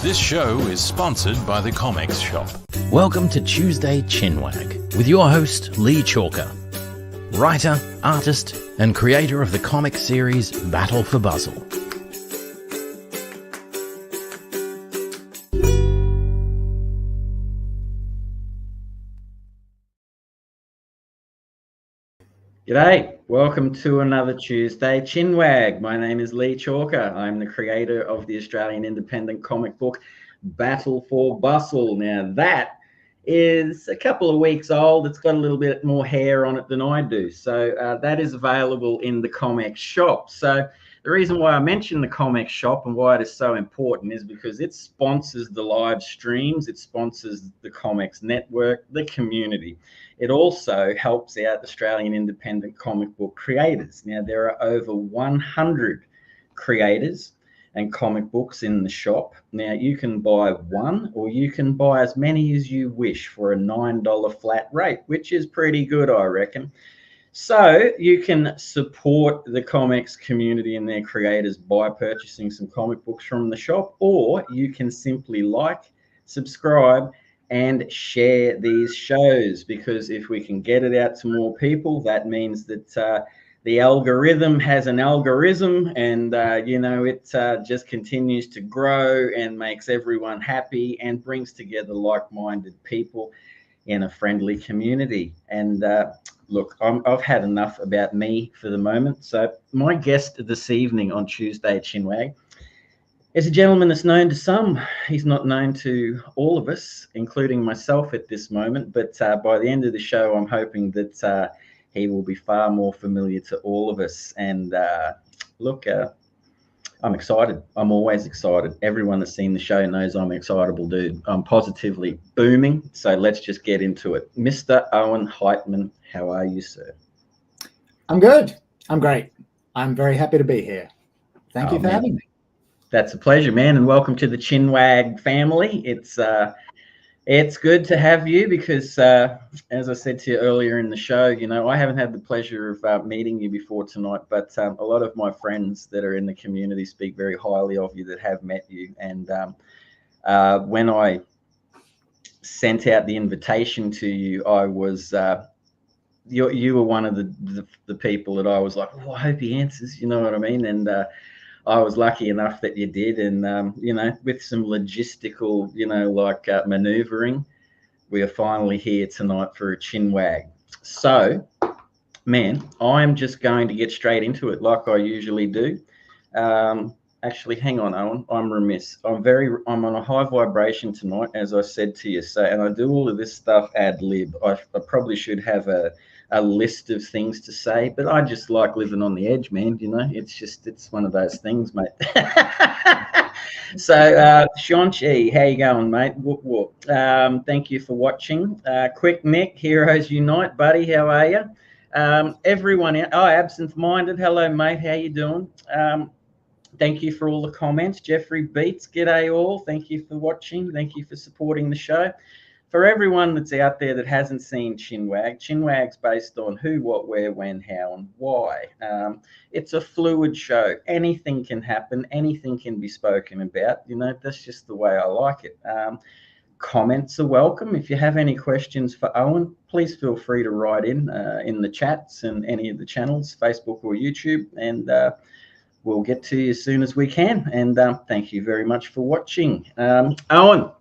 This show is sponsored by the Comics Shop. Welcome to Tuesday Chinwag with your host, Leigh Chalker, writer, artist, and creator of the comic series Battle for Buzzle. G'day, welcome to another Tuesday Chinwag. My name is Leigh Chalker. I'm the creator of the Australian independent comic book Battle for Bustle. Now that is a couple of weeks old. It's got a little bit more hair on it than I do. So that is available in the comic shop. So the reason why I mention the comic shop and why it is so important is because it sponsors the live streams, it sponsors the comics network, the community. It also helps out Australian independent comic book creators. Now, there are over 100 creators and comic books in the shop. Now, you can buy one or you can buy as many as you wish for a $9 flat rate, which is pretty good, I reckon. So you can support the comics community and their creators by purchasing some comic books from the shop, or you can simply like, subscribe, and share these shows, because if we can get it out to more people, that means that the algorithm has an algorithm, and it just continues to grow and makes everyone happy and brings together like-minded people in a friendly community. And look, I've had enough about me for the moment. So my guest this evening on Tuesday Chinwag is a gentleman that's known to some. He's not known to all of us, including myself at this moment. But by the end of the show, I'm hoping that he will be far more familiar to all of us. And look, I'm excited. I'm always excited. Everyone that's seen the show knows I'm an excitable dude. I'm positively booming. So let's just get into it. Mr. Owen Heitman, how are you, sir? I'm good. I'm great. I'm very happy to be here. Thank you for having me. That's a pleasure, man, and welcome to the Chinwag family. It's good to have you because, as I said to you earlier in the show, I haven't had the pleasure of meeting you before tonight, but a lot of my friends that are in the community speak very highly of you that have met you. And when I sent out the invitation to you, I was you were one of the people that I was like, oh, I hope he answers. You know what I mean? And I was lucky enough that you did, and with some logistical, maneuvering, we are finally here tonight for a Chinwag. So, man, I'm just going to get straight into it, like I usually do. Actually, hang on, Owen. I'm remiss. I'm on a high vibration tonight, as I said to you. So, and I do all of this stuff ad lib. I probably should have a list of things to say, but I just like living on the edge, man. It's one of those things, mate. So, Sean-Chi, how you going, mate? Whoop, whoop. Thank you for watching. Quick Nick, Heroes Unite, buddy. How are you? Everyone, Absent-Minded. Hello, mate. How you doing? Thank you for all the comments. Jeffrey Beats, g'day all. Thank you for watching. Thank you for supporting the show. For everyone that's out there that hasn't seen Chinwag's based on who, what, where, when, how, and why. It's a fluid show. Anything can happen. Anything can be spoken about. That's just the way I like it. Comments are welcome. If you have any questions for Owen, please feel free to write in the chats and any of the channels, Facebook or YouTube, and we'll get to you as soon as we can. And thank you very much for watching. Owen,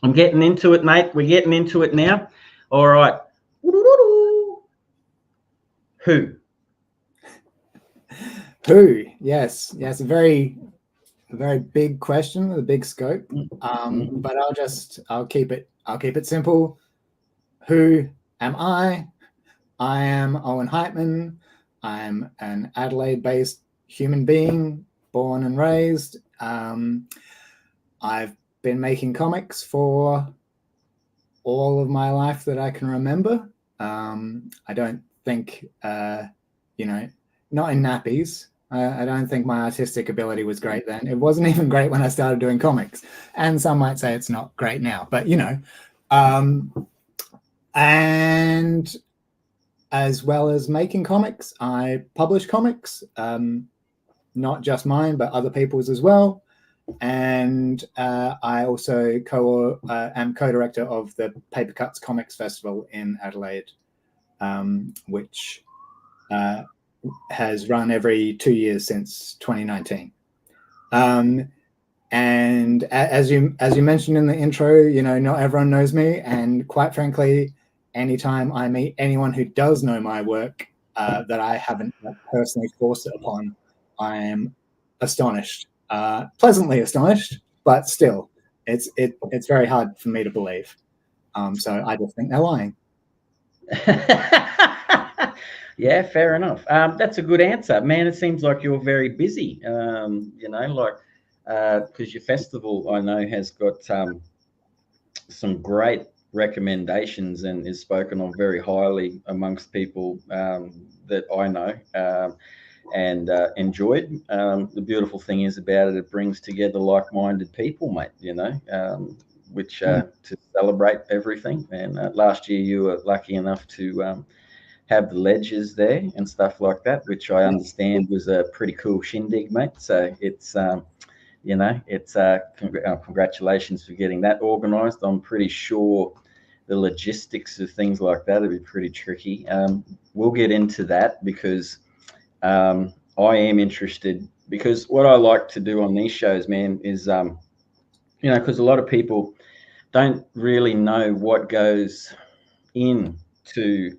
I'm getting into it, mate. We're getting into it now. All right. Who? Who? Yes. A very big question with a big scope. But I'll keep it simple. Who am I? I am Owen Heitman. I'm an Adelaide-based human being, born and raised. I've been making comics for all of my life that I can remember. I don't think, not in nappies. I don't think my artistic ability was great then. It wasn't even great when I started doing comics. And some might say it's not great now, but and as well as making comics, I publish comics, not just mine, but other people's as well. and I also am co-director of the Papercuts Comics Festival in Adelaide, which has run every 2 years since 2019. And as you mentioned in the intro, you know, not everyone knows me, and quite frankly, anytime I meet anyone who does know my work that I haven't personally forced it upon, I am astonished, pleasantly astonished, but still, it's very hard for me to believe. So I just think they're lying. Yeah, fair enough. That's a good answer, man. It seems like you're very busy. You know, like because your festival, I know, has got some great recommendations and is spoken of very highly amongst people that I know and enjoyed. The beautiful thing is about it, it brings together like-minded people, mate, you know, which to celebrate everything. And last year you were lucky enough to have the ledgers there and stuff like that, which I understand was a pretty cool shindig, mate. So it's you know, it's congratulations for getting that organized. I'm pretty sure the logistics of things like that would be pretty tricky. We'll get into that because I am interested, because what I like to do on these shows, man, is you know, because a lot of people don't really know what goes into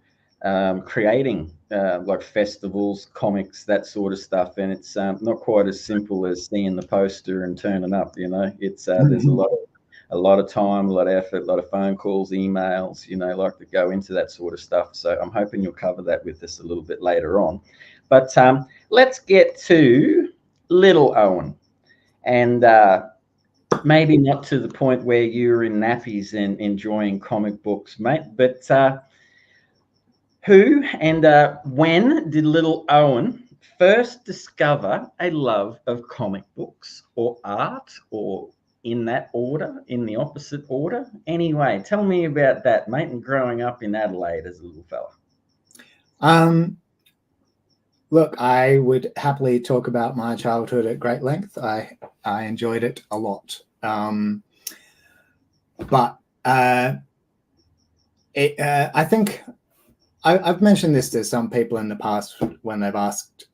creating like festivals, comics, that sort of stuff, and it's not quite as simple as seeing the poster and turning up. You know, it's there's a lot of time, a lot of effort, a lot of phone calls, emails, you know, like to go into that sort of stuff. So I'm hoping you'll cover that with us a little bit later on. But let's get to little Owen, and maybe not to the point where you're in nappies and enjoying comic books, mate, but who and when did little Owen first discover a love of comic books or art, or in that order, in the opposite order? Anyway, tell me about that, mate, and growing up in Adelaide as a little fella. Look, I would happily talk about my childhood at great length. I enjoyed it a lot. But I think I've mentioned this to some people in the past when they've asked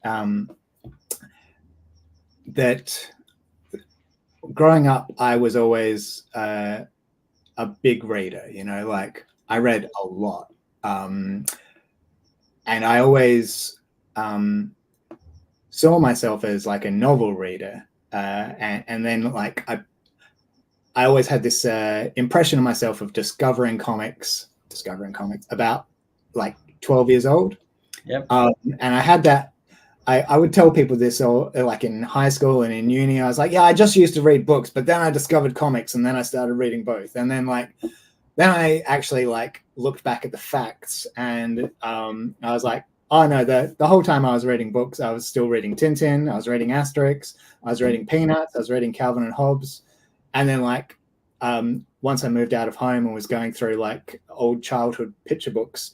that growing up, I was always a big reader, you know, like I read a lot. And I always saw myself as like a novel reader. And then like I always had this impression of myself of discovering comics about like 12 years old. Yep. And I had that. I would tell people this, or like in high school and in uni, I was like, yeah, I just used to read books, but then I discovered comics, and then I started reading both. And then then I actually like looked back at the facts, and I was like, oh no, the whole time I was reading books, I was still reading Tintin, I was reading Asterix, I was reading Peanuts, I was reading Calvin and Hobbes. And then like once I moved out of home and was going through like old childhood picture books,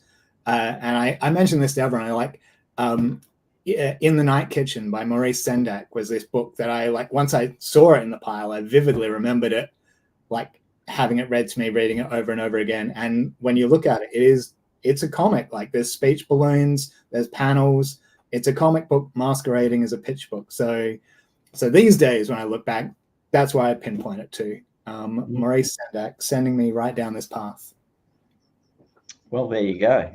and I mentioned this to everyone, like In the Night Kitchen by Maurice Sendak was this book that I like, once I saw it in the pile, I vividly remembered it, like having it read to me, reading it over and over again. And when you look at it, it's a comic. Like there's speech balloons, there's panels. It's a comic book masquerading as a picture book. So these days when I look back, that's why I pinpoint it to Maurice Sendak sending me right down this path. Well, there you go.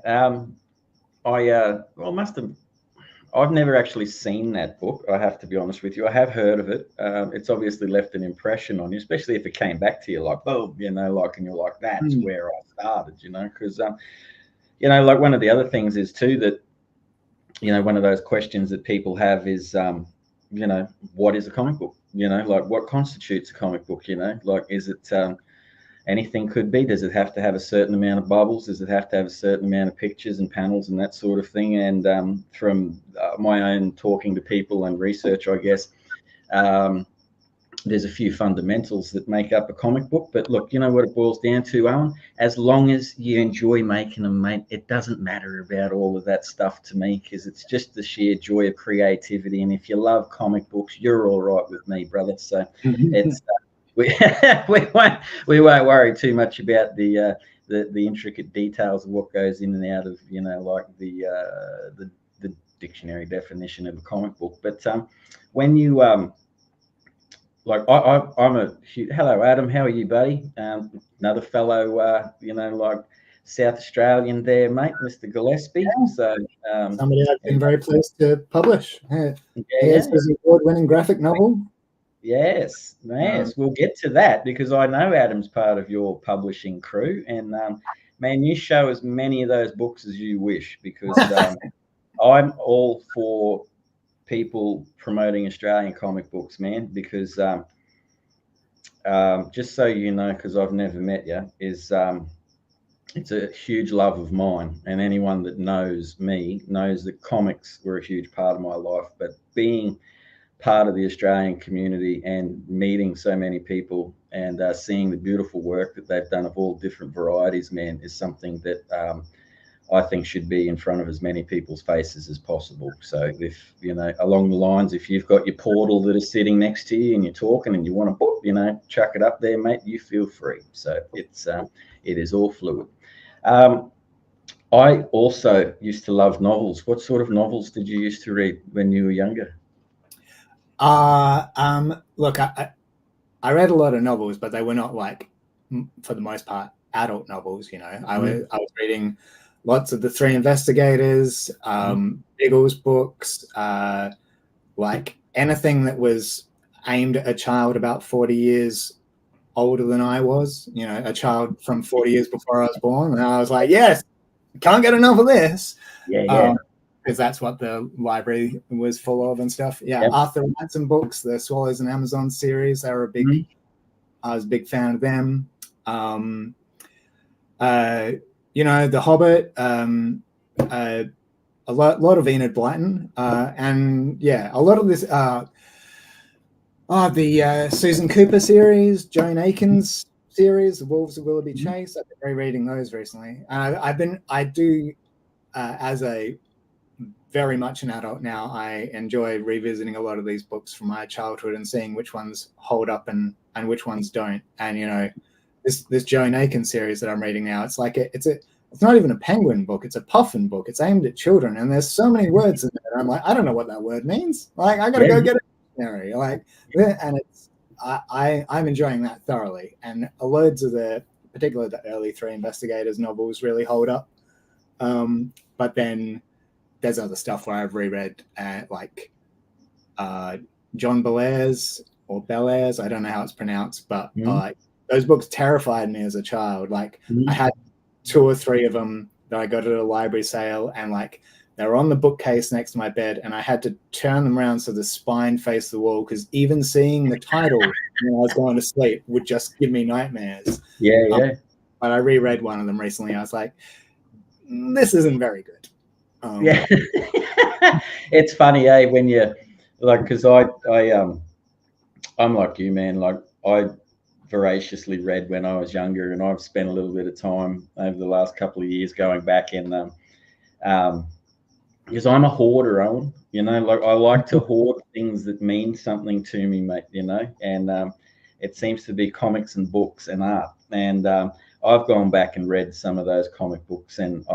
I've never actually seen that book, I have to be honest with you. I have heard of it. It's obviously left an impression on you, especially if it came back to you like, boom, you know, like, and you're like, that's where I started, you know, because, you know, like one of the other things is too that, you know, one of those questions that people have is, you know, what is a comic book? You know, like what constitutes a comic book, you know, like, is it, anything could be. Does it have to have a certain amount of bubbles? Does it have to have a certain amount of pictures and panels and that sort of thing? And from my own talking to people and research, I guess, there's a few fundamentals that make up a comic book. But look, you know what it boils down to, Owen? As long as you enjoy making them, mate, it doesn't matter about all of that stuff to me, because it's just the sheer joy of creativity. And if you love comic books, you're all right with me, brother. So it's we we won't worry too much about the intricate details of what goes in and out of, you know, like the dictionary definition of a comic book. But when you like I'm a huge, hello Adam, how are you, buddy? Another fellow, you know, like South Australian there, mate, Mr. Gillespie. So somebody I've been very pleased to publish. Yes, his award-winning graphic novel. Yes, we'll get to that, because I know Adam's part of your publishing crew, and man, you show as many of those books as you wish, because I'm all for people promoting Australian comic books, man, because just so you know, because I've never met you, is it's a huge love of mine, and anyone that knows me knows that comics were a huge part of my life. But being part of the Australian community and meeting so many people and seeing the beautiful work that they've done of all different varieties, man, is something that I think should be in front of as many people's faces as possible. So if, you know, along the lines, if you've got your portal that is sitting next to you and you're talking and you want to, you know, chuck it up there, mate, you feel free. So it's it is all fluid. I also used to love novels. What sort of novels did you used to read when you were younger? Look, I read a lot of novels, but they were not, like, for the most part, adult novels. You know, I was reading lots of the Three Investigators, Biggles books, like anything that was aimed at a child about 40 years older than I was. You know, a child from 40 years before I was born, and I was like, yes, can't get enough of this. Yeah. Because that's what the library was full of and stuff. Yeah, Arthur Ransom books, the Swallows and Amazon series, they were a big. I was a big fan of them. You know, The Hobbit, a lot of Enid Blyton, and yeah, a lot of this. The Susan Cooper series, Joan Akins series, The Wolves of Willoughby Chase. I've been rereading those recently. As a very much an adult now, I enjoy revisiting a lot of these books from my childhood and seeing which ones hold up and which ones don't. And, you know, this Joan Akins series that I'm reading now, it's like it's not even a penguin book, it's a puffin book. It's aimed at children, and there's so many words in there. I'm like, I don't know what that word means. Like, I gotta go get a dictionary. Like, and it's I'm enjoying that thoroughly. And loads of particularly the early Three Investigators novels really hold up. But then there's other stuff where I've reread like John Bellairs or Bellairs, I don't know how it's pronounced, but those books terrified me as a child. Like, I had 2 or 3 of them that I got at a library sale, and like they were on the bookcase next to my bed, and I had to turn them around so the spine faced the wall, because even seeing the title when I was going to sleep would just give me nightmares. But I reread one of them recently. I was like, this isn't very good. It's funny, when you like, because I'm like you, man. Like, I voraciously read when I was younger, and I've spent a little bit of time over the last couple of years going back and because I'm a hoarder, Owen. You know, like, I like to hoard things that mean something to me, mate. You know, and it seems to be comics and books and art. And I've gone back and read some of those comic books and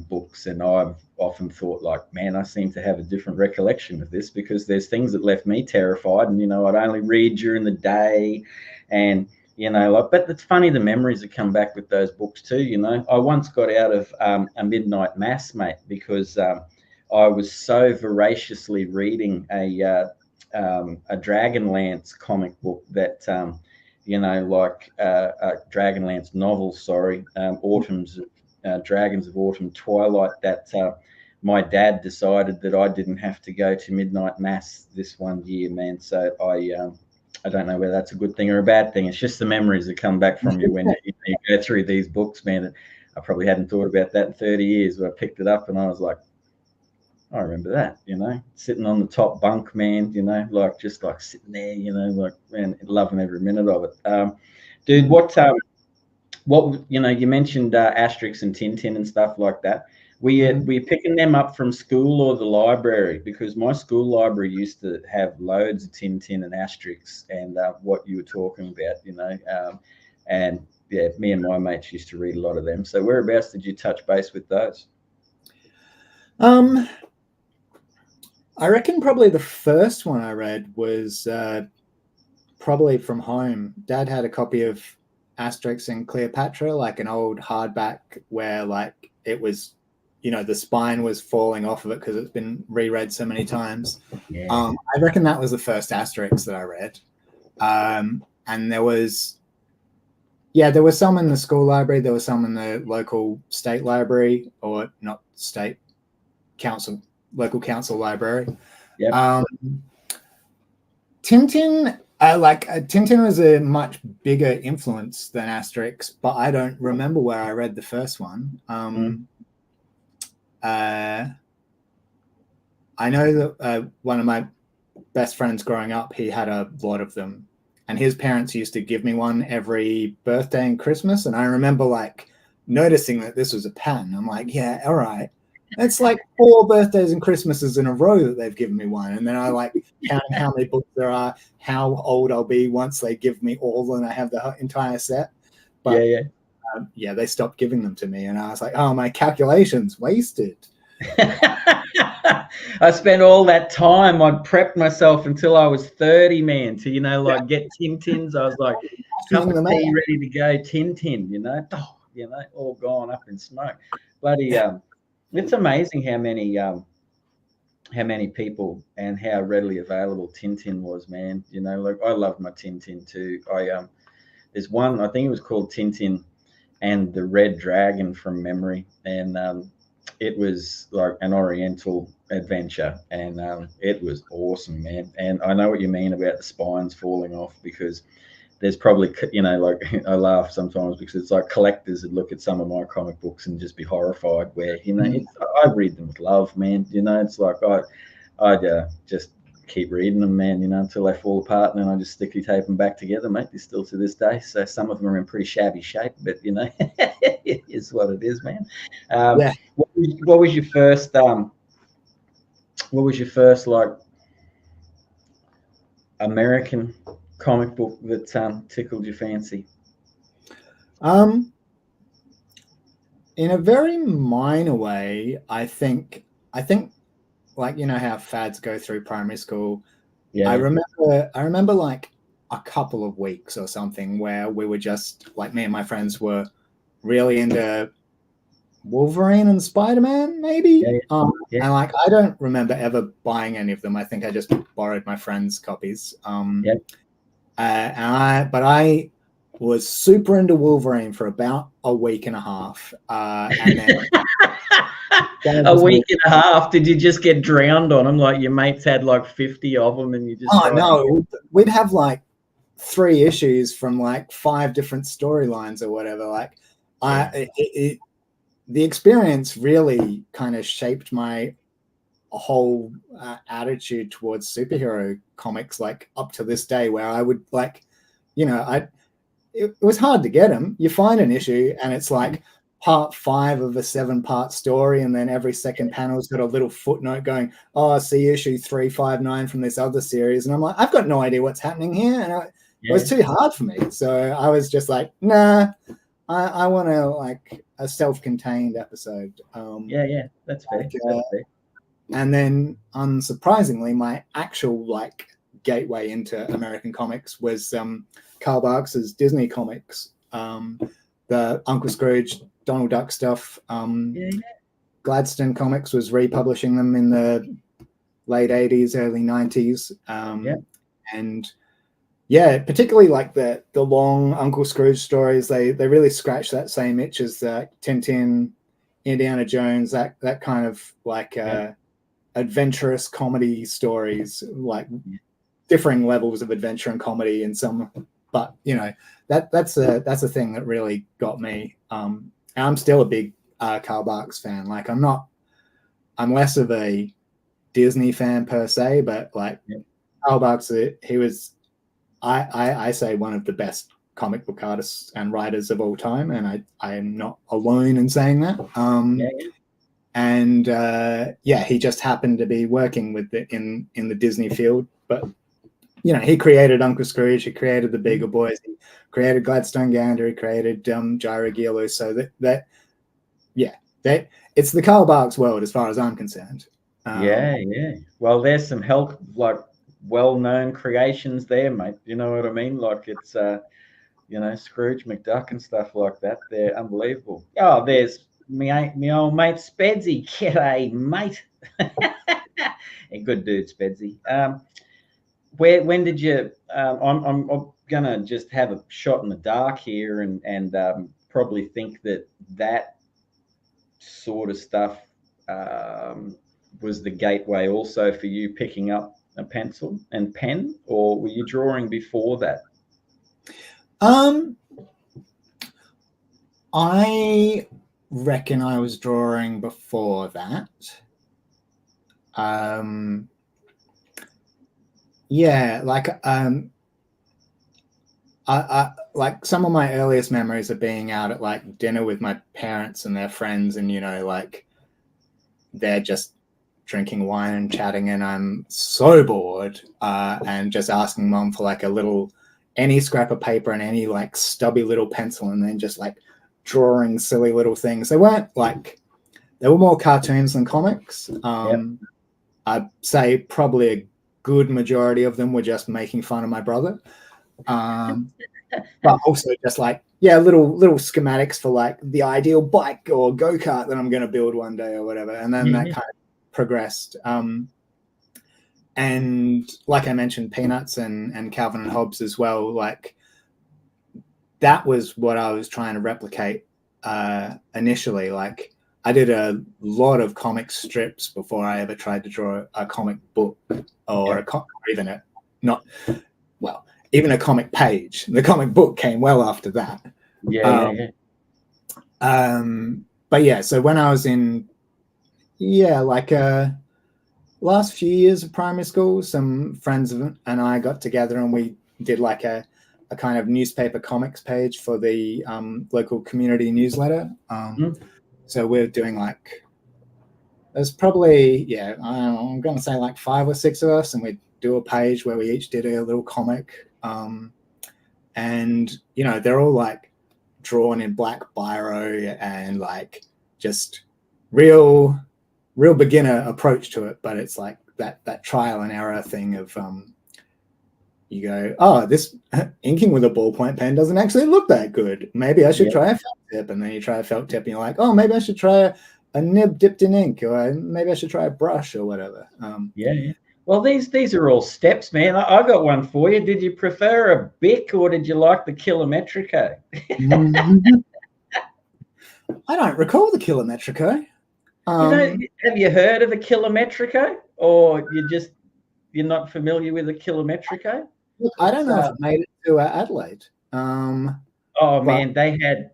books, and I've often thought, like, man, I seem to have a different recollection of this, because there's things that left me terrified, and, you know, I'd only read during the day, and, you know, like, but it's funny, the memories that come back with those books too. You know, I once got out of a midnight mass, mate, because I was so voraciously reading a Dragonlance comic book that you know, like a Dragonlance novel, Dragons of Autumn Twilight, that my dad decided that I didn't have to go to midnight mass this one year, man. So I don't know whether that's a good thing or a bad thing. It's just the memories that come back from you when you go through these books, man. I probably hadn't thought about that in 30 years, but I picked it up and I was like, I remember that, sitting on the top bunk, man, like just like sitting there, like, man, loving every minute of it. Dude, what you mentioned Asterix and Tintin and stuff like that. Were you picking them up from school or the library? Because my school library used to have loads of Tintin and Asterix and what you were talking about, and yeah, me and my mates used to read a lot of them. So whereabouts did you touch base with those? I reckon probably the first one I read was probably from home. Dad had a copy of Asterix and Cleopatra, like an old hardback where like it was, the spine was falling off of it because it's been reread so many times. Yeah. I reckon that was the first Asterix that I read. And there was some in the school library. There was some in the local state library, or not state, local council library. Yeah. Tintin, Tintin was a much bigger influence than Asterix, but I don't remember where I read the first one. I know that one of my best friends growing up, he had a lot of them, and his parents used to give me one every birthday and Christmas. And I remember like noticing that this was a pattern. I'm like, yeah, all right. It's like 4 birthdays and Christmases in a row that they've given me one. And then I like counting how many books there are, how old I'll be once they give me all and I have the entire set. But they stopped giving them to me. And I was like, oh, my calculations wasted. I spent all that time. I prepped myself until I was 30, man, to, get Tintins. I was like, cup of tea ready to go, Tintin, all gone up in smoke. Bloody, it's amazing how many people and how readily available Tintin was, man. Like I loved my Tintin too. There's one, I think it was called Tintin and the Red Dragon from memory, and it was like an Oriental adventure, and it was awesome, man. And I know what you mean about the spines falling off, because there's probably, like I laugh sometimes because it's like collectors would look at some of my comic books and just be horrified where, I read them with love, man. It's like I'd just keep reading them, man, until they fall apart, and then I just sticky tape them back together, mate. They're still to this day. So some of them are in pretty shabby shape, but, it is what it is, man. What was your first, like American comic book that tickled your fancy? In a very minor way, I think like how fads go through primary school. I remember like a couple of weeks or something where we were just like, me and my friends were really into Wolverine and Spider-Man, maybe. And like I don't remember ever buying any of them. I think I just borrowed my friends' copies. But I was super into Wolverine for about a week and a half. And then a week and a half? Did you just get drowned on them? Like your mates had like 50 of them and you just... Oh, no. We'd have like 3 issues from like 5 different storylines or whatever. Like the experience really kind of shaped my whole attitude towards superhero comics, like up to this day, where I would like, it was hard to get them. You find an issue and it's like part 5 of a 7-part story, and then every second panel's got a little footnote going, oh, see issue 359 from this other series, and I'm like, I've got no idea what's happening here, and it was too hard for me. So I was just like, nah, I want to like a self-contained episode. That's fair. That's fair. And then, unsurprisingly, my actual like gateway into American comics was Karl Barks's Disney comics, the Uncle Scrooge, Donald Duck stuff. Gladstone Comics was republishing them in the late 80s, early 90s. And particularly like the long Uncle Scrooge stories, they really scratch that same itch as Tintin, Indiana Jones, that kind of like adventurous comedy stories, like differing levels of adventure and comedy in some, but that's a thing that really got me. I'm still a big Karl Barks fan. Like I'm less of a Disney fan per se, but like Yeah. Carl Barks, he was, I say, one of the best comic book artists and writers of all time, and I am not alone in saying that. Yeah. And he just happened to be working with in the Disney field, but he created Uncle Scrooge, he created the Beagle Boys, he created Gladstone Gander, he created Gyro-Gearloose. So that it's the Carl Barks world as far as I'm concerned. Yeah. Well, there's some like well-known creations there, mate. You know what I mean? Like it's Scrooge McDuck and stuff like that. They're unbelievable. Oh, there's me old mate Spedsy. G'day, mate. A good dude, Spedsy. When did you? I'm gonna just have a shot in the dark here, and probably think that sort of stuff was the gateway also for you picking up a pencil and pen, or were you drawing before that? I reckon I was drawing before that. I like some of my earliest memories of being out at like dinner with my parents and their friends, and like they're just drinking wine and chatting, and I'm so bored, and just asking mom for like any scrap of paper and any like stubby little pencil, and then just like drawing silly little things. They were more cartoons than comics. I'd say probably a good majority of them were just making fun of my brother. But also just like, little schematics for like the ideal bike or go-kart that I'm going to build one day or whatever. And then that kind of progressed. And like I mentioned, Peanuts and Calvin and Hobbes as well. Like that was what I was trying to replicate initially. Like I did a lot of comic strips before I ever tried to draw a comic book or even a comic page. The comic book came well after that. So when I was in last few years of primary school, some friends and I got together and we did like a kind of newspaper comics page for the local community newsletter. So we're doing like, there's probably, I'm going to say like 5 or 6 of us, and we'd do a page where we each did a little comic. And, they're all like drawn in black biro and like just real beginner approach to it. But it's like that trial and error thing of, you go, oh, this inking with a ballpoint pen doesn't actually look that good. Maybe I should try a felt tip. And then you try a felt tip and you're like, oh, maybe I should try a nib dipped in ink, or maybe I should try a brush or whatever. Well, these are all steps, man. I got one for you. Did you prefer a Bic or did you like the Kilometrico? I don't recall the Kilometrico. Have you heard of the Kilometrico, or you're not familiar with the Kilometrico? Look, I don't know if it made it to Adelaide. They had.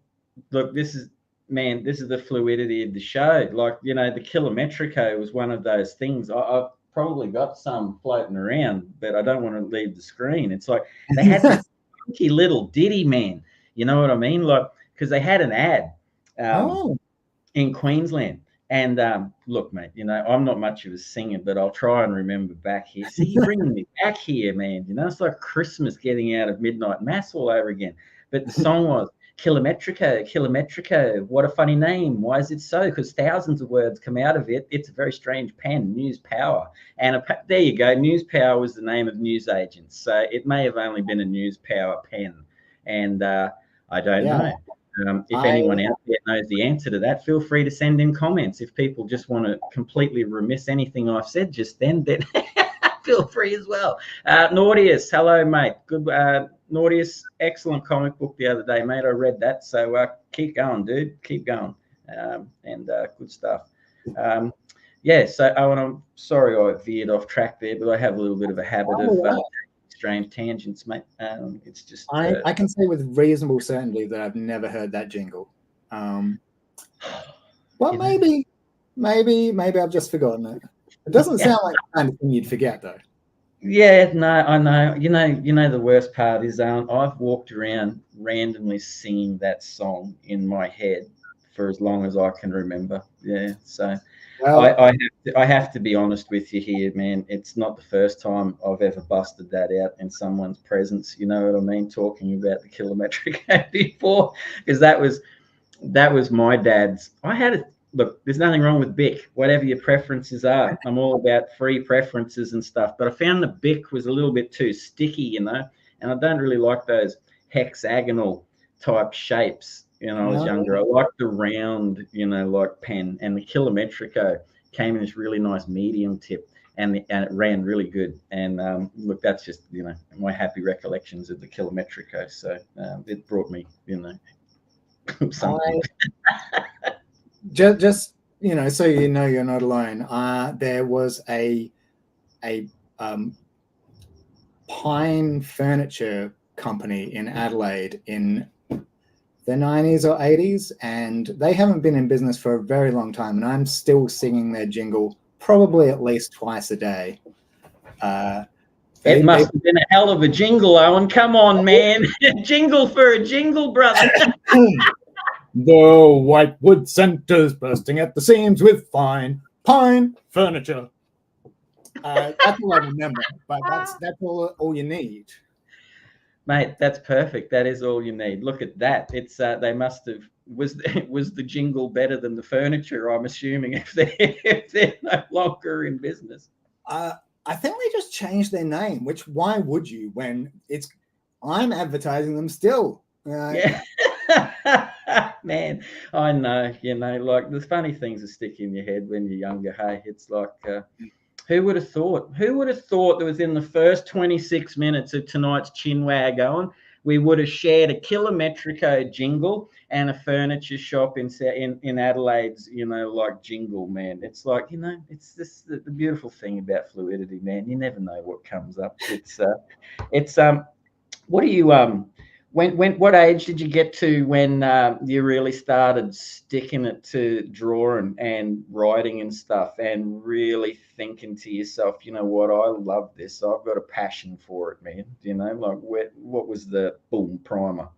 Look, this is the fluidity of the show. Like, the Kilometrico was one of those things. I've probably got some floating around, but I don't want to leave the screen. It's like they had this funky little ditty, man. You know what I mean? Like, because they had an ad in Queensland. And look, mate, I'm not much of a singer, but I'll try and remember back here. See, you're bringing me back here, man. It's like Christmas getting out of midnight mass all over again. But the song was Kilometrico, what a funny name. Why is it so? Because thousands of words come out of it. It's a very strange pen, News Power. And there you go. News Power was the name of news agents. So it may have only been a News Power pen. And I don't know. If anyone out there knows the answer to that, feel free to send in comments. If people just want to completely remiss anything I've said just then feel free as well. Naughtius, hello, mate. Good. Naughtius, excellent comic book the other day, mate. I read that. So keep going, dude. Keep going. And good stuff. So Owen, I'm sorry I veered off track there, but I have a little bit of a habit of strange tangents, mate. It's just I can say with reasonable certainty that I've never heard that jingle. Maybe I've just forgotten it. It doesn't sound like the kind of thing you'd forget, though. Yeah, no, I know. The worst part is I've walked around randomly singing that song in my head for as long as I can remember. Yeah, so Well, I have to be honest with you here, man. It's not the first time I've ever busted that out in someone's presence. You know what I mean? Talking about the kilometric before, because that was my dad's. Look, there's nothing wrong with Bic, whatever your preferences are. I'm all about free preferences and stuff. But I found the Bic was a little bit too sticky, and I don't really like those hexagonal type shapes. I was younger. I liked the round, like pen. And the Kilometrico came in this really nice medium tip, and it ran really good. And look, that's just my happy recollections of the Kilometrico. So it brought me something. Just so you know you're not alone. There was a pine furniture company in Adelaide in the 90s or 80s, and they haven't been in business for a very long time, and I'm still singing their jingle probably at least twice a day. It must have been a hell of a jingle, Owen. Come on, man. Jingle for a jingle, brother. The Whitewood Centre's bursting at the seams with fine pine furniture. That's all I remember, but that's all you need. Mate, that's perfect. That is all you need. Look at that. It's they must have was the jingle better than the furniture, I'm assuming, if they're no longer in business. I think they just changed their name, which why would you when I'm advertising them still. Yeah. Man, I know, like the funny things that stick in your head when you're younger. Hey, it's like, who would have thought? Who would have thought that within the first 26 minutes of tonight's Chinwag, Owen, we would have shared a Kilometrico jingle and a furniture shop in Adelaide's, like jingle, man. It's like, it's this the beautiful thing about fluidity, man. You never know what comes up. It's what do you what age did you get to when you really started sticking it to drawing and writing and stuff and really thinking to yourself, you know what, I love this. I've got a passion for it, man. Like what was the boom primer?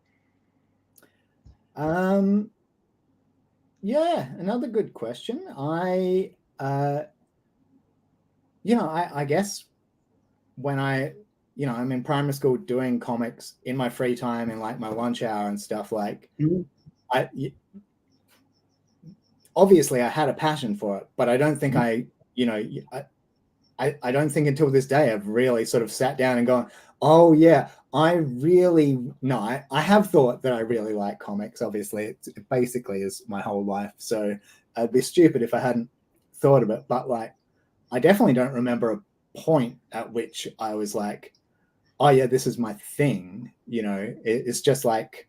Yeah, another good question. I guess when I'm in primary school doing comics in my free time in like my lunch hour and stuff, like obviously I had a passion for it, but I don't think I don't think until this day I've really sort of sat down and gone, oh yeah, I have thought that I really like comics. Obviously it basically is my whole life. So I'd be stupid if I hadn't thought of it, but like, I definitely don't remember a point at which I was like, oh yeah, this is my thing. It's just like,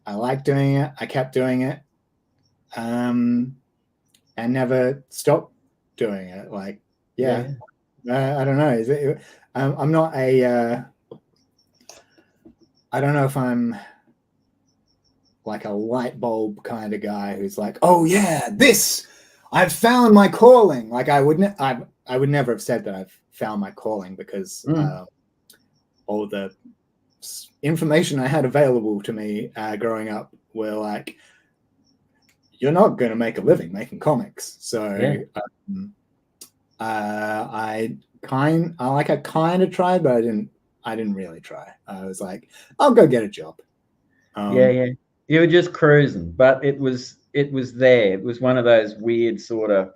I like doing it. I kept doing it, and never stopped doing it. Like, yeah. I don't know. I'm not I don't know if I'm like a light bulb kind of guy who's like, oh yeah, I've found my calling. Like I would never have said that I've found my calling because all the information I had available to me growing up were like, you're not going to make a living making comics. So I kind of tried, but I didn't really try. I was like, I'll go get a job. You were just cruising, but it was there. It was one of those weird sort of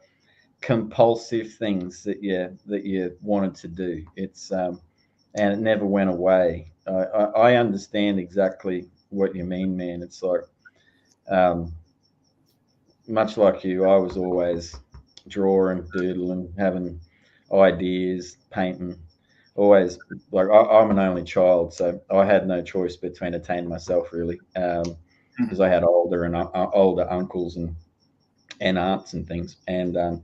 compulsive things that you wanted to do. It's and it never went away. I understand exactly what you mean, man. It's like much like you, I was always drawing, doodling, having ideas, painting. Always like I'm an only child, so I had no choice but to entertain myself really, because I had older uncles and aunts and things, and I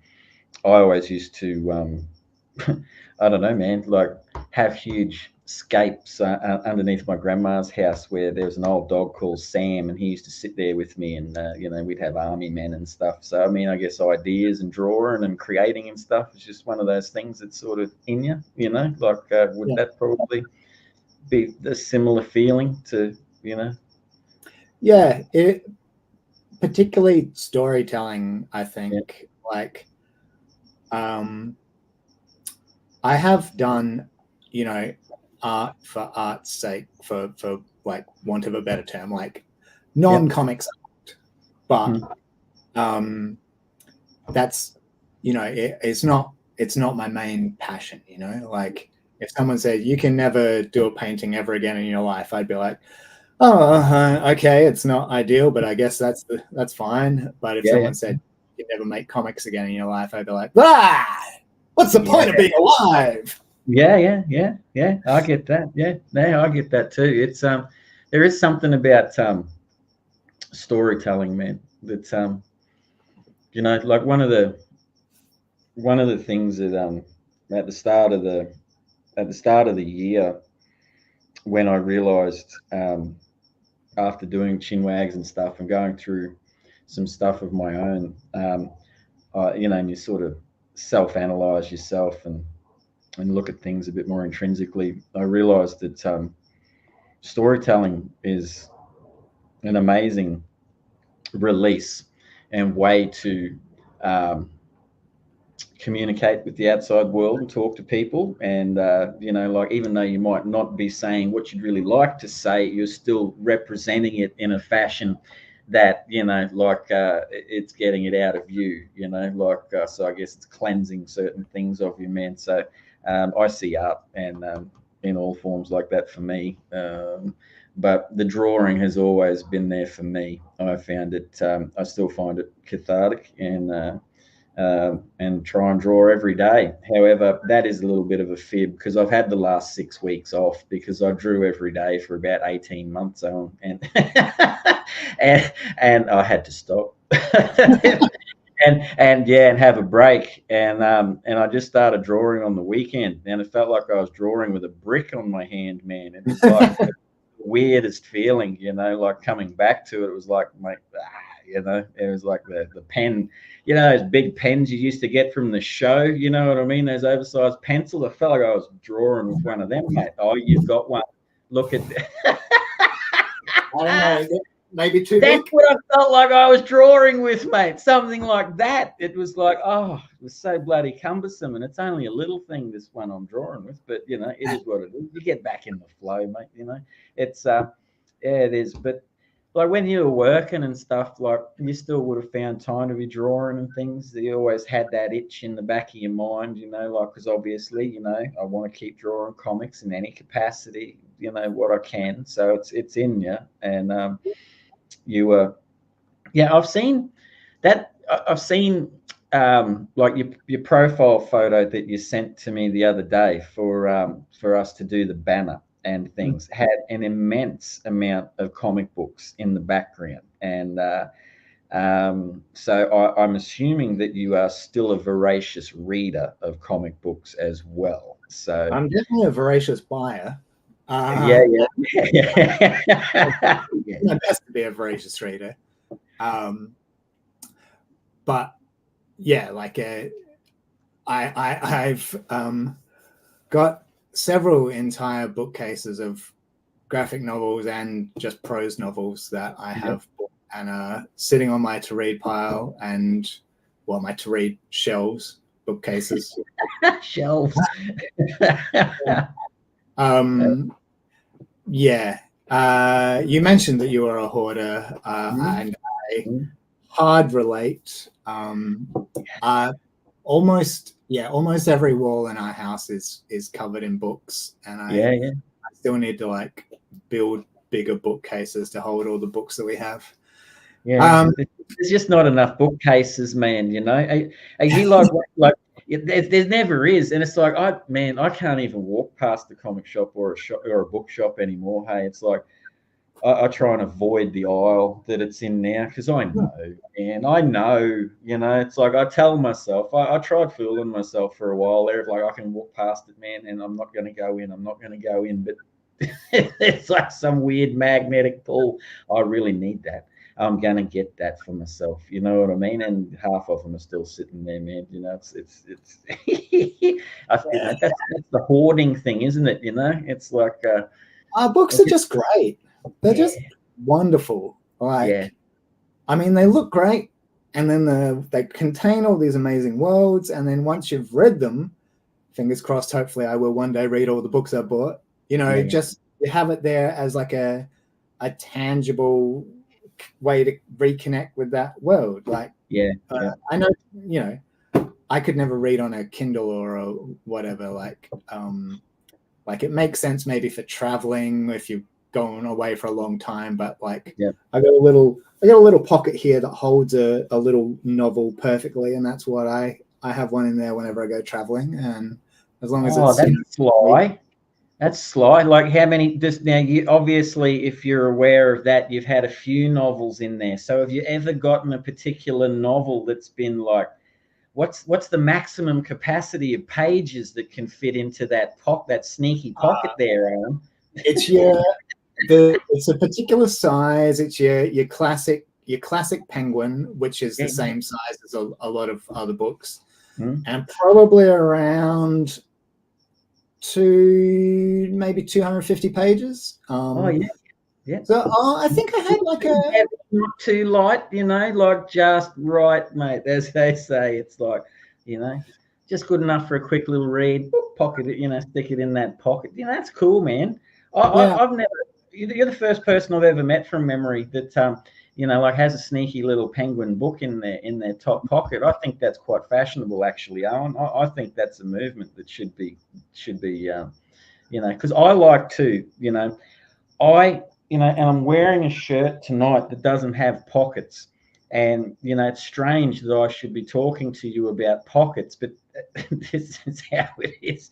always used to I don't know, man, like have huge scapes underneath my grandma's house where there was an old dog called Sam, and he used to sit there with me, and we'd have army men and stuff. So I mean, I guess ideas and drawing and creating and stuff is just one of those things that's sort of in you, like would that probably be the similar feeling to, Yeah, it particularly storytelling, I think. Like I have done, art for art's sake, for like want of a better term, like non-comics art. But that's, it's not my main passion, like if someone said you can never do a painting ever again in your life, I'd be like, oh, okay, it's not ideal, but I guess that's fine. But if someone said you can never make comics again in your life, I'd be like, what's the point of being alive? Yeah. I get that. Yeah, I get that too. It's there is something about storytelling, man. That's like one of the things that at the start of the year, when I realized after doing Chinwags and stuff and going through some stuff of my own, and you sort of self-analyze yourself and look at things a bit more intrinsically, I realized that storytelling is an amazing release and way to communicate with the outside world and talk to people. And like, even though you might not be saying what you'd really like to say, you're still representing it in a fashion that it's getting it out of you, so I guess it's cleansing certain things of you, man. So I see art and in all forms like that for me, but the drawing has always been there for me. I found it I still find it cathartic, and try and draw every day. However, that is a little bit of a fib, because I've had the last 6 weeks off because I drew every day for about 18 months on, and and I had to stop and have a break, and I just started drawing on the weekend, and it felt like I was drawing with a brick on my hand, man. It was like the weirdest feeling, like coming back to it. It was like it was like the pen, those big pens you used to get from the show, you know what I mean? Those oversized pencils. I felt like I was drawing with one of them, mate. Oh, you've got one. Look at that. I don't know, maybe too That's big. what I felt like I was drawing with, mate. Something like that. It was like, it was so bloody cumbersome, and it's only a little thing, this one I'm drawing with, but it is what it is. You get back in the flow, mate. It's it is. But like when you were working and stuff, like you still would have found time to be drawing and things. You always had that itch in the back of your mind, like, because obviously, I want to keep drawing comics in any capacity, what I can. So it's in you, and you I've seen that. I've seen like your profile photo that you sent to me the other day for us to do the banner and things, had an immense amount of comic books in the background, and so I'm assuming that you are still a voracious reader of comic books as well. So I'm definitely a voracious buyer. Yeah. My best to be a voracious reader. But yeah, like I've got several entire bookcases of graphic novels and just prose novels that I have bought and are sitting on my to read pile, and my to read shelves, bookcases. Shelves. You mentioned that you are a hoarder, and I hard relate. Almost every wall in our house is covered in books, and I still need to like build bigger bookcases to hold all the books that we have. There's just not enough bookcases, man. Are you like there never is, and it's like I can't even walk past the comic shop or a bookshop anymore. Hey, it's like I try and avoid the aisle that it's in now because I know, and I know, it's like I tell myself, I tried fooling myself for a while there, like I can walk past it, man, and I'm not going to go in, but it's like some weird magnetic pull. I really need that. I'm going to get that for myself. You know what I mean? And half of them are still sitting there, man. It's I think that's the hoarding thing, isn't it? It's like, our books are just great. They're just wonderful. Like, I mean, they look great, and then they contain all these amazing worlds. And then once you've read them, fingers crossed, hopefully I will one day read all the books I bought. Just you have it there as like a tangible way to reconnect with that world. Like, I know, I could never read on a Kindle or a whatever. Like it makes sense maybe for traveling if you're going away for a long time, but like I got a little pocket here that holds a little novel perfectly, and that's what I have one in there whenever I go traveling. And as long as it's sly. That's sly. Like how many? Just now, you obviously, if you're aware of that, you've had a few novels in there. So have you ever gotten a particular novel that's been like, what's the maximum capacity of pages that can fit into that sneaky pocket there, Aaron? It's a particular size. It's your classic Penguin, which is the same size as a lot of other books, and probably around maybe 250 pages. So I think I had like not too light, like just right, mate. As they say, it's like, just good enough for a quick little read. Pocket it, stick it in that pocket. That's cool, man. I've never. You're the first person I've ever met from memory that like has a sneaky little Penguin book in their top pocket. I think that's quite fashionable, actually, Owen. I think that's a movement that should be because I like to, and I'm wearing a shirt tonight that doesn't have pockets. And, it's strange that I should be talking to you about pockets, but this is how it is.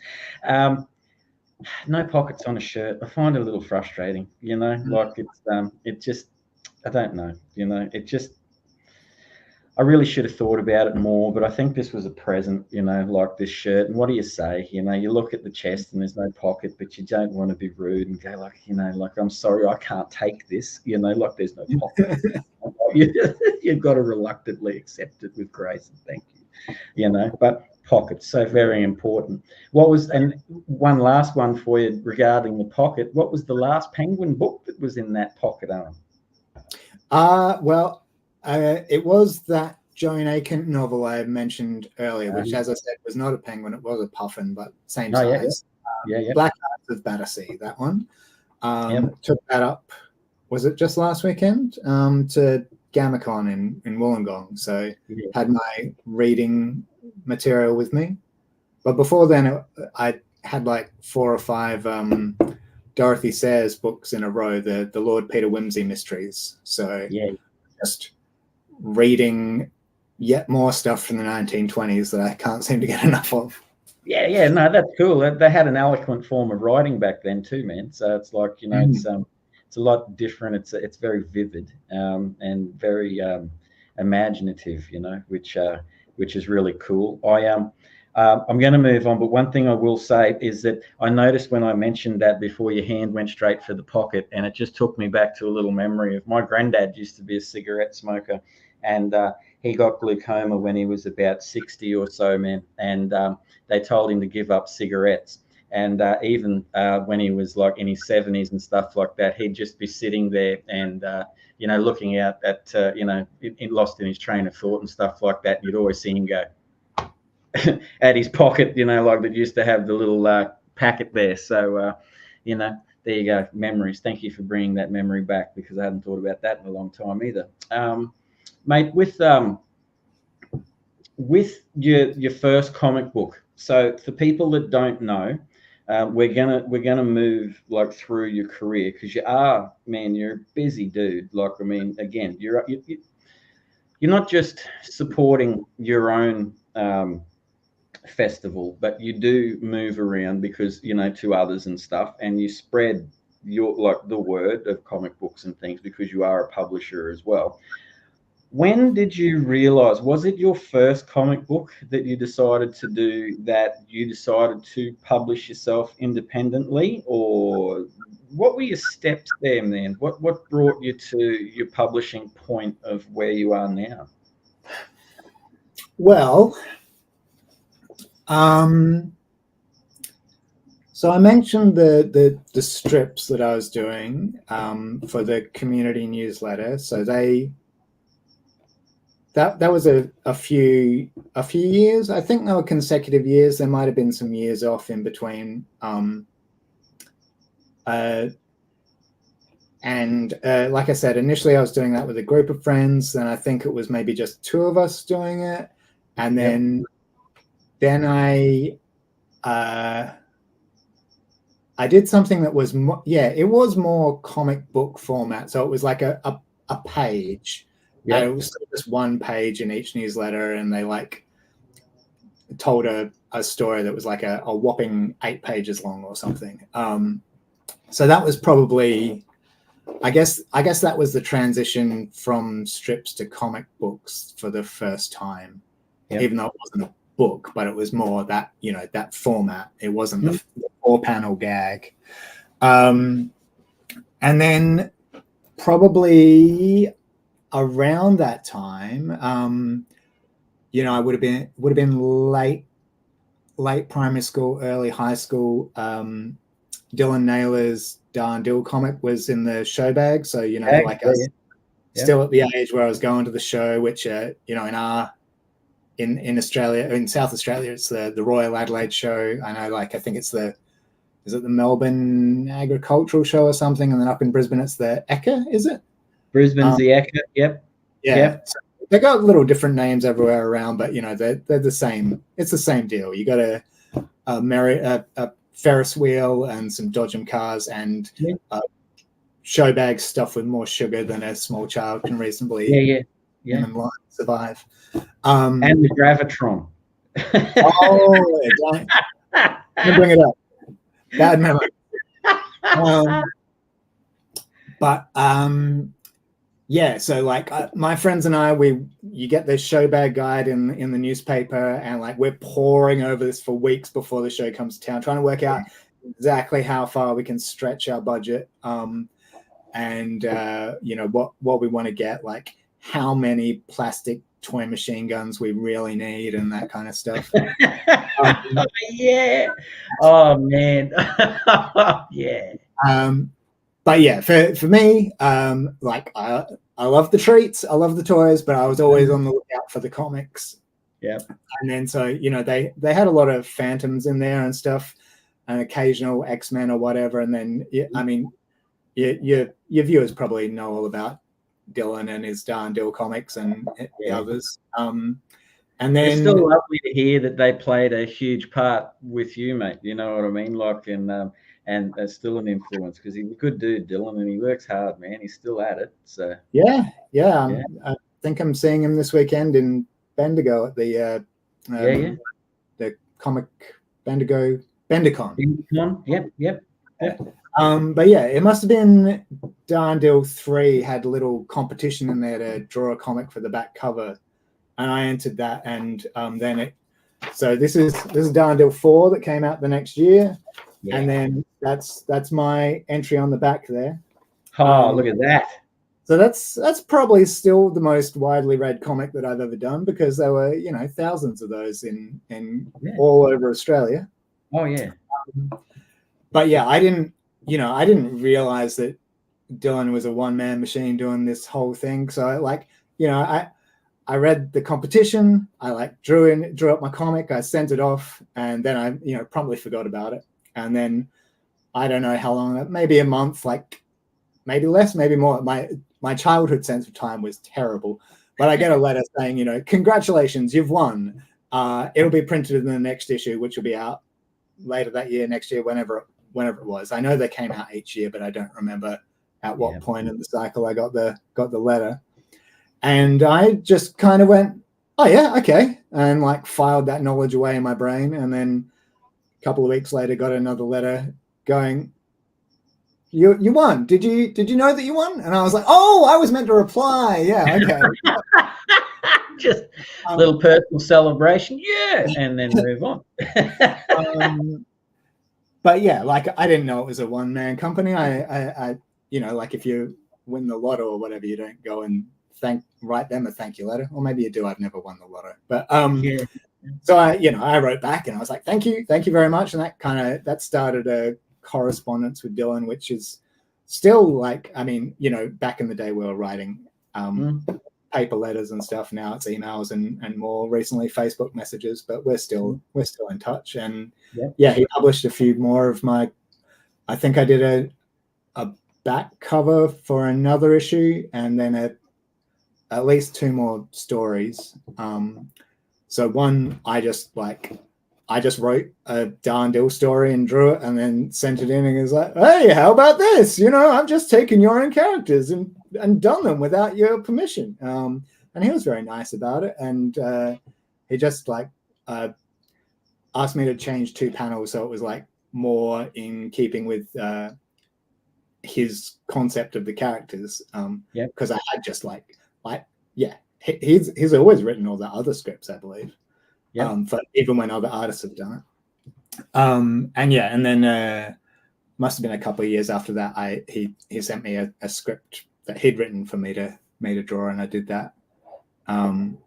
No pockets on a shirt. I find it a little frustrating, like it just, I don't know, it just, I really should have thought about it more, but I think this was a present, like this shirt. And what do you say? You look at the chest and there's no pocket, but you don't want to be rude and go like, like, I'm sorry, I can't take this, like there's no pocket. You've got to reluctantly accept it with grace and thank you, but pockets, so very important. And one last one for you regarding the pocket. What was the last Penguin book that was in that pocket, Alan? It was that Joan Aiken novel I mentioned earlier, which, as I said, was not a penguin. It was a puffin, but same size. Black Hearts of Battersea, that one. Took that up, was it just last weekend, to Gamacon in Wollongong. So had my reading material with me. But before then, I had like 4 or 5 Dorothy Sayers books in a row, the Lord Peter Wimsey mysteries. So just reading yet more stuff from the 1920s that I can't seem to get enough of. No, that's cool. They had an eloquent form of writing back then too, man. So it's like, it's a lot different. It's very vivid and very imaginative, which is really cool. I'm going to move on, but one thing I will say is that I noticed when I mentioned that before, your hand went straight for the pocket, and it just took me back to a little memory of my granddad used to be a cigarette smoker, and he got glaucoma when he was about 60 or so, man, and they told him to give up cigarettes. And even when he was like in his 70s and stuff like that, he'd just be sitting there and, looking out at, lost in his train of thought and stuff like that. And you'd always see him go at his pocket, like that used to have the little packet there. So, there you go. Memories. Thank you for bringing that memory back, because I hadn't thought about that in a long time either. Mate, with your first comic book. So for people that don't know, we're gonna move like through your career, because you're a busy dude. Like, I mean, again, you're not just supporting your own festival, but you do move around because to others and stuff, and you spread your like the word of comic books and things because you are a publisher as well. When did you realize, was it your first comic book that you decided to do, that you decided to publish yourself independently, or what were your steps there, man? What brought you to your publishing point of where you are now? Well, so I mentioned the strips that I was doing for the community newsletter. So that was a few years. I think they were consecutive years. There might have been some years off in between. And like I said, initially I was doing that with a group of friends, and I think it was maybe just two of us doing it. And then I did something that was it was more comic book format. So it was like a page. Yeah. It was just one page in each newsletter, and they like told a story that was like a whopping 8 pages long or something. So that was probably, I guess that was the transition from strips to comic books for the first time. Yep. Even though it wasn't a book, but it was more that, that format. It wasn't the 4-panel gag. And then probably around that time, I would have been late primary school, early high school. Dylan Naylor's Darn Dill comic was in the show bag. So, still at the age where I was going to the show, which, in Australia, in South Australia, it's the Royal Adelaide show. I know, I think it's is it the Melbourne Agricultural Show or something? And then up in Brisbane, it's the Ekka, is it? Brisbane's the Ekka, yep. Yeah. Yep. So they got little different names everywhere around, but, they're the same. It's the same deal. You got a Ferris wheel and some Dodgem cars and show bag stuffed with more sugar than a small child can reasonably survive. And the Gravitron. Don't bring it up. Bad memory. So my friends and I, you get this show bag guide in the newspaper, and we're poring over this for weeks before the show comes to town, trying to work out exactly how far we can stretch our budget, and what we want to get, like how many plastic toy machine guns we really need and that kind of stuff. Yeah. Oh man. Yeah. But yeah, for me, I love the treats, I love the toys, but I was always on the lookout for the comics. Yeah. And then so they had a lot of Phantoms in there and stuff, and occasional X-Men or whatever. And then your viewers probably know all about Dylan and his Darn Dill comics and the others. And then it's still lovely to hear that they played a huge part with you, mate. You know what I mean? And that's still an influence, because he's a good dude, Dylan, and he works hard, man. He's still at it. So yeah. I think I'm seeing him this weekend in Bendigo at the the comic Bendigo Bendicon. Yep. But yeah, it must have been Darn Dill 3 had a little competition in there to draw a comic for the back cover, and I entered that, and so this is Darn Dill 4 that came out the next year. Yeah. And then that's my entry on the back there. Oh, look at that. So that's probably still the most widely read comic that I've ever done, because there were, thousands of those in all over Australia. Oh yeah. But yeah, I didn't realize that Dylan was a one-man machine doing this whole thing. So I read the competition, I drew up my comic, I sent it off, and then I promptly forgot about it. And then I don't know how long, maybe a month, maybe less, maybe more. My childhood sense of time was terrible. But I get a letter saying, congratulations, you've won. It'll be printed in the next issue, which will be out later that year, next year, whenever it was. I know they came out each year, but I don't remember at what point in the cycle I got the letter. And I just kind of went, oh yeah, okay, and filed that knowledge away in my brain. And then a couple of weeks later, got another letter going, you won. Did you know that you won? And I was like, oh, I was meant to reply. Yeah, okay. Just a little personal celebration, yeah, and then move on. But yeah, like I didn't know it was a one-man company. I like if you win the lotto or whatever, you don't go and write them a thank you letter, or maybe you do. I've never won the lotto, but Yeah. So I wrote back and I was like, thank you very much, and that started a correspondence with Dylan, which is still like, I mean, back in the day we were writing paper letters and stuff. Now it's emails and more recently Facebook messages, but we're still in touch. And yeah, he published a few more of my, I think I did a back cover for another issue, and then at least 2 more stories. So one, I just wrote a darn deal story and drew it and then sent it in, and he was like, hey, how about this? I've just taken your own characters and done them without your permission. And he was very nice about it. And he just asked me to change 2 panels, so it was like more in keeping with his concept of the characters. Because I had just he's always written all the other scripts, I believe. For even when other artists have done it. And then must have been a couple of years after that, he sent me a script that he'd written for me to draw, and I did that. And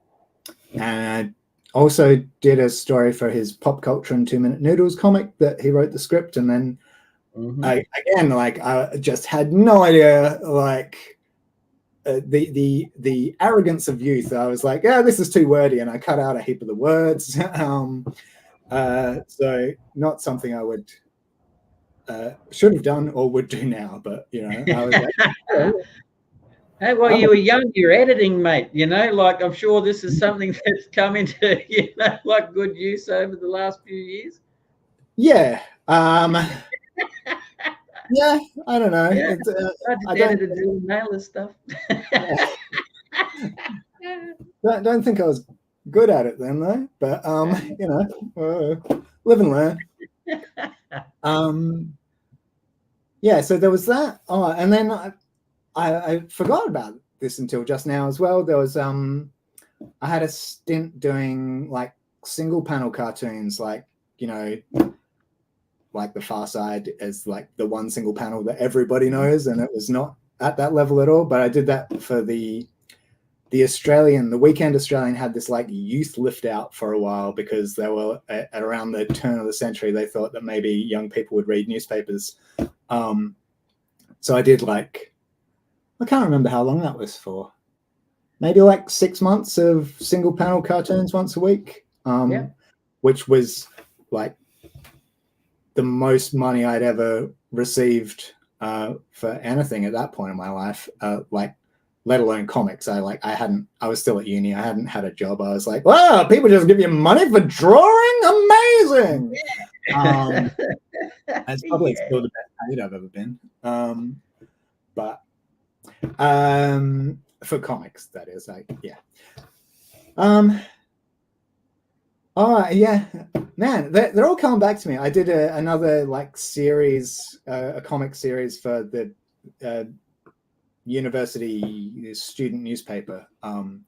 I also did a story for his Pop Culture and 2 Minute Noodles comic that he wrote the script, and then I just had no idea, the arrogance of youth. I was like, yeah, this is too wordy, and I cut out a heap of the words. So not something I would should have done or would do now, but I was like, oh. Hey, well, you were young, you're editing, mate. I'm sure this is something that's come into good use over the last few years. Yeah. Yeah, I don't know. Yeah. I just edited and nail this stuff. Don't think I was good at it then, though. But live and learn. Yeah. So there was that. Oh, and then I forgot about this until just now as well. There was I had a stint doing single panel cartoons, like The Far Side as the one single panel that everybody knows, and it was not at that level at all. But I did that for the Australian. The Weekend Australian had this youth lift out for a while, because they were at around the turn of the century, they thought that maybe young people would read newspapers. So I did I can't remember how long that was for. Maybe 6 months of single panel cartoons once a week, which was the most money I'd ever received for anything at that point in my life, let alone comics. I was still at uni. I hadn't had a job. I was like, wow, people just give you money for drawing? Amazing. It's probably still the best paid I've ever been. But for comics, that is, oh yeah, man, they're all coming back to me. I did another series, a comic series for the university student newspaper. But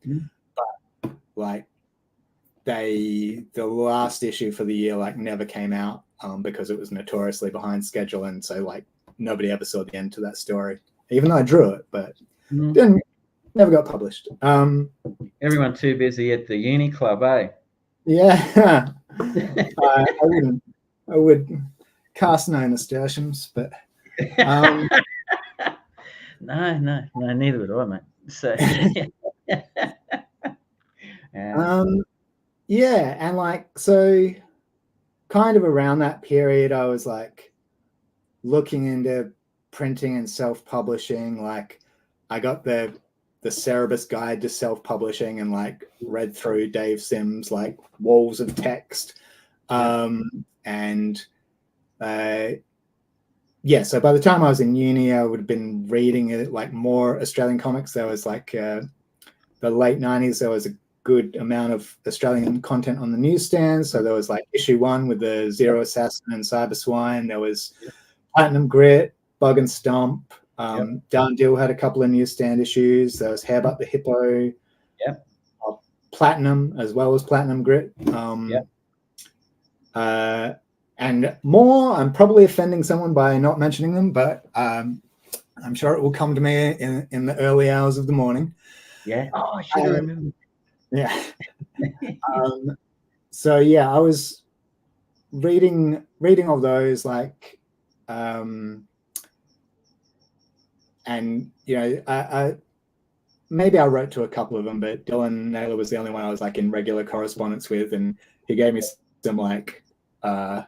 the last issue for the year never came out because it was notoriously behind schedule, and so nobody ever saw the end to that story, even though I drew it, but never got published. Everyone too busy at the uni club, eh? Yeah. I would cast no nasturtiums, but no, neither would I, mate. So yeah, and so kind of around that period, I was looking into printing and self-publishing. I got the Cerebus Guide to Self-Publishing and read through Dave Sims' walls of text. So by the time I was in uni, I would have been reading it more Australian comics. There was the late 90s, there was a good amount of Australian content on the newsstands. So there was issue 1 with the Zero Assassin and Cyber Swine. There was Platinum Grit, Bug and Stomp. Yep. Down Dill had a couple of newsstand issues. There was Hairbutt the Hippo. Yep. Platinum, as well as Platinum Grit. Yep. And more. I'm probably offending someone by not mentioning them, but I'm sure it will come to me in the early hours of the morning. Yeah. Oh, I should have remembered. Yeah. So yeah, I was reading all those, like, and you know, I maybe I wrote to a couple of them, but Dylan Naylor was the only one I was like in regular correspondence with, and he gave me some like down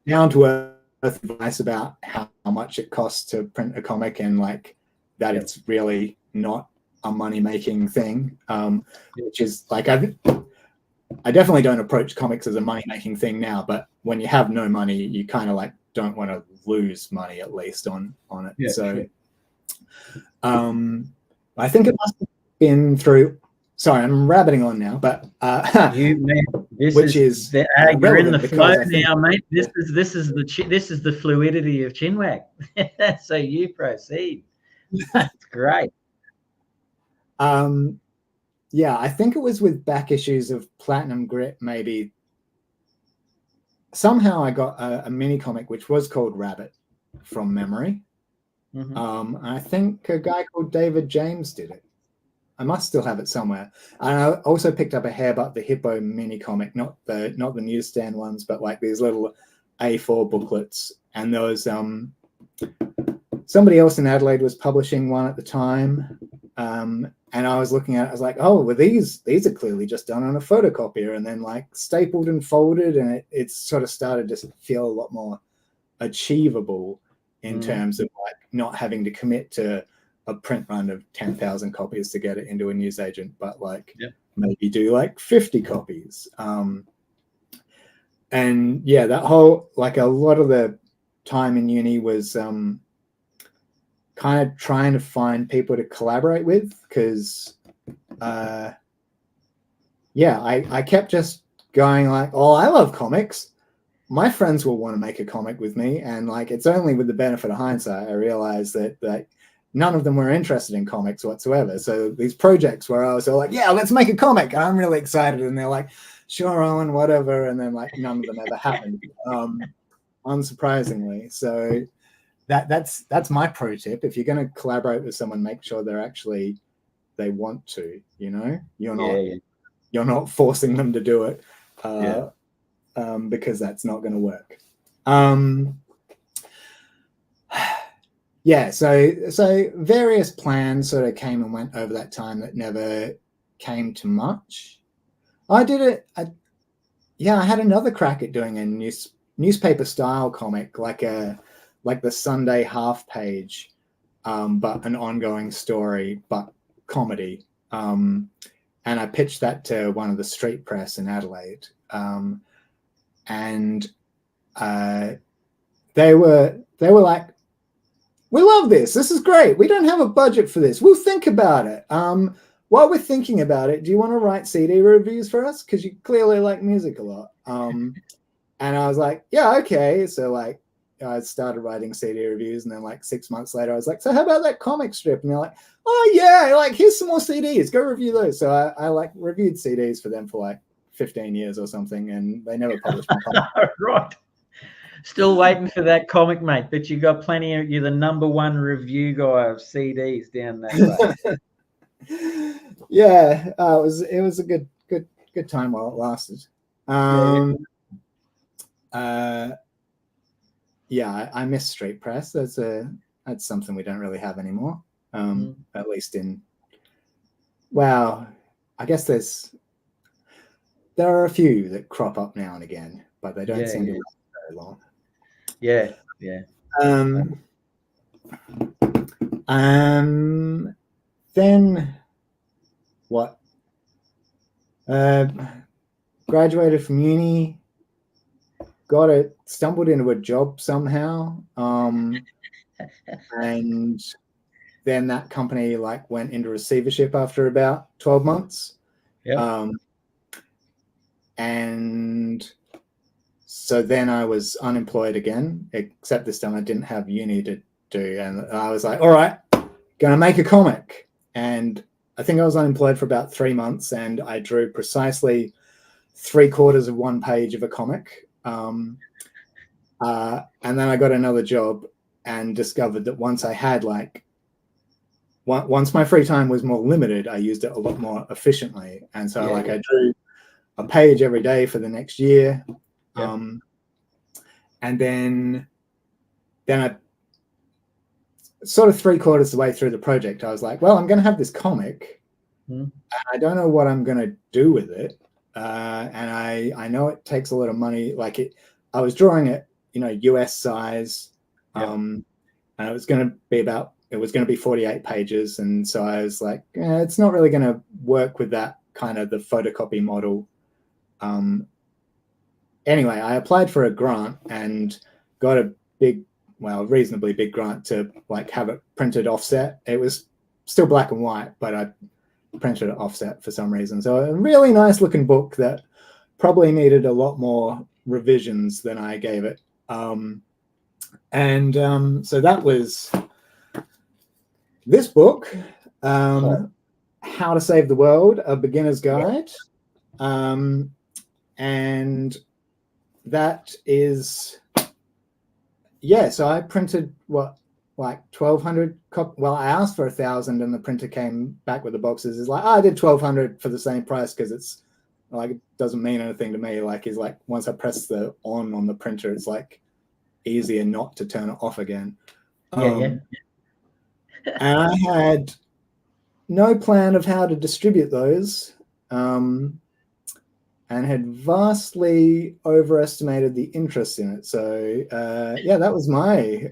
to earth advice about how much it costs to print a comic, and like that it's really not a money making thing, which is like I definitely don't approach comics as a money making thing now, but when you have no money, you kind of like don't want to lose money, at least on it. Yeah, so sure. I think it must have been through. Sorry, I'm rabbiting on now, but you're in the flow now, mate. This is the fluidity of Chinwag. So you proceed. That's great. Yeah, I think it was with back issues of Platinum Grit. Maybe somehow I got a mini comic which was called Rabbit from memory. I think a guy called David James did it. I must still have it somewhere. And I also picked up a Hairbutt the Hippo mini comic, not the newsstand ones, but like these little A4 booklets. And there was somebody else in Adelaide was publishing one at the time. And I was looking at it, I was like, oh, well, these are clearly just done on a photocopier and then like stapled and folded, and it sort of started to feel a lot more achievable in terms of like not having to commit to a print run of 10,000 copies to get it into a newsagent, but like maybe do like 50 copies. And yeah, that whole, like a lot of the time in uni was kind of trying to find people to collaborate with, because I kept just going like, oh, I love comics. My friends will want to make a comic with me. And like, it's only with the benefit of hindsight, I realized that none of them were interested in comics whatsoever. So these projects where I was all like, yeah, let's make a comic. And I'm really excited. And they're like, sure, Owen, whatever. And then like none of them ever happened, unsurprisingly. So that's my pro tip. If you're going to collaborate with someone, make sure they want to, you know, you're not forcing them to do it. Because that's not going to work. So various plans sort of came and went over that time that never came to much. I had another crack at doing a newspaper style comic, like the Sunday half page, but an ongoing story, but comedy. And I pitched that to one of the street press in Adelaide. And they were like, we love this. This is great. We don't have a budget for this. We'll think about it. While we're thinking about it, do you want to write CD reviews for us? Because you clearly like music a lot. And I was like, yeah, okay. So like, I started writing CD reviews, and then like 6 months later, I was like, so how about that comic strip? And they're like, oh yeah, like here's some more CDs. Go review those. So I like reviewed CDs for them for like 15 years or something, and they never published my comic. Right. Still waiting for that comic, mate. But you got plenty of, you're the #1 review guy of CDs down that way. Yeah, it was a good time while it lasted. I miss street press. That's something we don't really have anymore. At least I guess there are a few that crop up now and again, but they don't seem to last very long. Yeah. Then what? Graduated from uni, stumbled into a job somehow, and then that company like went into receivership after about 12 months. And So then I was unemployed again, except this time I didn't have uni to do. And I was like, all right, going to make a comic. And I think I was unemployed for about 3 months, and I drew precisely 3/4 of one page of a comic. And then I got another job and discovered that once I had once my free time was more limited, I used it a lot more efficiently. And so I drew a page every day for the next year. And then I sort of 3/4 of the way through the project, I was like, well, I'm going to have this comic. And I don't know what I'm going to do with it. And I know it takes a lot of money. I was drawing it, US size. And it was going to be 48 pages. And so I was like, it's not really going to work with that kind of the photocopy model. Anyway, I applied for a grant and got a reasonably big grant to have it printed offset. It was still black and white, but I printed it offset for some reason. So a really nice looking book that probably needed a lot more revisions than I gave it. So that was this book, How to Save the World, A Beginner's Guide. And that is, so I printed 1,200 well, I asked for 1,000 and the printer came back with the boxes. It's I did 1,200 for the same price because it's it doesn't mean anything to me. Once I press the on the printer, it's easier not to turn it off again. And I had no plan of how to distribute those, and had vastly overestimated the interest in it. So that was my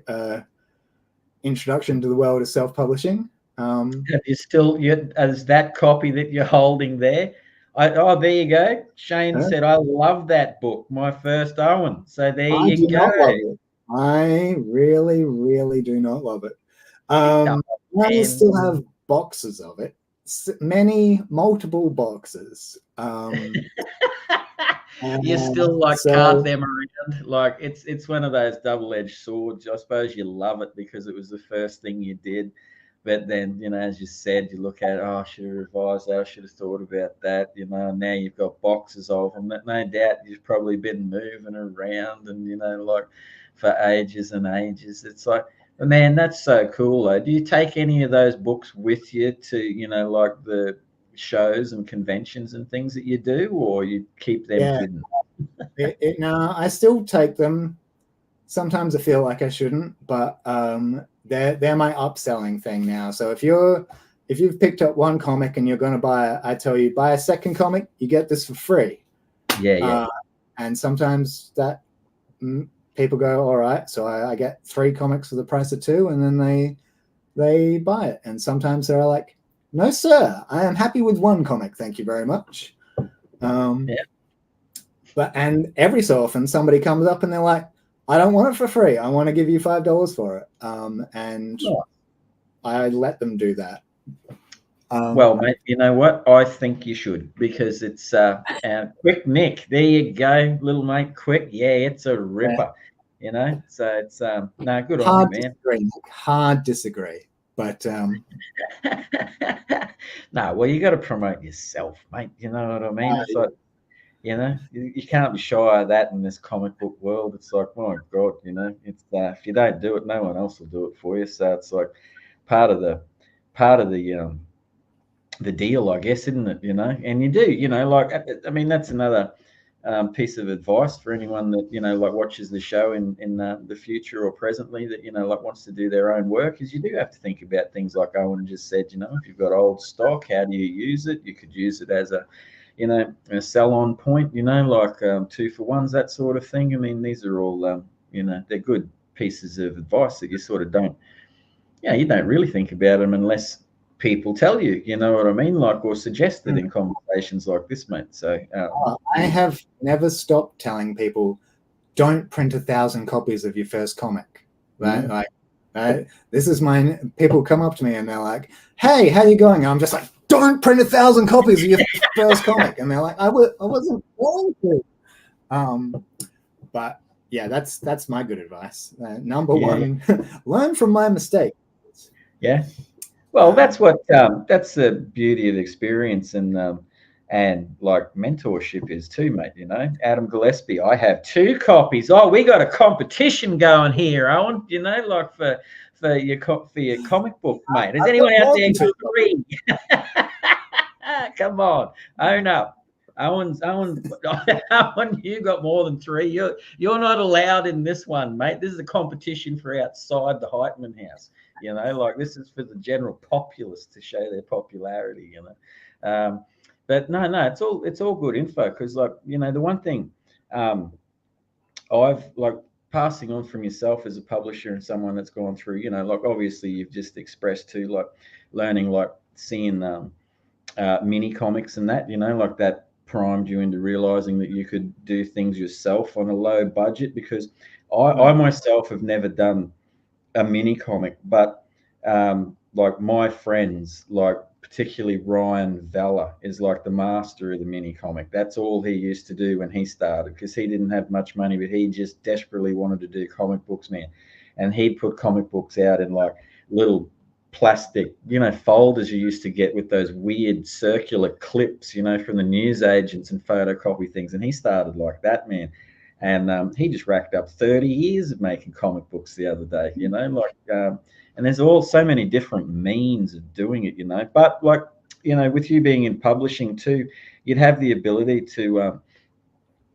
introduction to the world of self-publishing. Have you still, as that copy that you're holding there? There you go. Shane said, I love that book, my first Owen. So there you go. Not love it. I really, really do not love it. I still have boxes of it, multiple boxes. You still cart them around. It's one of those double-edged swords. I suppose you love it because it was the first thing you did. But then, as you said, you look at it, I should have revised that. I should have thought about that. Now you've got boxes of them that no doubt you've probably been moving around and, for ages and ages. It's man, that's so cool, though. Do you take any of those books with you to, the shows and conventions and things that you do, or you keep them hidden? No, I still take them. Sometimes I feel like I shouldn't, but they're my upselling thing now. So if you've picked up one comic and you're going to buy a second comic, you get this for free. And sometimes that people go, all right, so I get 3 comics for the price of 2, and then they buy it. And sometimes they're like, no, sir, I am happy with 1 comic. Thank you very much. And every so often somebody comes up and they're like, I don't want it for free. I want to give you $5 for it. And I let them do that. Well, mate, you know what? I think you should, because it's Quick Nick. There you go, little mate. Quick. Yeah, it's a ripper. So it's no good on you, man. Hard disagree. But no, well, you got to promote yourself, mate. You know what I mean? It's you can't be shy of that in this comic book world. It's my God, it's if you don't do it, no one else will do it for you. So it's part of the deal, I guess, isn't it? And you do, I mean, that's another piece of advice for anyone that watches the show in the future or presently that wants to do their own work, is you do have to think about things like Owen just said. If you've got old stock, how do you use it? You could use it as a sell on point, 2-for-1s, that sort of thing. I mean, these are all they're good pieces of advice that you sort of don't really think about them unless people tell you, you know what I mean, or suggest it in conversations like this, mate. So I have never stopped telling people, don't print 1,000 copies of your first comic. Right? This is mine. People come up to me and they're like, hey, how you going? I'm just like, don't print 1,000 copies of your first comic. And they're like, I wasn't going to. But yeah, that's my good advice. Number one, learn from my mistakes. Yeah. Well, that's what that's the beauty of experience and like mentorship is too, mate. You know, Adam Gillespie. I have 2 copies. Oh, we got a competition going here, Owen. You know, like for your comic book, mate. Has anyone out there got 3? Come on, own up. Owen, you got more than 3. You're not allowed in this one, mate. This is a competition for outside the Heitman house. You know, like this is for the general populace to show their popularity. You know, but no, it's all good info because, like, you know, the one thing I've like passing on from yourself as a publisher and someone that's gone through, you know, like obviously you've just expressed to like learning, like seeing mini comics and that, you know, like that primed you into realizing that you could do things yourself on a low budget because I myself have never done a mini comic, but like my friends, like particularly Ryan Vella is like the master of the mini comic. That's all he used to do when he started because he didn't have much money, but he just desperately wanted to do comic books, man. And he'd put comic books out in like little plastic, you know, folders you used to get with those weird circular clips, you know, from the news agents and photocopy things. And he started like that, man. And he just racked up 30 years of making comic books the other day, you know, like, and there's so many different means of doing it, you know, but like, you know, with you being in publishing too, you'd have the ability to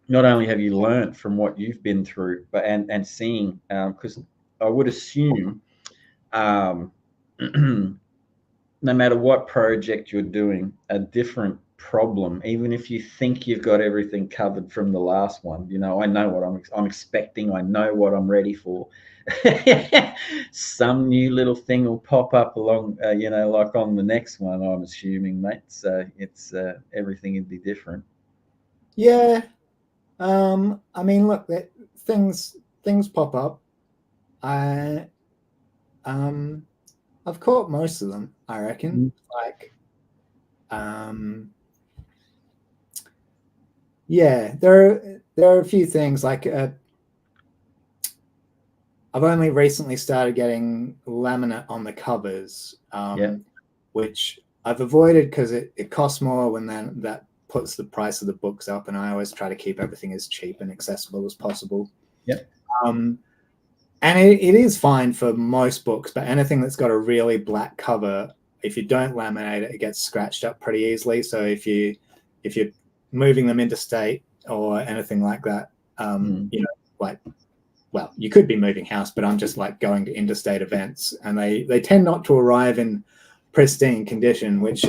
not only have you learnt from what you've been through, but and seeing, because I would assume no matter what project you're doing, a different problem, even if you think you've got everything covered from the last one, you know, I know what I'm expecting, I know what I'm ready for. Some new little thing will pop up along, you know, like on the next one, I'm assuming, mate. So it's everything would be different. Yeah. I mean, look, things pop up. I've caught most of them, I reckon. Like, yeah, there are a few things like I've only recently started getting laminate on the covers, which I've avoided because it costs more when that puts the price of the books up, and I always try to keep everything as cheap and accessible as possible. Yep. And it is fine for most books, but anything that's got a really black cover, if you don't laminate it, it gets scratched up pretty easily. So if you're moving them interstate or anything like that, you know, like, well, you could be moving house, but I'm just like going to interstate events, and they tend not to arrive in pristine condition, which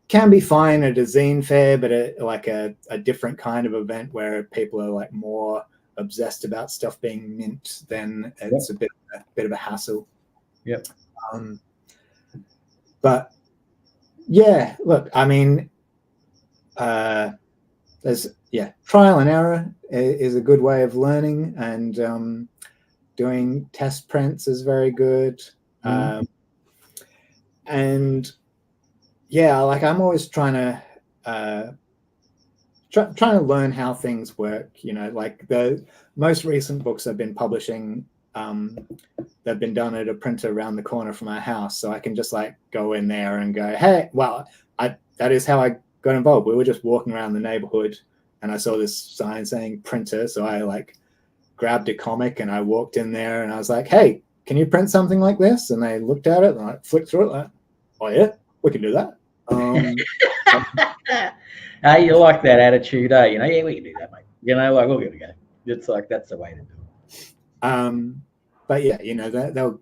can be fine at a zine fair, but like a different kind of event where people are like more obsessed about stuff being mint, then it's a bit of a hassle. Yep. But yeah, look, I mean, there's trial and error is a good way of learning, and doing test prints is very good. And yeah, like I'm always trying to learn how things work, you know, like the most recent books I've been publishing, they've been done at a printer around the corner from our house, so I can just like go in there and go, hey, well, that is how I got involved. We were just walking around the neighborhood and I saw this sign saying printer, so I like grabbed a comic and I walked in there and I was like, hey, can you print something like this? And they looked at it and I flicked through it like, oh yeah, we can do that. Hey, you like that attitude, eh? You know, yeah, we can do that, mate. You know, like, we're going to go. It's like, that's the way to do it. But yeah, you know, they'll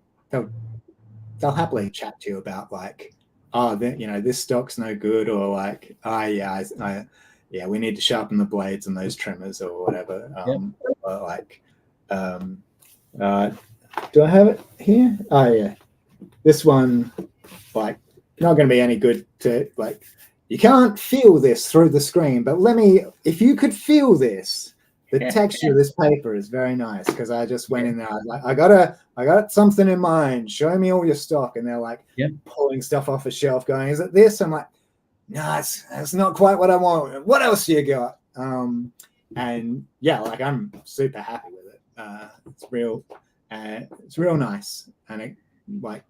happily chat to you about like, oh, you know, this stock's no good, or like, oh yeah, we need to sharpen the blades and those trimmers or whatever. Or like, do I have it here? Oh yeah, this one, like, not going to be any good to like. You can't feel this through the screen, but if you could feel this, the texture of this paper is very nice, because I just went in there. I was like, I got something in mind. Show me all your stock. And they're like pulling stuff off a shelf going, is it this? I'm like, no, it's not quite what I want. What else you got? and yeah, like I'm super happy with it. It's real nice, and it like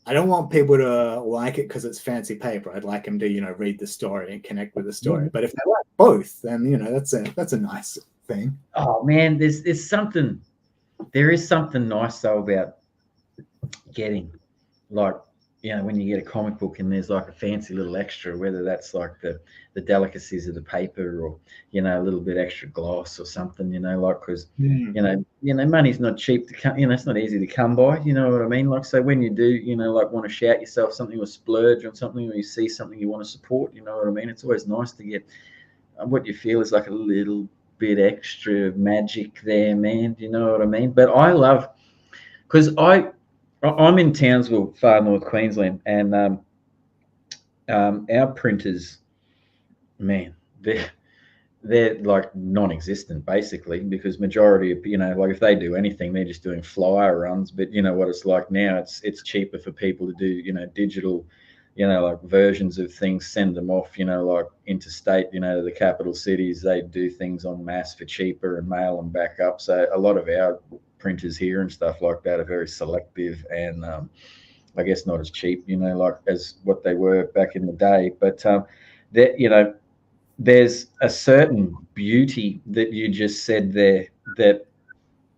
I don't want people to like it because it's fancy paper. I'd like them to read the story and connect with the story. But if they like both, then that's a nice thing. Oh man, there is something nice though about getting, like, when you get a comic book and there's like a fancy little extra, whether that's like the delicacies of the paper, or a little bit extra gloss or something, like, because money's not cheap to come, it's not easy to come by, you know what I mean? Like, so when you do, like, want to shout yourself something or splurge on something, or you see something you want to support, you know what I mean? It's always nice to get what you feel is like a little bit extra magic there, man. Do you know what I mean? But I love, because I'm in Townsville, far north Queensland, and our printers, man, they're like non-existent basically, because majority of, like, if they do anything, they're just doing flyer runs. But what it's like now, it's cheaper for people to do digital, like versions of things, send them off, like interstate, to the capital cities. They do things en masse for cheaper and mail them back up. So a lot of our printers here and stuff like that are very selective, and I guess not as cheap, like as what they were back in the day. But that there's a certain beauty that you just said there that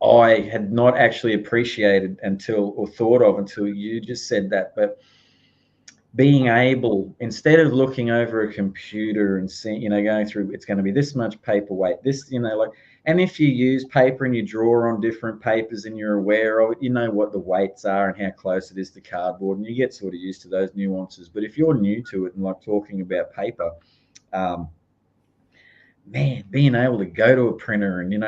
I had not actually appreciated or thought of until you just said that. But being able, instead of looking over a computer and seeing, going through, it's going to be this much paper weight, this, like, and if you use paper and you draw on different papers and you're aware of it, you know what the weights are and how close it is to cardboard, and you get sort of used to those nuances. But if you're new to it and like talking about paper, man, being able to go to a printer and,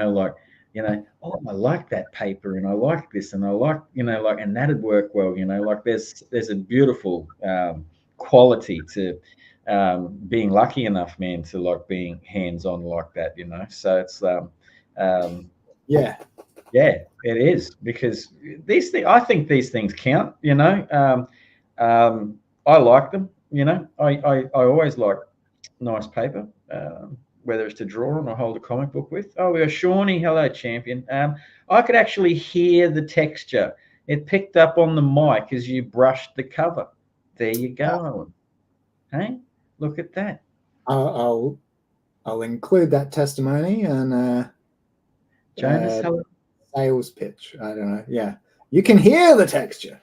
oh, I like that paper and I like this and I like, like, and that'd work well, like there's a beautiful quality to being lucky enough, man, to like being hands-on like that, so it's yeah, it is, because these things, I think these things count, I like them, I always like nice paper, whether it's to draw on or hold a comic book with. Oh, we got Shawnee. Hello, champion. I could actually hear the texture. It picked up on the mic as you brushed the cover. There you go, Owen. Hey, look at that. I'll include that testimony and Jonas, hello. Sales pitch. I don't know. Yeah, you can hear the texture.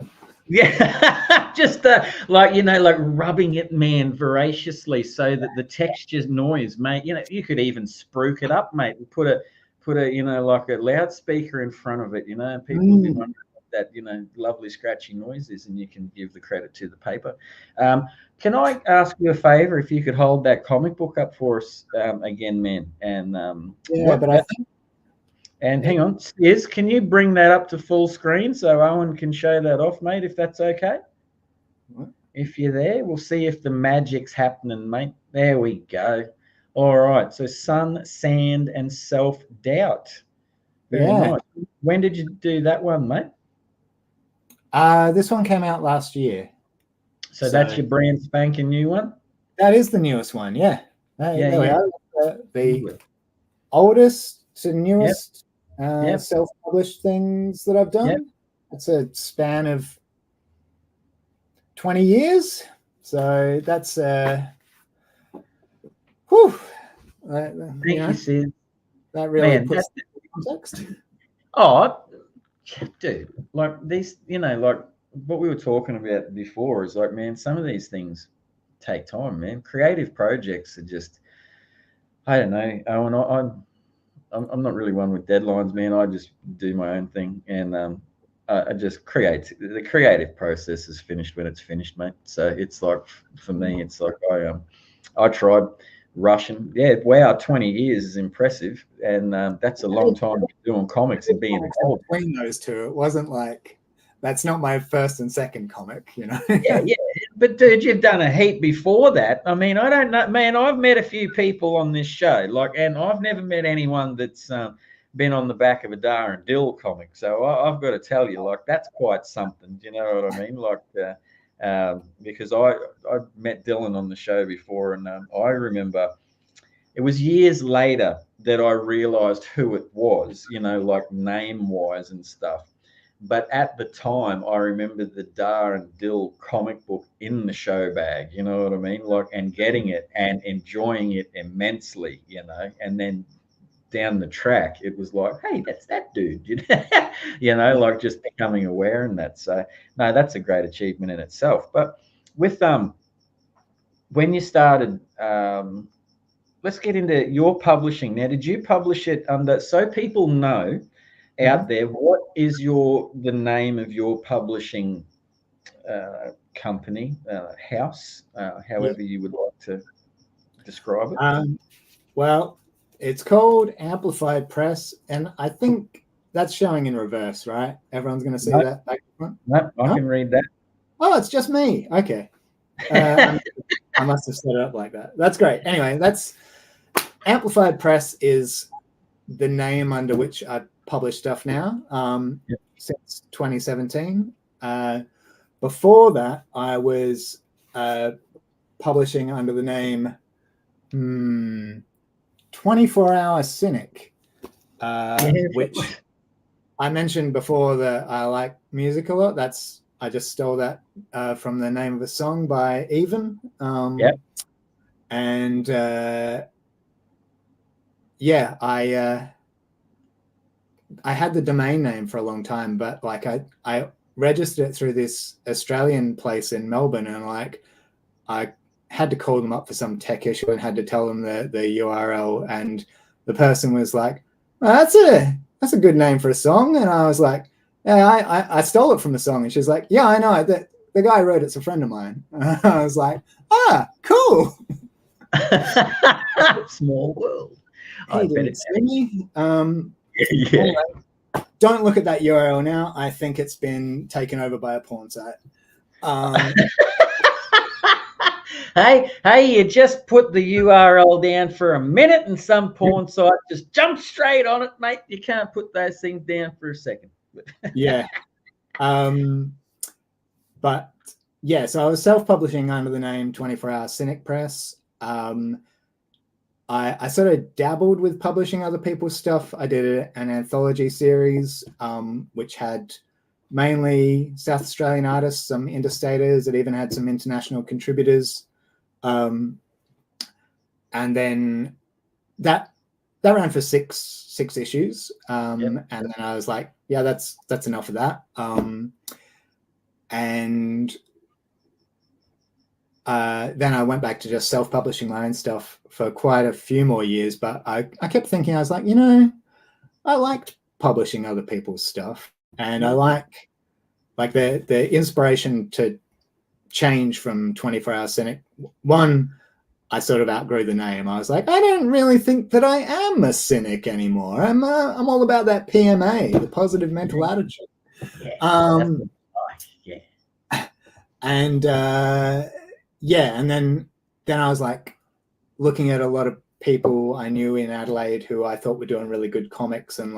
Yeah, just like like rubbing it, man, voraciously, so that the texture's noise, mate. You could even spruik it up, mate, and put a like a loudspeaker in front of it. People will be wondering what that lovely scratchy noise is, and you can give the credit to the paper. Can I ask you a favor? If you could hold that comic book up for us again, man, and I think. And hang on, can you bring that up to full screen so Owen can show that off, mate, if that's okay? What? If you're there, we'll see if the magic's happening, mate. There we go. All right, so sun, sand, and self-doubt. Very nice. When did you do that one, mate? This one came out last year. So that's your brand spanking new one? That is the newest one, yeah. Yeah. The oldest to newest self-published things that I've done. Yep. It's a span of 20 years. So that's whew. Thank you, Sid. That really puts it in context. Oh, dude, like these, like what we were talking about before is like, man, some of these things take time, man. Creative projects are just, I don't know, Owen, I'm not really one with deadlines, man. I just do my own thing, and I just create. The creative process is finished when it's finished, mate. So it's like, for me, it's like I tried rushing. Yeah, wow, 20 years is impressive, and that's a long time doing comics and being involved. Between those two, it wasn't like, that's not my first and second comic, Yeah. But dude, you've done a heap before that. I mean, I don't know, man. I've met a few people on this show, and I've never met anyone that's been on the back of a Dar and Dill comic. So I've got to tell you, like, that's quite something. Do you know what I mean? Like, because I met Dylan on the show before, and I remember it was years later that I realized who it was, like name wise and stuff. But at the time, I remember the Dar and Dill comic book in the show bag, you know what I mean? Like, and getting it and enjoying it immensely, and then down the track, it was like, hey, that's that dude, like just becoming aware and that. So, no, that's a great achievement in itself. But with when you started, let's get into your publishing now. Did you publish it under, so people know out there, what is the name of your publishing company, house, however you would like to describe it? Well, it's called Amplified Press, and I think that's showing in reverse, right? Everyone's going to see that back front? No, I can read that. Oh, it's just me. Okay. I must have set it up like that. That's great. Anyway, that's Amplified Press is the name under which I publish stuff now, since 2017. Before that, I was publishing under the name 24-Hour Cynic, which I mentioned before that I like music a lot. I just stole that from the name of a song by Even. And I had the domain name for a long time, but like I registered it through this Australian place in Melbourne, and like I had to call them up for some tech issue and had to tell them the URL, and the person was like, oh, that's a good name for a song. And I was like, yeah, I stole it from the song. And she's like, yeah, I know, the guy who wrote it's a friend of mine. I was like, cool. Small world. Hey, did it see me? Anyway, don't look at that URL now. I think it's been taken over by a porn site. Hey, you just put the URL down for a minute and some porn site just jump straight on it, mate. You can't put those things down for a second. Yeah. But yeah, so I was self-publishing under the name 24-Hour Cynic Press. I sort of dabbled with publishing other people's stuff. I did an anthology series, which had mainly South Australian artists, some interstaters. It even had some international contributors. And then that ran for six issues. And then I was like, yeah, that's enough of that. And then I went back to just self-publishing my own stuff for quite a few more years. But I kept thinking, I was like, I liked publishing other people's stuff, and I like the inspiration to change from 24-Hour Cynic. One, I sort of outgrew the name. I was like, I don't really think that I am a cynic anymore. I'm all about that PMA, the positive mental attitude. And and then I was like looking at a lot of people I knew in Adelaide who I thought were doing really good comics, and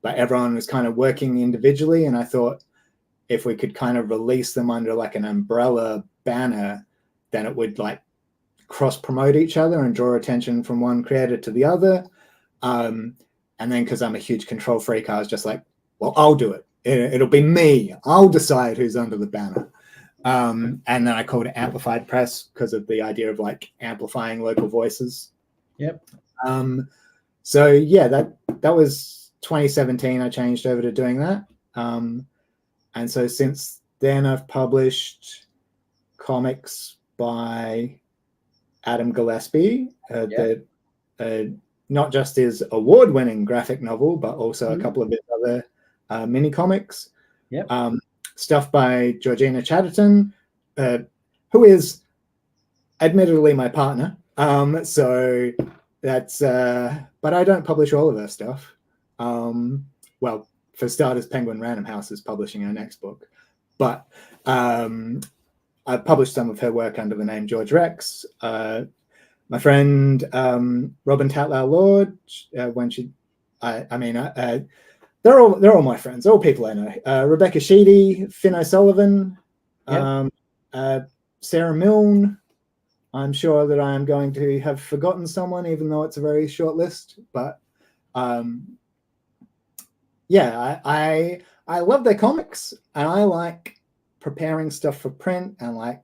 but everyone was kind of working individually, and I thought if we could kind of release them under like an umbrella banner, then it would like cross promote each other and draw attention from one creator to the other. And then because I'm a huge control freak, I was just like, well, I'll do it. It'll be me. I'll decide who's under the banner. And then I called it Amplified Press because of the idea of like amplifying local voices. Yep. So yeah, that was 2017. I changed over to doing that. And so since then I've published comics by Adam Gillespie, not just his award-winning graphic novel, but also a couple of his other mini comics. Yep. Stuff by Georgina Chatterton, who is admittedly my partner. So that's, but I don't publish all of her stuff. Well, for starters, Penguin Random House is publishing her next book, but I published some of her work under the name George Rex. My friend Robin Tatlow Lord, they're all my friends, all people I know. Rebecca Sheedy, Finn O'Sullivan, Sarah Milne, I'm sure that I am going to have forgotten someone, even though it's a very short list. But yeah, I love their comics, and I like preparing stuff for print, and like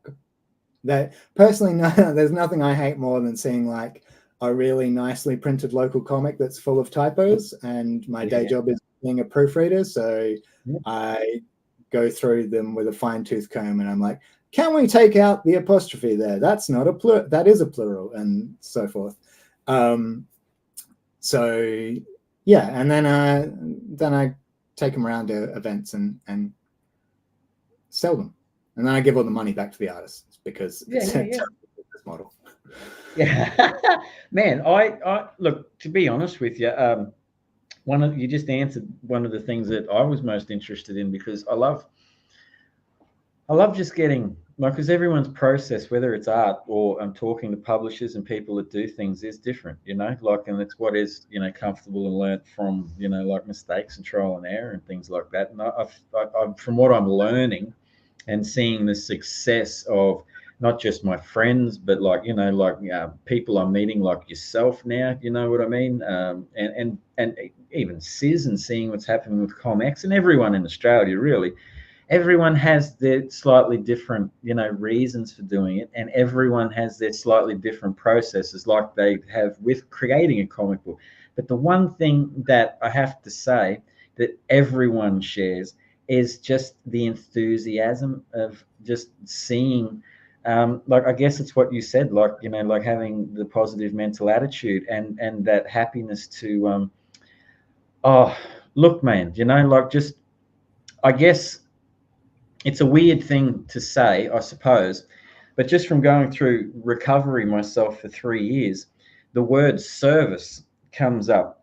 that personally. No, there's nothing I hate more than seeing like a really nicely printed local comic that's full of typos. And my day job is being a proofreader, so I go through them with a fine-tooth comb, and I'm like, can we take out the apostrophe there? That's not a plural. That is a plural, and so forth. So yeah, and then I take them around to events and sell them, and then I give all the money back to the artists because it's a terrible business model. Yeah, man. I look, to be honest with you, you just answered one of the things that I was most interested in, because I love just getting, like, because everyone's process, whether it's art or I'm talking to publishers and people that do things, is different, like, and it's what is, comfortable and learnt from, like mistakes and trial and error and things like that. And I've from what I'm learning and seeing the success of not just my friends, but like, people I'm meeting like yourself now, you know what I mean? And even Sis, and seeing what's happening with Comex and everyone in Australia, really. Everyone has their slightly different, reasons for doing it, and everyone has their slightly different processes, like they have with creating a comic book. But the one thing that I have to say that everyone shares is just the enthusiasm of just seeing, like, I guess it's what you said, like, like having the positive mental attitude and that happiness to, oh, look, man, like, just, I guess it's a weird thing to say, I suppose, but just from going through recovery myself for 3 years, the word service comes up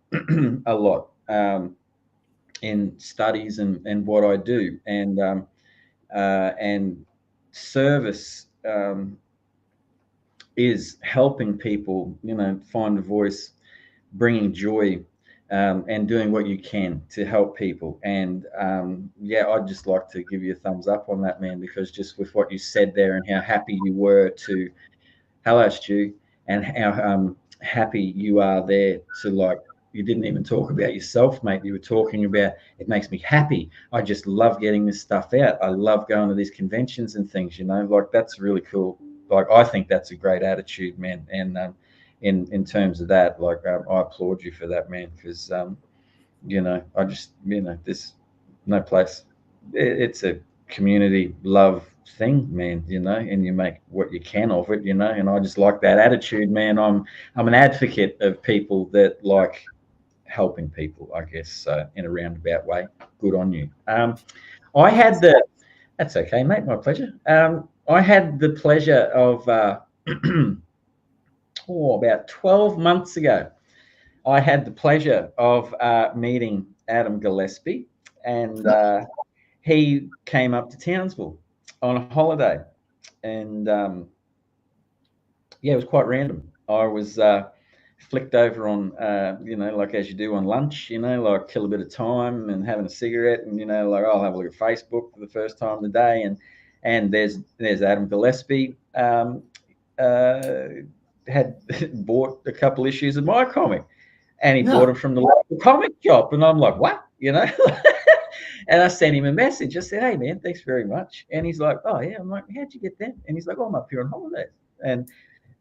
a lot in studies and what I do, and service is helping people, find a voice, bringing joy, and doing what you can to help people. And I'd just like to give you a thumbs up on that, man, because just with what you said there and how happy you were to, hello, Stu, and how happy you are there to, like, you didn't even talk about yourself, mate. You were talking about, it makes me happy. I just love getting this stuff out. I love going to these conventions and things, like, that's really cool. Like, I think that's a great attitude, man. And in terms of that, like, I applaud you for that, man, because I just, there's no place. It's a community love thing, man, and you make what you can of it, and I just like that attitude, man. I'm an advocate of people that like helping people, I guess, so in a roundabout way. Good on you. I had that's okay, mate, my pleasure. I had the pleasure of about 12 months ago, I had the pleasure of meeting Adam Gillespie, and he came up to Townsville on a holiday, and it was quite random. I was flicked over on, like as you do on lunch, like kill a bit of time and having a cigarette, and like I'll have a look at Facebook for the first time of the day, and there's Adam Gillespie. Had bought a couple issues of my comic, and he bought them from the local comic shop, and I'm like, what, And I sent him a message. I said, hey, man, thanks very much. And he's like, oh, yeah. I'm like, how'd you get them? And he's like, oh, I'm up here on holidays. And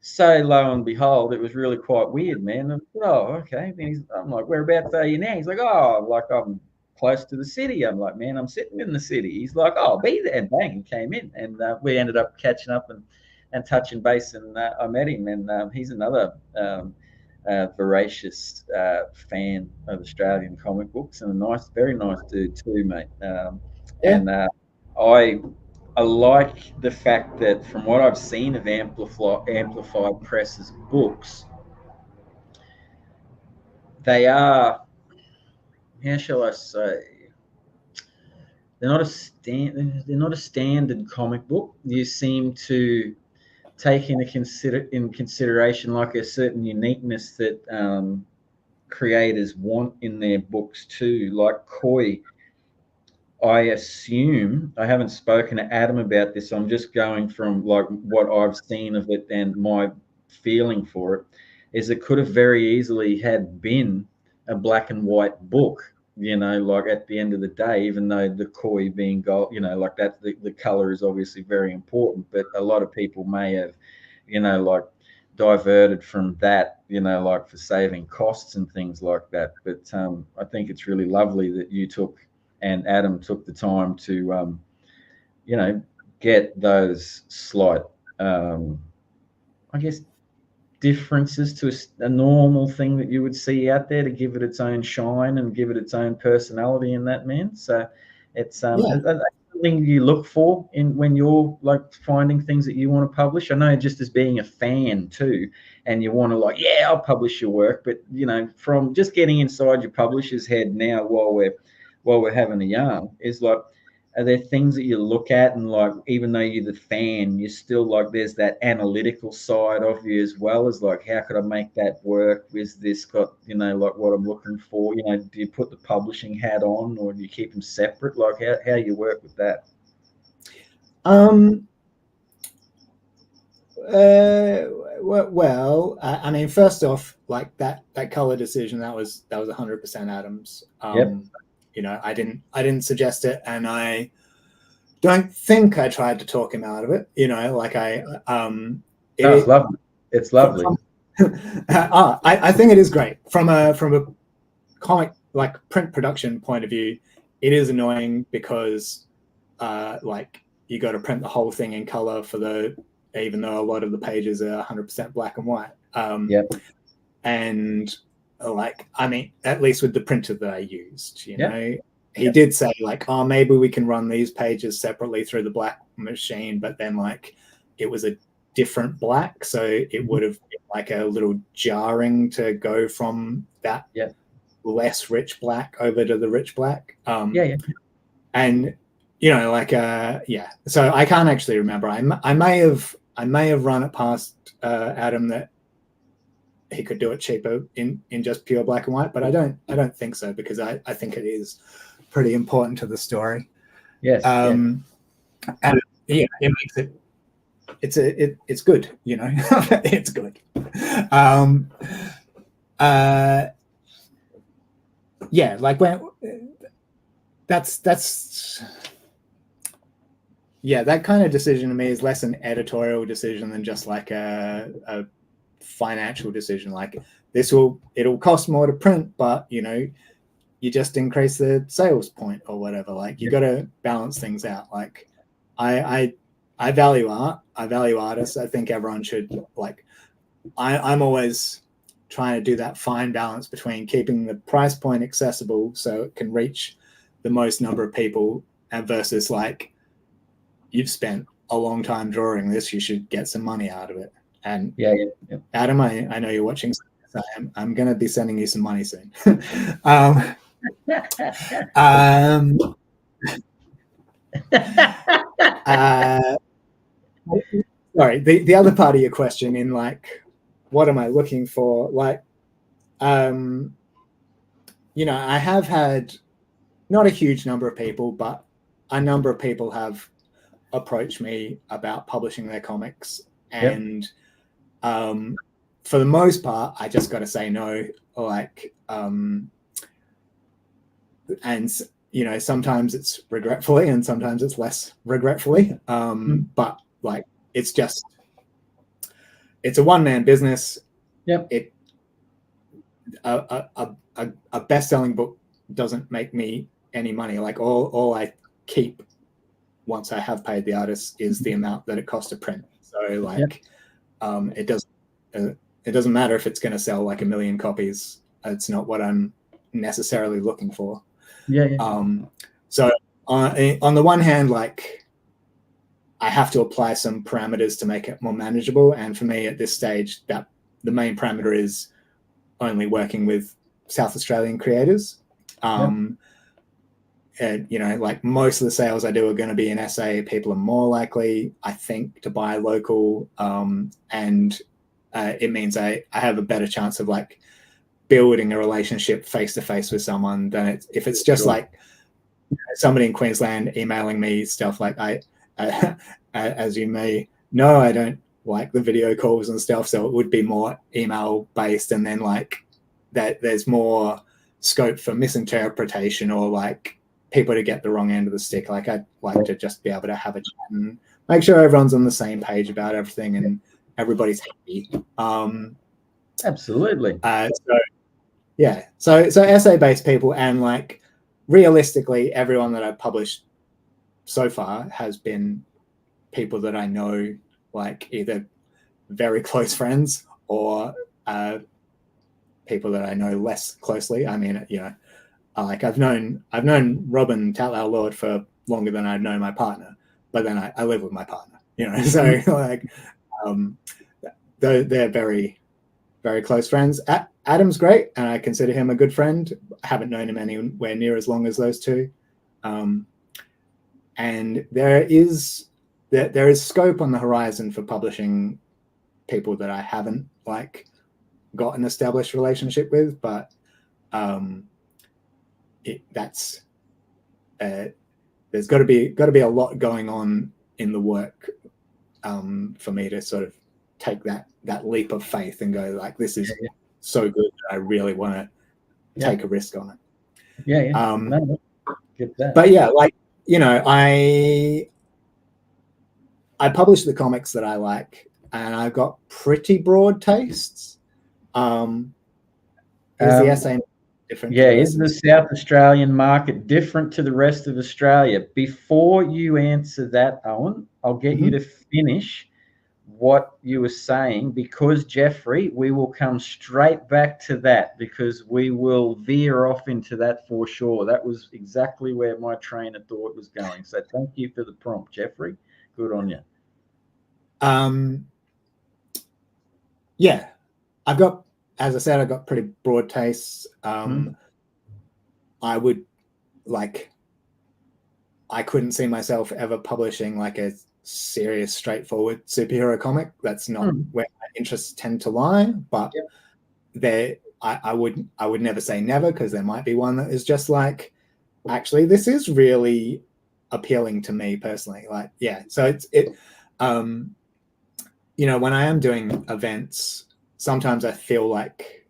so lo and behold, it was really quite weird, man. And, oh, okay. And I'm like, whereabouts are you now? He's like, oh, like I'm close to the city. I'm like, man, I'm sitting in the city. He's like, oh, I'll be there. And bang, he came in. And we ended up catching up and touching base. And I met him. And he's another voracious fan of Australian comic books, and a very nice dude too, mate. And I like the fact that from what I've seen of Amplified Press's books, they are, how shall I say, they're not a standard comic book. You seem to take into consideration like a certain uniqueness that creators want in their books too. Like Koi, I assume, I haven't spoken to Adam about this, so I'm just going from like what I've seen of it and my feeling for it, is it could have very easily had been a black and white book, like at the end of the day, even though the koi being gold, like that, the color is obviously very important, but a lot of people may have, like diverted from that, like for saving costs and things like that. But I think it's really lovely that you and Adam took the time to, get those slight, I guess, differences to a normal thing that you would see out there to give it its own shine and give it its own personality in that man. So it's something you look for in when you're like finding things that you want to publish. I know just as being a fan too, and you want to like, yeah, I'll publish your work, but from just getting inside your publisher's head now while we're having a yarn is like, are there things that you look at and like, even though you're the fan, you're still like, there's that analytical side of you as well as like, how could I make that work? Is this got, like what I'm looking for? Do you put the publishing hat on or do you keep them separate? Like how you work with that? Well, I mean, first off, like that color decision, that was 100% Adam's. Yep. I didn't suggest it, and I don't think I tried to talk him out of it. It's lovely. It's lovely. I think it is great from a comic like print production point of view. It is annoying because like you got to print the whole thing in color even though a lot of the pages are 100% black and white. And like, I mean, at least with the printer that I used, he did say like, oh, maybe we can run these pages separately through the black machine, but then like it was a different black, so it would have been like a little jarring to go from that less rich black over to the rich black. And so I can't actually remember. I may have run it past Adam that he could do it cheaper in just pure black and white, but I don't think so, because I think it is pretty important to the story. Yes. And it makes it it's good, it's good. Like when that's that kind of decision to me is less an editorial decision than just like a financial decision. Like it'll cost more to print, but you just increase the sales point or whatever. Like you got to balance things out. Like I value art. I value artists. I think everyone should like. I'm always trying to do that fine balance between keeping the price point accessible so it can reach the most number of people, and versus like, you've spent a long time drawing this, you should get some money out of it. And Adam, I know you're watching, so I'm going to be sending you some money soon. Sorry, the other part of your question in like, what am I looking for? Like, I have had not a huge number of people, but a number of people have approached me about publishing their comics, and for the most part, I just got to say no. Like, and sometimes it's regretfully, and sometimes it's less regretfully. But like, it's a one-man business. A best-selling book doesn't make me any money. Like all I keep once I have paid the artist is the amount that it costs to print. So like, it doesn't matter if it's going to sell like 1 million copies. It's not what I'm necessarily looking for. So on the one hand, like, I have to apply some parameters to make it more manageable. And for me at this stage, that the main parameter is only working with South Australian creators. And, like most of the sales I do are going to be in SA. People are more likely, I think, to buy local. And it means I have a better chance of like building a relationship face to face with someone than if it's just like somebody in Queensland emailing me stuff like as you may know, I don't like the video calls and stuff, so it would be more email based, and then like that there's more scope for misinterpretation or like people to get the wrong end of the stick. Like I'd like to just be able to have a chat and make sure everyone's on the same page about everything and everybody's happy. Absolutely. So essay based people, and like realistically everyone that I've published so far has been people that I know, like either very close friends or people that I know less closely. I mean, you know, like I've known Robin Tatlow Lord for longer than I've known my partner, but then I live with my partner, you know, so like they're very, very close friends. Adam's great, and I consider him a good friend. I haven't known him anywhere near as long as those two. And there is scope on the horizon for publishing people that I haven't like got an established relationship with, but there's got to be a lot going on in the work for me to sort of take that leap of faith and go like, this is so good that I really want to take a risk on it. Get that. But yeah, like, you know, I publish the comics that I like, and I've got pretty broad tastes. Is the essay different? Yeah, is the South Australian market different to the rest of Australia? Before you answer that, Owen, I'll get you to finish what you were saying, because Jeffrey, we will come straight back to that, because we will veer off into that for sure. That was exactly where my train of thought was going. So thank you for the prompt, Jeffrey. Good on you. Yeah, as I said, I've got pretty broad tastes. I would like, I couldn't see myself ever publishing like a serious, straightforward superhero comic. That's not where my interests tend to lie. But I would never say never, because there might be one that is just like, actually, this is really appealing to me personally. Like, yeah. So you know, when I am doing events, sometimes I feel like,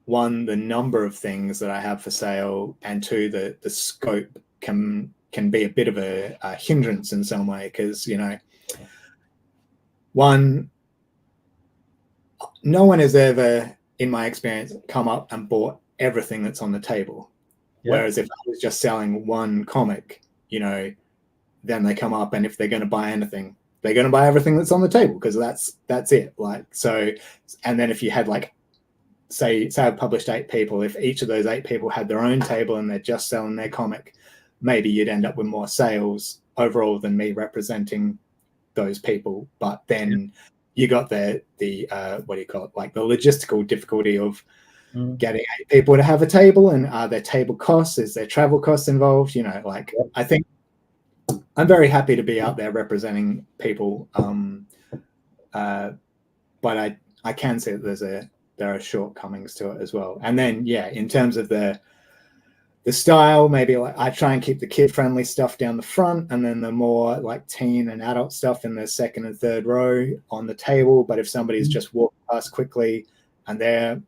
one, the number of things that I have for sale, and two, the scope can be a bit of a hindrance in some way, because, you know, one, no one has ever, in my experience, come up and bought everything that's on the table. Whereas if I was just selling one comic, you know, then they come up, and if they're going to buy anything, they're going to buy everything that's on the table, because that's it. Like, so, and then if you had like, say I've published 8 people, if each of those 8 people had their own table and they're just selling their comic, maybe you'd end up with more sales overall than me representing those people. But then you got the what do you call it, like the logistical difficulty of getting 8 people to have a table, and are there table costs, is there travel costs involved, you know, like I think I'm very happy to be out there representing people, but I can say that there are shortcomings to it as well. And then in terms of the style, maybe like I try and keep the kid-friendly stuff down the front, and then the more like teen and adult stuff in the second and third row on the table. But if somebody's just walked past quickly and they're,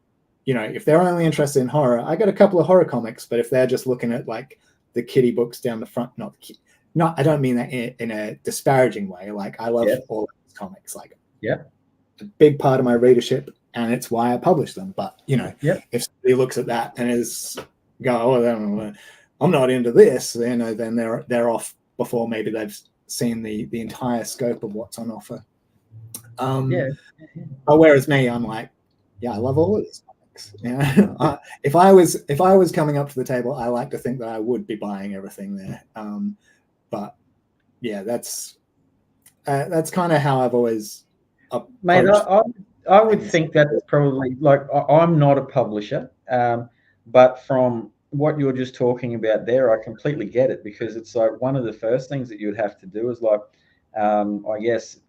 you know, if they're only interested in horror, I got a couple of horror comics. But if they're just looking at like the kiddie books down the front, I don't mean that in a disparaging way. Like, I love all of these comics. Like, a big part of my readership, and it's why I publish them. But, you know, if somebody looks at that and I'm not into this, you know, then they're off before maybe they've seen the entire scope of what's on offer. But whereas me, I'm like, I love all of these comics. You know? If I was coming up to the table, I like to think that I would be buying everything there. But that's kind of how I've always. Mate, I would think that's probably, like, I'm not a publisher, but from what you're just talking about there, I completely get it, because it's like one of the first things that you'd have to do is like, I guess,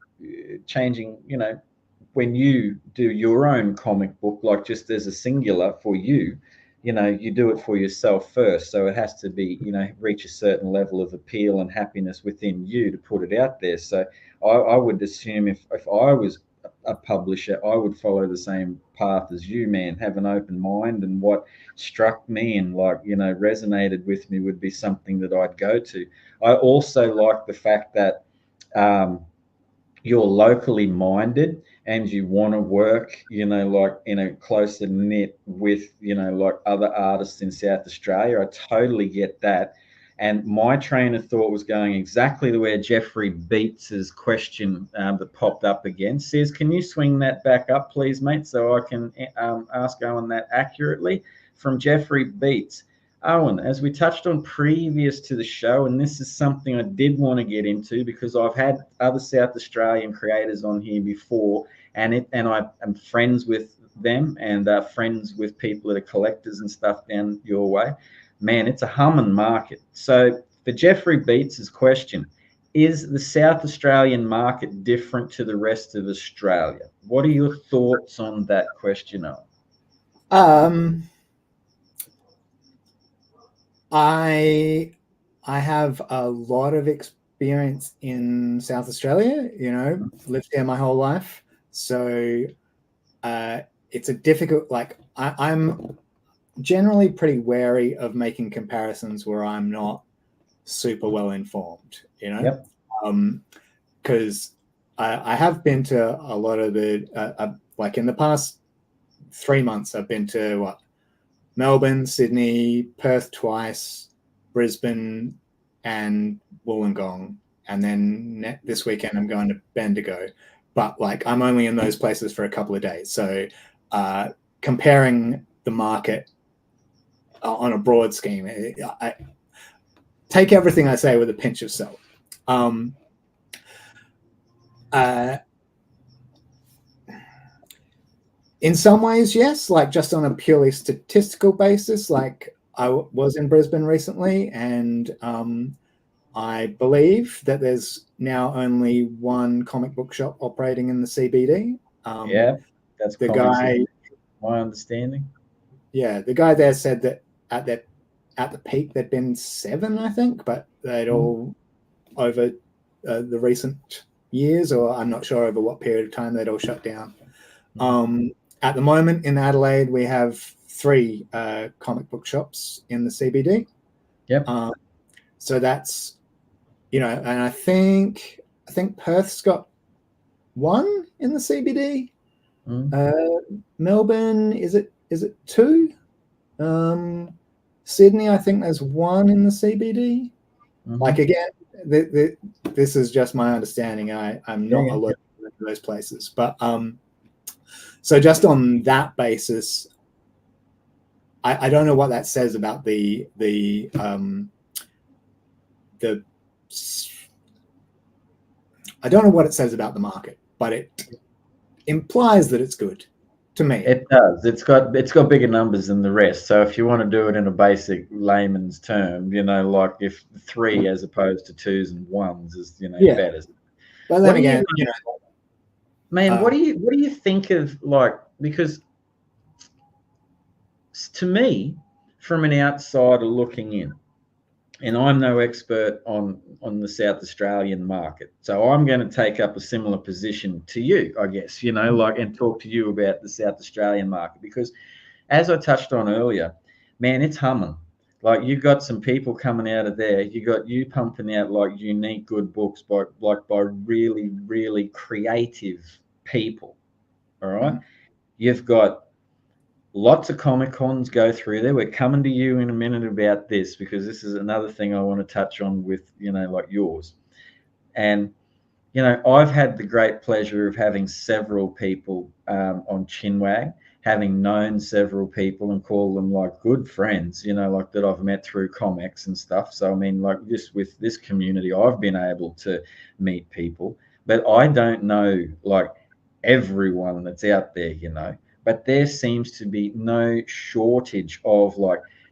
changing, you know, when you do your own comic book, like just as a singular for you, you do it for yourself first. So it has to be, reach a certain level of appeal and happiness within you to put it out there. So I would assume if I was a publisher, I would follow the same path as you, man. Have an open mind, and what struck me and resonated with me would be something that I'd go to. I also like the fact that you're locally minded and you want to work, like in a closer knit with, like other artists in South Australia. I totally get that. And my train of thought was going exactly the way Jeffrey Beats's question that popped up again. Says, can you swing that back up, please, mate, so I can ask Owen that accurately? From Jeffrey Beats. Owen, as we touched on previous to the show, and this is something I did want to get into because I've had other South Australian creators on here before, and I am friends with them and friends with people that are collectors and stuff down your way. Man, it's a humming market. So for Jeffrey Beats's question, is the South Australian market different to the rest of Australia? What are your thoughts on that question, Owen? I have a lot of experience in South Australia, lived there my whole life. So it's a difficult, I'm generally pretty wary of making comparisons where I'm not super well informed, Yep. Because I have been to a lot of the, like in the past 3 months, I've been to Melbourne, Sydney, Perth twice, Brisbane, and Wollongong. And then this weekend I'm going to Bendigo. But I'm only in those places for a couple of days. So comparing the market on a broad scheme, I take everything I say with a pinch of salt. In some ways, yes, just on a purely statistical basis, I was in Brisbane recently, and I believe that there's now only one comic book shop operating in the CBD. Yeah, that's the guy. My understanding. Yeah, the guy there said that at the peak there'd been 7, I think, but they'd all over the recent years, or I'm not sure over what period of time, they'd all shut down. At the moment in Adelaide, we have 3 comic book shops in the CBD. Yep. So that's, and I think Perth's got 1 in the CBD. Melbourne, is it 2? Sydney, I think there's 1 in the CBD. Again, this is just my understanding. I'm not allergic to those places, but so just on that basis, I don't know what that says about the I don't know what it says about the market, but it implies that it's good to me. It does. It's got bigger numbers than the rest. So if you want to do it in a basic layman's term, like if 3 as opposed to 2s and 1s is better. But then again, man, what do you think of because to me, from an outsider looking in, and I'm no expert on the South Australian market, so I'm going to take up a similar position to you, I guess, and talk to you about the South Australian market, because as I touched on earlier, man, it's humming. You got some people coming out of there. You pumping out unique good books by really, really creative people. All right. You've got lots of Comic Cons go through there. We're coming to you in a minute about this, because this is another thing I want to touch on with, yours. And, I've had the great pleasure of having several people on Chinwag, having known several people and call them good friends, that I've met through comics and stuff. So, I mean, just with this community, I've been able to meet people, but I don't know everyone that's out there, but there seems to be no shortage of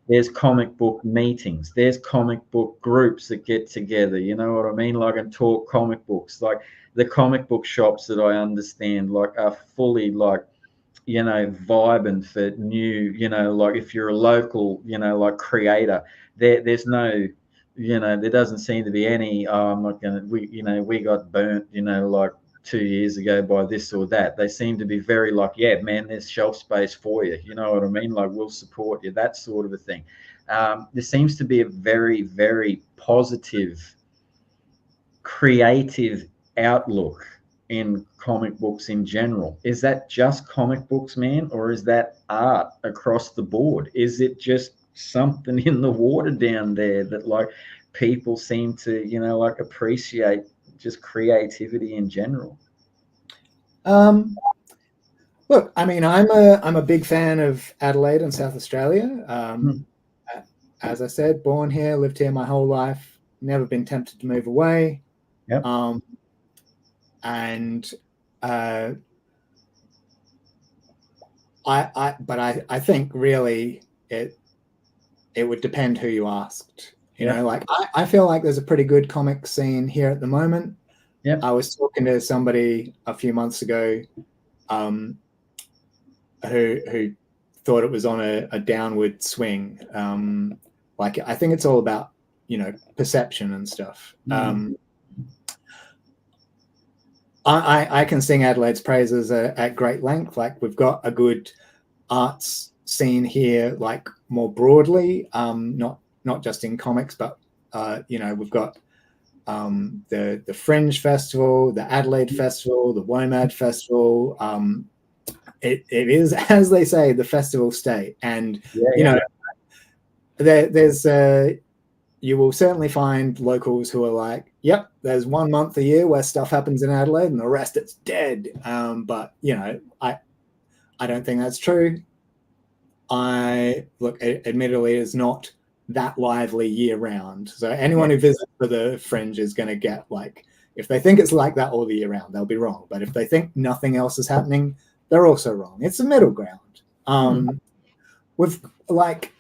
there's comic book meetings, there's comic book groups that get together, you know what I mean? And talk comic books. The comic book shops that I understand are fully vibe and for new, like if you're a local, like creator, there's no, there doesn't seem to be any, I'm not gonna, we got burnt, like 2 years ago by this or that. They seem to be very like, yeah, man, there's shelf space for you. You know what I mean? Like, we'll support you, that sort of a thing. There seems to be a very, very positive, creative outlook in comic books in general. Is that just comic books, man, or is that art across the board? Is it just something in the water down there that like people seem to, like appreciate just creativity in general? Look, I mean, I'm a big fan of Adelaide and South Australia. As I said, born here, lived here my whole life, never been tempted to move away. Yep. And I think really it would depend who you asked. You know, like I feel like there's a pretty good comic scene here at the moment. Yeah. I was talking to somebody a few months ago who thought it was on a downward swing. Like I think it's all about, perception and stuff. I can sing Adelaide's praises at great length. Like we've got a good arts scene here, like more broadly, not just in comics, but we've got the Fringe Festival, the Adelaide Festival, the WOMAD Festival. It is, as they say, the festival state, and there's you will certainly find locals who are like, yep, there's 1 month a year where stuff happens in Adelaide and the rest it's dead. But I don't think that's true. Admittedly, it's not that lively year round. So anyone who visits for the Fringe is going to get like, if they think it's like that all the year round, they'll be wrong. But if they think nothing else is happening, they're also wrong. It's a middle ground. With like,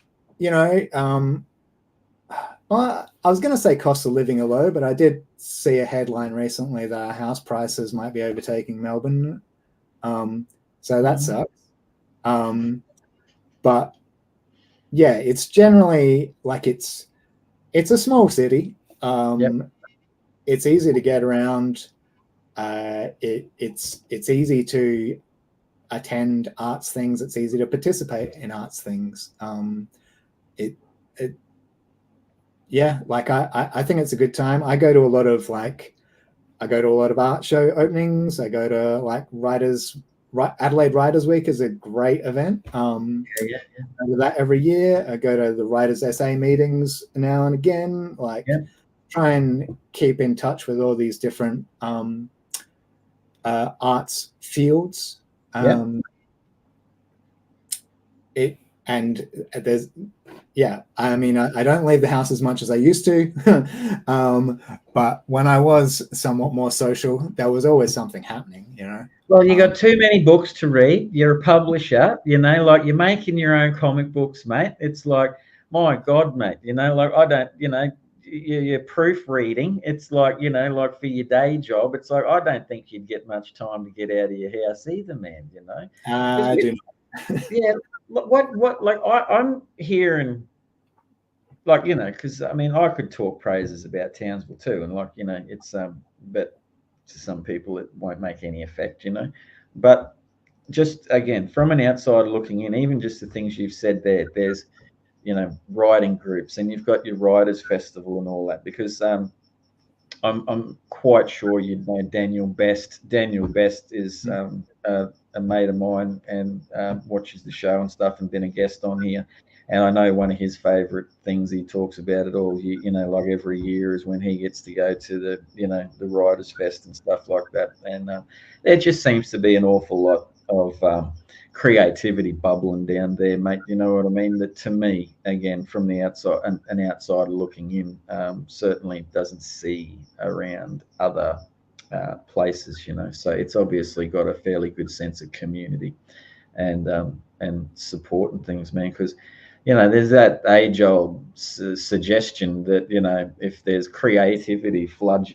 well, I was going to say cost of living are low, but I did see a headline recently that our house prices might be overtaking Melbourne. So that sucks. But yeah, it's generally like it's a small city. It's easy to get around. It's easy to attend arts things. It's easy to participate in arts things. Like I think it's a good time. I go to a lot of art show openings. I go to like Adelaide Writers Week is a great event. I do that every year. I go to the Writers SA meetings now and again. Try and keep in touch with all these different arts fields. I mean, I don't leave the house as much as I used to, but when I was somewhat more social, there was always something happening, Well, you got too many books to read. You're a publisher, like you're making your own comic books, mate. It's like, my God, mate, like I don't, you're proofreading. It's like, like for your day job, it's like, I don't think you'd get much time to get out of your house either, man, I do not. Yeah. What like I'm hearing, like, because I mean I could talk praises about Townsville too, and like, it's but to some people it won't make any effect, but just again from an outsider looking in, even just the things you've said there's writing groups, and you've got your writers festival and all that, because I'm quite sure you'd know Daniel Best. Daniel Best is a mate of mine, and watches the show and stuff, and been a guest on here. And I know one of his favorite things he talks about it all, like every year, is when he gets to go to the, the Writers Fest and stuff like that. And there just seems to be an awful lot of creativity bubbling down there, mate. You know what I mean? That to me, again, from the outside, an outsider looking in, certainly doesn't see around other places, so it's obviously got a fairly good sense of community and support and things, man, because there's that age-old suggestion that if there's creativity flooding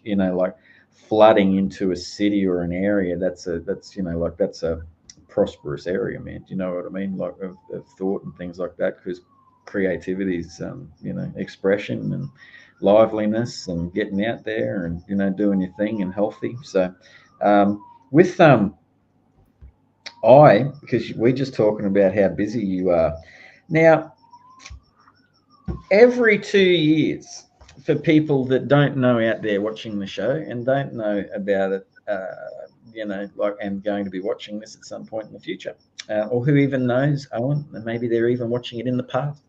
into a city or an area, that's a prosperous area, man. Do you know what I mean? Like of thought and things like that, because creativity is, expression and liveliness and getting out there and, doing your thing and healthy. So with because we're just talking about how busy you are. Now, every 2 years, for people that don't know out there watching the show and don't know about it, and going to be watching this at some point in the future, or who even knows, Owen, and maybe they're even watching it in the past.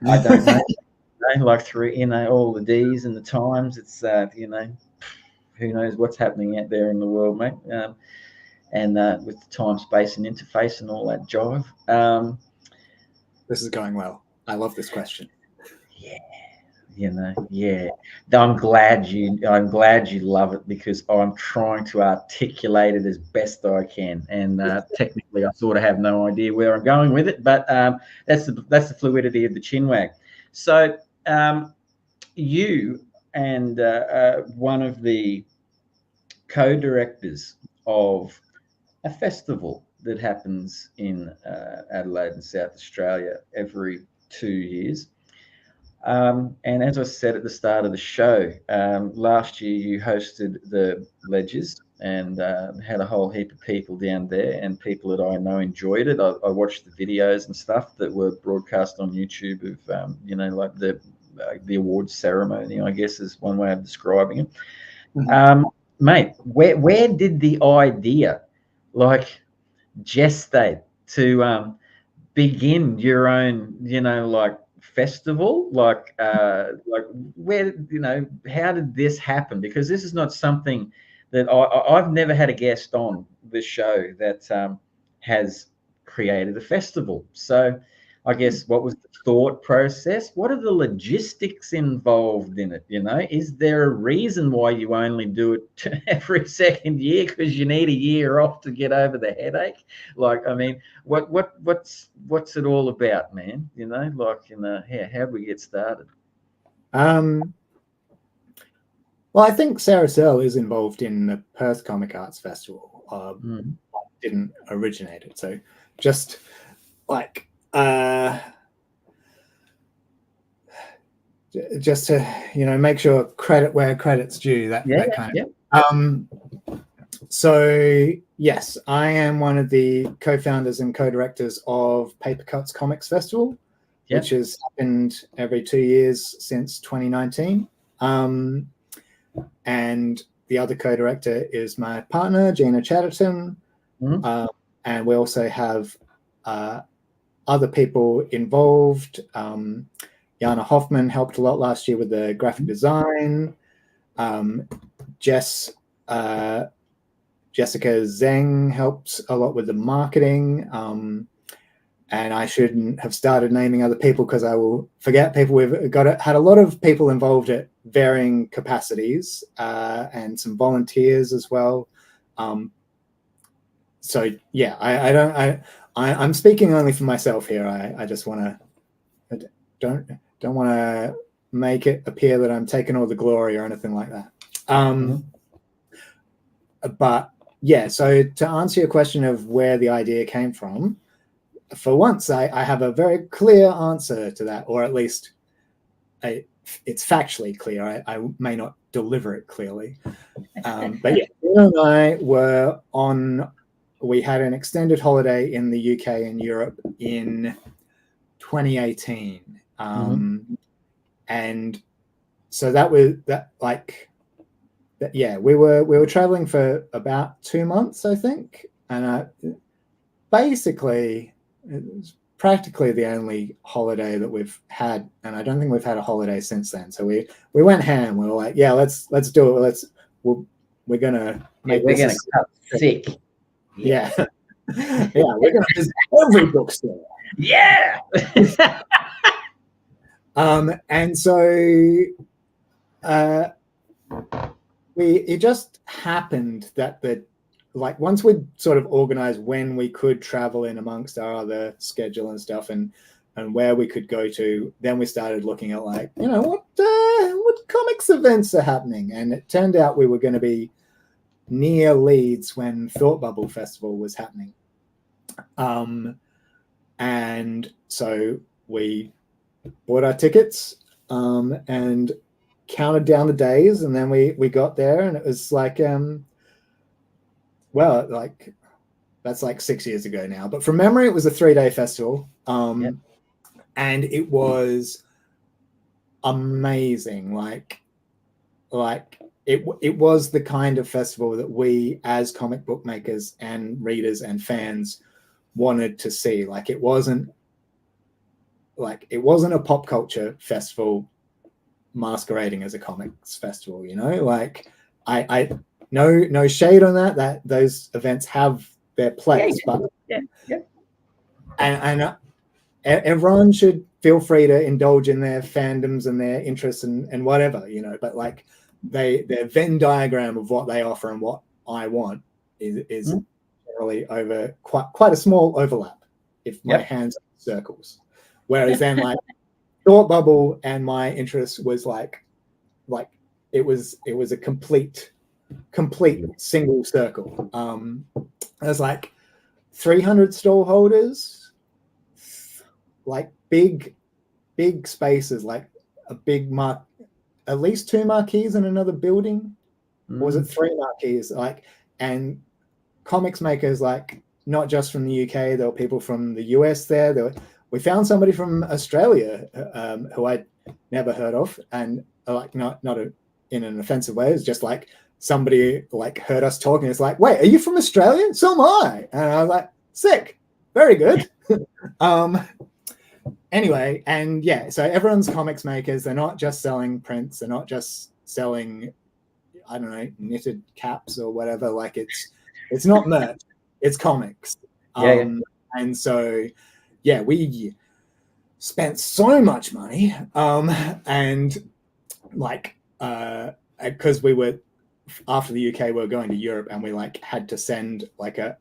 I don't know. Like through, all the D's and the times, it's, who knows what's happening out there in the world, mate. And with the time, space, and interface and all that jive. This is going well. I love this question. Yeah. I'm glad you love it, because I'm trying to articulate it as best I can. And technically, I sort of have no idea where I'm going with it, but that's the fluidity of the Chinwag. So you and one of the co-directors of a festival that happens in Adelaide in South Australia every 2 years. And as I said at the start of the show, last year you hosted the Ledgers and had a whole heap of people down there, and people that I know enjoyed it. I watched the videos and stuff that were broadcast on YouTube of, like the awards ceremony, I guess is one way of describing it. Mm-hmm. Mate, where did the idea gestate to begin your own, festival? Where, how did this happen? Because this is not something that I've never had a guest on the show that has created a festival. So I guess, what was the thought process? What are the logistics involved in it? Is there a reason why you only do it every second year? Because you need a year off to get over the headache. What's it all about, man? How do we get started? Well, I think Sarah Searle is involved in the Perth Comic Arts Festival. Didn't originate it, so just just to make sure credit where credit's due, that kind of. So yes, I am one of the co-founders and co-directors of Papercuts Comics Festival, which has happened every 2 years since 2019. And the other co-director is my partner, Gina Chatterton. And we also have other people involved. Jana Hoffman helped a lot last year with the graphic design. Jessica Zeng helps a lot with the marketing. And I shouldn't have started naming other people because I will forget people. We've had a lot of people involved at varying capacities, and some volunteers as well. So yeah, I'm speaking only for myself here. I just don't want to make it appear that I'm taking all the glory or anything like that. But yeah, so to answer your question of where the idea came from, for once, I have a very clear answer to that, or at least it's factually clear. I may not deliver it clearly. But yeah, Gina and I we had an extended holiday in the UK and Europe in 2018. And so we were traveling for about 2 months, I think. And basically, it was practically the only holiday that we've had, and I don't think we've had a holiday since then. So we went ham. We were like, yeah, let's do it. We're gonna make we're gonna cut thick. Yeah. Yeah, we're gonna visit every bookstore. Yeah. And so it just happened that once we'd sort of organized when we could travel in amongst our other schedule and stuff, and where we could go to, then we started looking at what comics events are happening. And it turned out we were going to be near Leeds when Thought Bubble Festival was happening. And so we bought our tickets and counted down the days, and then we got there, and it was like well, like that's like 6 years ago now, but from memory it was a 3-day festival. Yep. And it was amazing. Like it was the kind of festival that we as comic book makers and readers and fans wanted to see. Like it wasn't a pop culture festival masquerading as a comics festival, you know. Like I no shade on that those events have their place, but and everyone should feel free to indulge in their fandoms and their interests and whatever, you know. But like their Venn diagram of what they offer and what I want is generally over quite a small overlap if my hands are in circles. Whereas then like Thought Bubble and my interest was like it was a complete single circle. There's like 300 stall holders, like big spaces, like a big at least 2 marquees in another building. Or was it 3 marquees? Like, and comics makers, like not just from the UK, there were people from the US there. We found somebody from Australia who I'd never heard of, and like not in an offensive way. It's just like somebody like heard us talking. It's like, wait, are you from Australia? So am I. And I was like, sick, very good. Anyway, and yeah, so everyone's comics makers. They're not just selling prints. They're not just selling, I don't know, knitted caps or whatever. Like it's not merch. It's comics. And so, yeah, we spent so much money, and like because we were after the UK, we were going to Europe, and we like had to send like a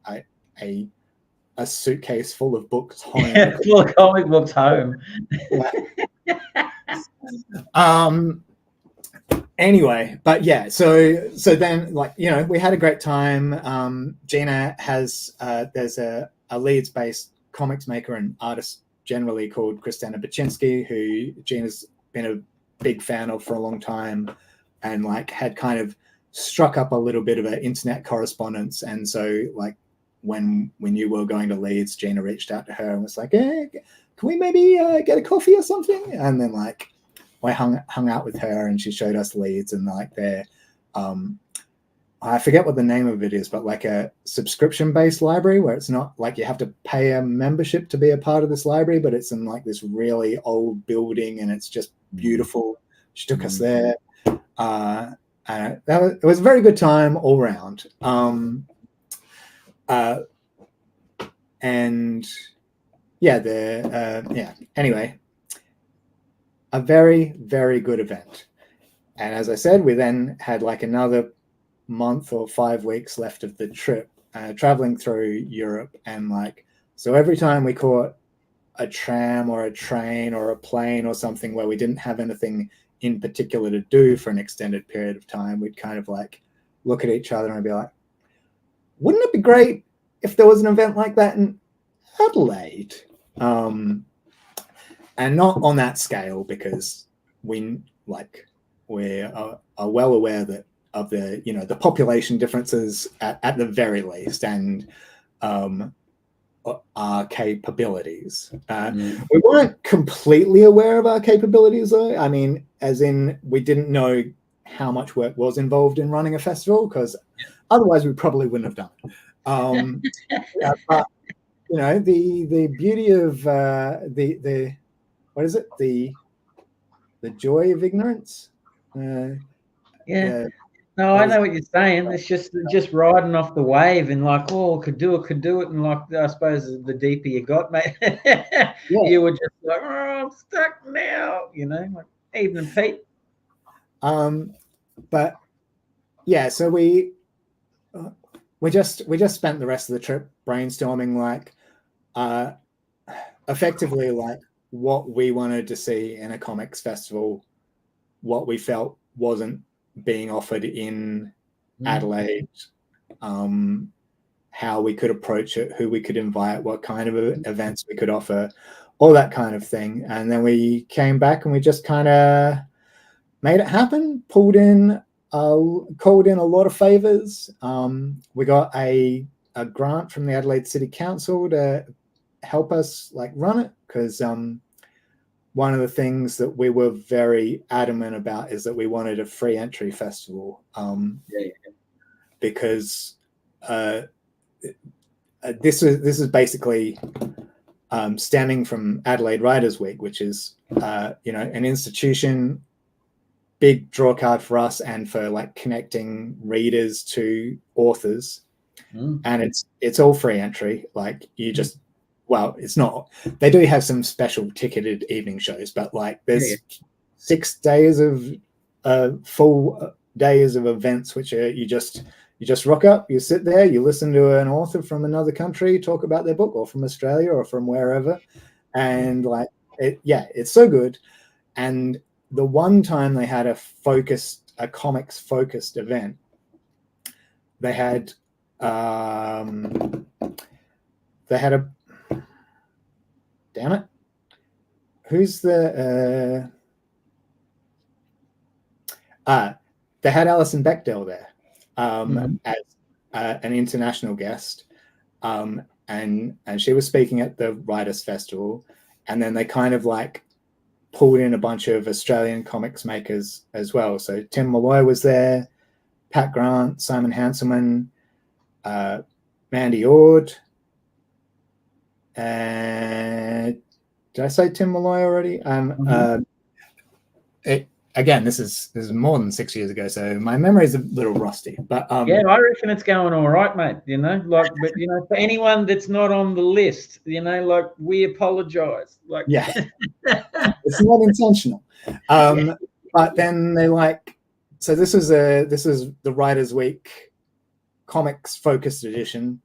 suitcase full of books home. Full of comic books home. Anyway, but yeah, so then like, you know, we had a great time. Gina has there's a Leeds-based comics maker and artist generally called Christina Baczynski, who Gina's been a big fan of for a long time, and like had kind of struck up a little bit of an internet correspondence. And so like when we knew we were going to Leeds, Gina reached out to her and was like, hey, can we maybe get a coffee or something? And then like I hung out with her, and she showed us Leeds, and like their I forget what the name of it is, but like a subscription-based library where it's not like you have to pay a membership to be a part of this library, but it's in like this really old building, and it's just beautiful. She took us there, and it was a very good time all around. And yeah, anyway, a very, very good event. And as I said, we then had like another month or 5 weeks left of the trip, traveling through Europe. And like, so every time we caught a tram or a train or a plane or something where we didn't have anything in particular to do for an extended period of time, we'd kind of like look at each other and be like, wouldn't it be great if there was an event like that in Adelaide? And not on that scale, because we're well aware that of the, you know, the population differences at the very least, and our capabilities. We weren't completely aware of our capabilities, though. I mean, as in, we didn't know how much work was involved in running a festival, because otherwise we probably wouldn't have done it. But you know, the beauty of the what is it, the joy of ignorance. No, I know what you're saying. It's just riding off the wave, and like, oh, could do it, and like, I suppose the deeper you got, mate, you were just like, oh, I'm stuck now, you know, like Evening Pete. But yeah, so we just spent the rest of the trip brainstorming, like, effectively, like what we wanted to see in a comics festival, what we felt wasn't being offered in Adelaide, how we could approach it, who we could invite, what kind of events we could offer, all that kind of thing. And then we came back and we just kind of made it happen, called in a lot of favors. We got a grant from the Adelaide City Council to help us like run it, because one of the things that we were very adamant about is that we wanted a free entry festival, because this is basically stemming from Adelaide Writers Week, which is an institution, big draw card for us and for like connecting readers to authors. And it's all free entry. Like you just, well, it's not, they do have some special ticketed evening shows, but like there's 6 days of full days of events, which are you just rock up, you sit there, you listen to an author from another country talk about their book, or from Australia or from wherever, and like it's so good. And the one time they had a comics focused event, they had damn it, who's the they had Alison Bechdel there as an international guest, and she was speaking at the Writers Festival, and then they kind of like pulled in a bunch of Australian comics makers as well. So Tim Malloy was there, Pat Grant, Simon Hanselman, Mandy Ord, and did I say Tim Malloy already? Again, this is more than 6 years ago, so my memory is a little rusty. But I reckon it's going all right, mate. But for anyone that's not on the list, like we apologize. Like, it's not intentional. But then they so this is the Writers Week comics focused edition,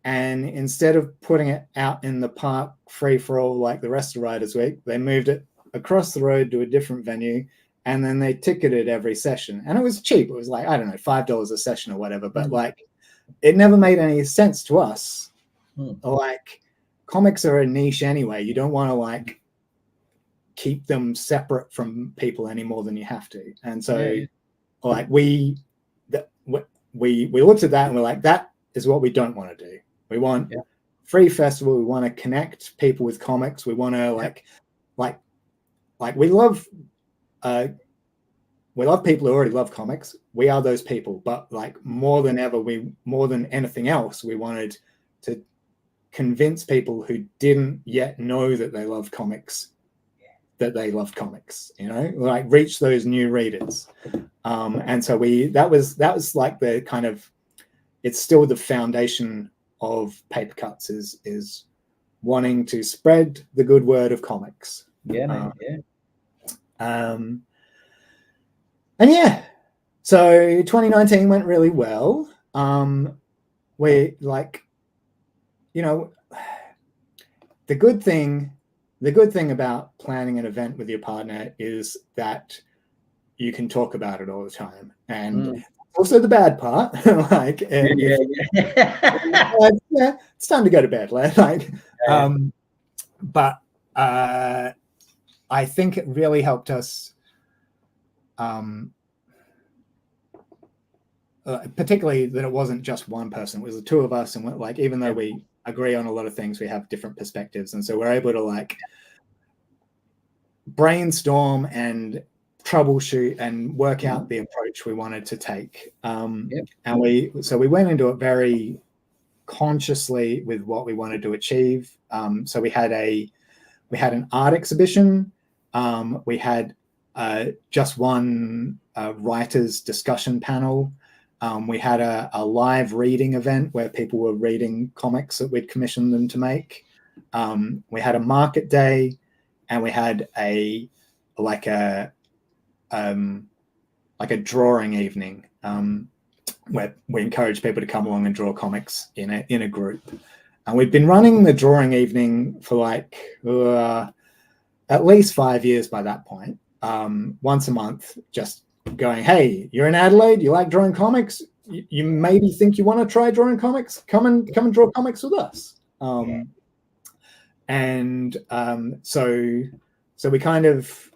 and instead of putting it out in the park free for all like the rest of Writers Week, they moved it across the road to a different venue, and then they ticketed every session, and it was cheap. It was like, I don't know, $5 a session or whatever, but like it never made any sense to us. Like comics are a niche anyway. You don't want to like keep them separate from people any more than you have to. And so like we looked at that and we're like, that is what we don't want to do. We want free festival. We want to connect people with comics. We want to like we love people who already love comics. We are those people, but like more than ever, more than anything else, we wanted to convince people who didn't yet know that they love comics, that they love comics, like reach those new readers. And so that was like the kind of, it's still the foundation of Papercuts is wanting to spread the good word of comics. So 2019 went really well. We like, the good thing about planning an event with your partner is that you can talk about it all the time. And also the bad part, like, it's time to go to bed. But I think it really helped us, particularly that it wasn't just one person. It was the two of us, and like, even though we agree on a lot of things, we have different perspectives, and so we're able to like brainstorm and troubleshoot and work out the approach we wanted to take. And we went into it very consciously with what we wanted to achieve. So we had an art exhibition. We had just one writers discussion panel. We had a live reading event where people were reading comics that we'd commissioned them to make. We had a market day, and we had a drawing evening where we encouraged people to come along and draw comics in a group. And we've been running the drawing evening for like at least 5 years by that point. Once a month, just going, hey, you're in Adelaide, you like drawing comics? you maybe think you want to try drawing comics, come and draw comics with us. And so we kind of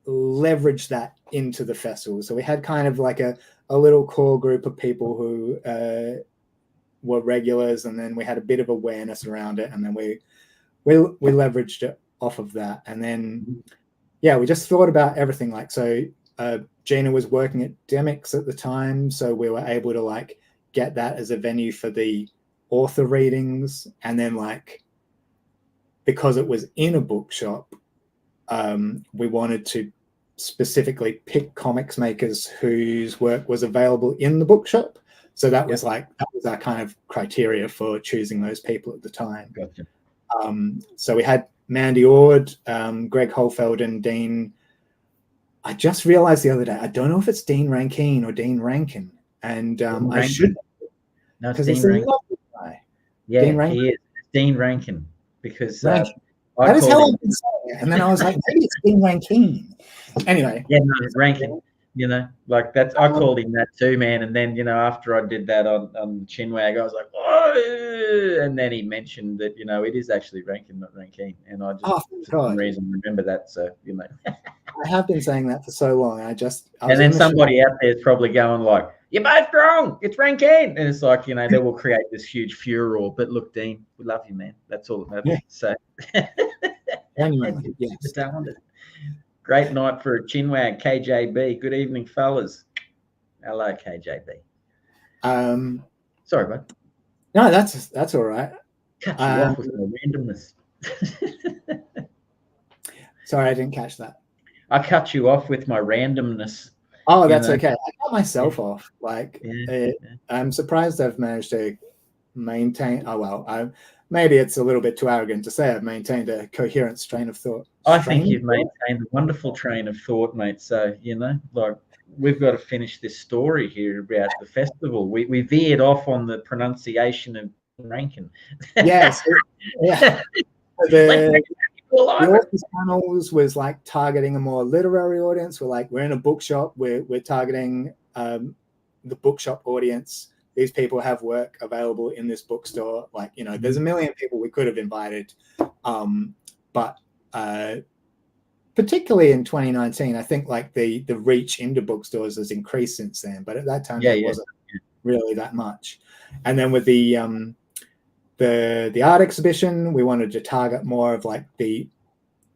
leveraged that into the festival. So we had kind of like a little core group of people who were regulars, and then we had a bit of awareness around it, and then we leveraged it off of that. And then we just thought about everything. Like, so Gina was working at Demix at the time, so we were able to like get that as a venue for the author readings. And then like, because it was in a bookshop, we wanted to specifically pick comics makers whose work was available in the bookshop. So that was like, that was our kind of criteria for choosing those people at the time. Gotcha. So we had Mandy Ord, Greg Holfeld, and Dean. I just realized the other day, I don't know if it's Dean Rankine or Dean Rankin. And I should. No, it's because Dean he's a Rankin. lovely guy. Yeah, Dean Rankin. he is. It's Dean Rankin. Because Rankin. I That is how called him. I've been saying it. And then I was like, maybe it's Dean Rankine. Anyway. Yeah, no, it's Rankin. You know, like that's, I called him that too, man. And then, you know, after I did that on Chinwag, I was like, oh, and then he mentioned that, you know, it is actually Rankin, not Rankine. And I just, for some reason, remember that. So, you know, I have been saying that for so long. I and then somebody out there is probably going like, you're both wrong. It's Rankine. And it's like, you know, they will create this huge furor. But look, Dean, we love you, man. That's all that matters. Yeah. So, anyway, yes. Great night for a Chinwag, KJB. Good evening, fellas. Hello, KJB. Sorry, bud. No, that's all right. Cut you off with my randomness. Sorry, I didn't catch that. I cut you off with my randomness. Oh, that's okay. I cut myself off. Like, Yeah. I'm surprised I've managed to maintain. Oh well, maybe it's a little bit too arrogant to say I've maintained a coherent train of thought. I think you've maintained a wonderful train of thought, mate. So, you know, like, we've got to finish this story here about the festival. We veered off on the pronunciation of Rankin. Yes. Yeah. The authors panels was like targeting a more literary audience. We're in a bookshop. We're targeting the bookshop audience. These people have work available in this bookstore. Like, you know, there's a million people we could have invited, but particularly in 2019, I think like the reach into bookstores has increased since then. But at that time, there wasn't really that much. And then with the art exhibition, we wanted to target more of like the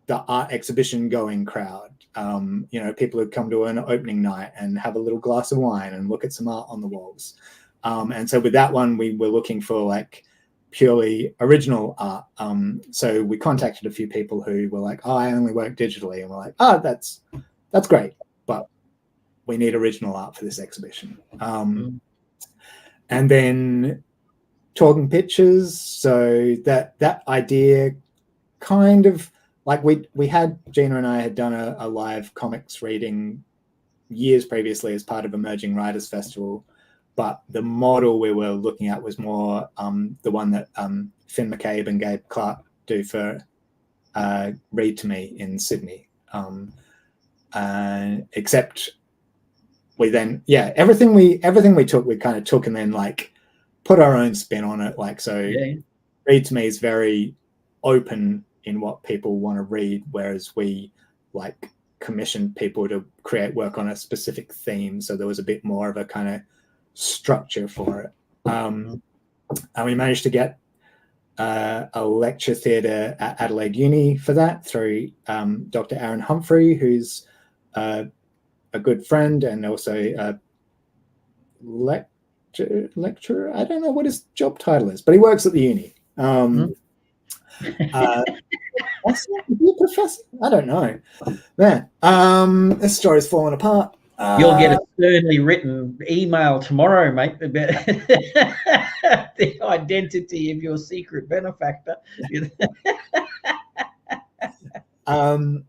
art exhibition going crowd. You know, people who come to an opening night and have a little glass of wine and look at some art on the walls. And so with that one, we were looking for like purely original art. So we contacted a few people who were like, oh, I only work digitally. And we're like, oh, that's great, but we need original art for this exhibition. And then talking pictures. So that idea kind of like we had, Gina and I had done a live comics reading years previously as part of Emerging Writers Festival. But the model we were looking at was more the one that Finn McCabe and Gabe Clark do for Read to Me in Sydney. Except we then, everything we took, we kind of took and then like put our own spin on it. Like, so Read to Me is very open in what people want to read, whereas we like commissioned people to create work on a specific theme. So there was a bit more of a kind of structure for it. And we managed to get a lecture theatre at Adelaide Uni for that through Dr. Aaron Humphrey, who's a good friend and also a lecturer. I don't know what his job title is, but he works at the uni. Is he a professor? I don't know. Man, this story's falling apart. You'll get a sternly written email tomorrow, mate, about the identity of your secret benefactor. And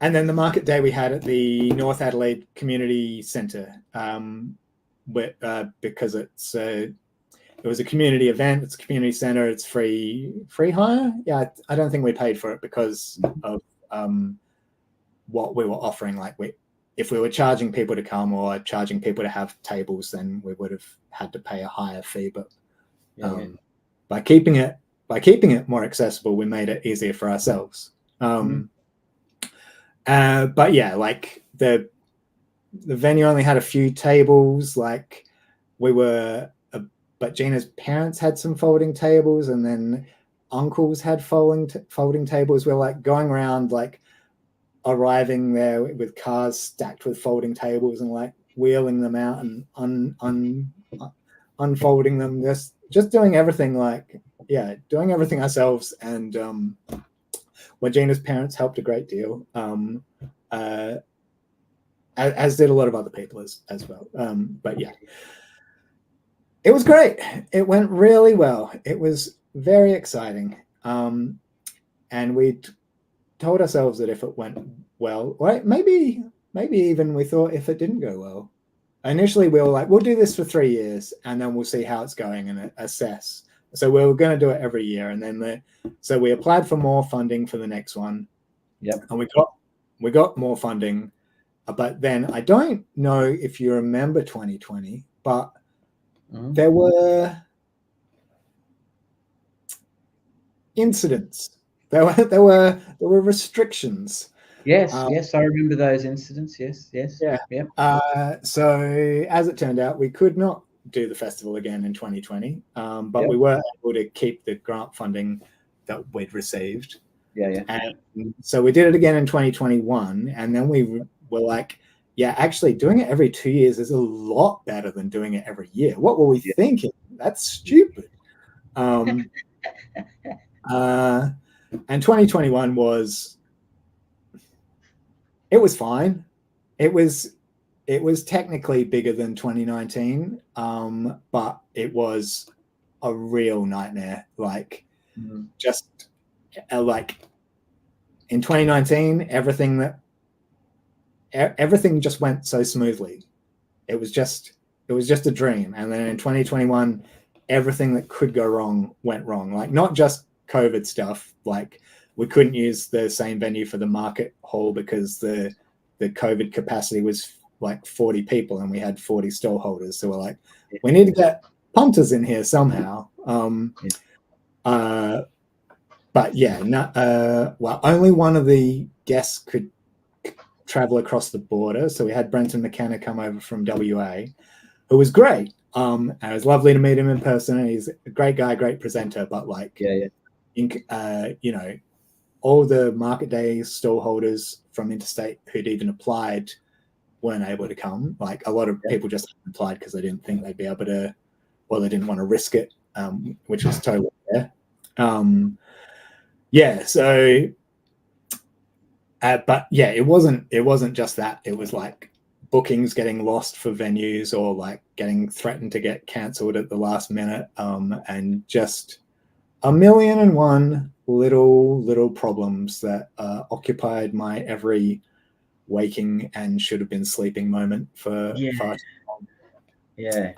then the market day we had at the North Adelaide Community Centre, because it was a community event. It's a community centre. It's free hire. Yeah, I don't think we paid for it because of what we were offering. Like if we were charging people to come or charging people to have tables, then we would have had to pay a higher fee. But by keeping it more accessible, we made it easier for ourselves. But yeah, like the venue only had a few tables. Like but Gina's parents had some folding tables, and then uncles had folding tables. We're like going around, like arriving there with cars stacked with folding tables and like wheeling them out and unfolding them. Just doing everything, doing everything ourselves. And where Gina's parents helped a great deal, as did a lot of other people as well. But yeah, it was great. It went really well. It was very exciting. And we told ourselves that if it went well, right, maybe even we thought if it didn't go well. Initially, we were like, we'll do this for 3 years and then we'll see how it's going and assess. So we were going to do it every year. And then so we applied for more funding for the next one. Yep. And we got more funding. But then I don't know if you remember 2020, but there were incidents. There were restrictions. Yes, yes, I remember those incidents. Yes. Yeah. So as it turned out, we could not do the festival again in 2020, but we were able to keep the grant funding that we'd received. Yeah. And so we did it again in 2021, and then we were like, yeah, actually doing it every 2 years is a lot better than doing it every year. What were we thinking? That's stupid. And 2021 was fine. It was technically bigger than 2019, but it was a real nightmare. Like just like in 2019, everything just went so smoothly. It was just a dream. And then in 2021, everything that could go wrong went wrong. Like not just COVID stuff. Like we couldn't use the same venue for the market hall because the COVID capacity was like 40 people and we had 40 stall holders. So we're like, we need to get punters in here somehow. But yeah, only one of the guests could travel across the border. So we had Brenton McKenna come over from WA, who was great. And it was lovely to meet him in person. He's a great guy, great presenter, but like, you know, all the market day stall holders from interstate who'd even applied weren't able to come. Like a lot of people just applied because they didn't think they'd be able to, or they didn't want to risk it, which was totally fair. But yeah, it wasn't just that. It was like bookings getting lost for venues or like getting threatened to get cancelled at the last minute, and just 1,000,001 little problems that occupied my every waking and should have been sleeping moment for far too long. Yeah.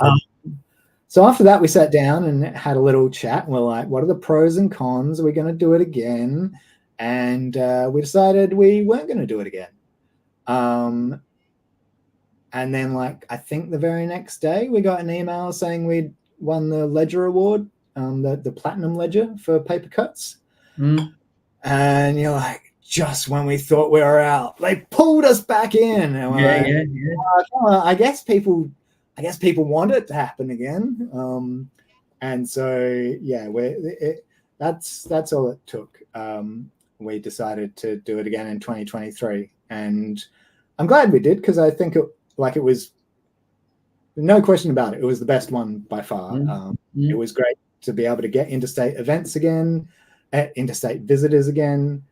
So after that, we sat down and had a little chat. And we're like, what are the pros and cons? Are we going to do it again? And we decided we weren't going to do it again. And then, like, I think the very next day, we got an email saying we'd won the Ledger Award, the Platinum Ledger for Papercuts. And you're like, just when we thought we were out, they pulled us back in. And we're I guess people want it to happen again. And so, yeah, that's all it took. We decided to do it again in 2023. And I'm glad we did, because I think it was no question about it. It was the best one by far. It was great to be able to get interstate events again, interstate visitors again.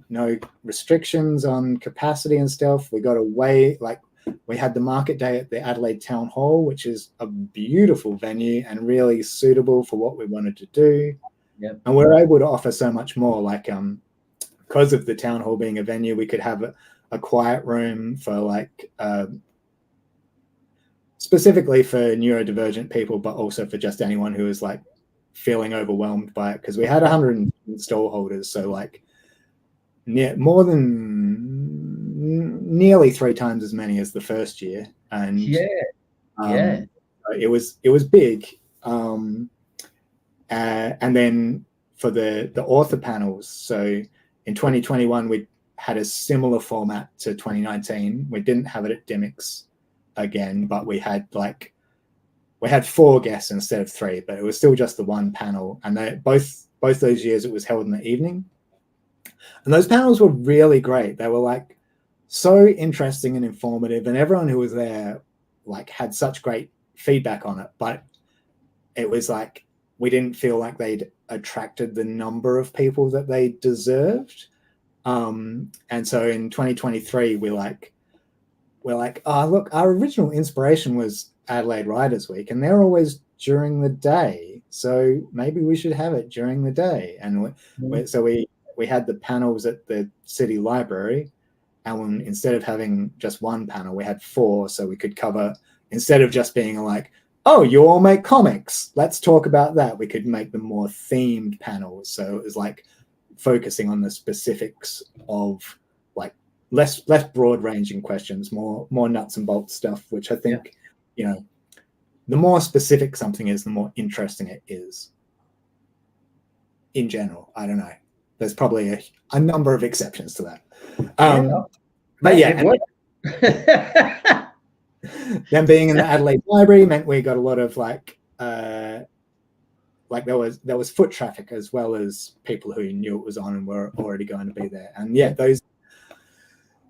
No restrictions on capacity and stuff. We got away, like we had the market day at the Adelaide Town Hall, which is a beautiful venue and really suitable for what we wanted to do. And we were able to offer so much more, like because of the town hall being a venue, we could have a quiet room for like specifically for neurodivergent people, but also for just anyone who is like feeling overwhelmed by it, because we had 100 stall holders, so like more than nearly 3 times as many as the first year, and it was big. And then for the author panels, so in 2021 we had a similar format to 2019. We didn't have it at Dimmicks again, but we had 4 guests instead of 3, but it was still just the one panel. And both those years it was held in the evening, and those panels were really great. They were like so interesting and informative, and everyone who was there like had such great feedback on it. But it was like we didn't feel like they'd attracted the number of people that they deserved. And so in 2023 we're like, oh look, our original inspiration was Adelaide Writers Week, and they're always during the day, so maybe we should have it during the day. And so we had the panels at the city library, and instead of having just one panel, we had 4, so we could cover, instead of just being like, oh, you all make comics, let's talk about that, we could make them more themed panels. So it was like focusing on the specifics of like less broad ranging questions, more nuts and bolts stuff, which I think, you know, the more specific something is, the more interesting it is in general. I don't know. There's probably a number of exceptions to that. But yeah, then being in the Adelaide Library meant we got a lot of like there was foot traffic as well as people who knew it was on and were already going to be there. And yeah,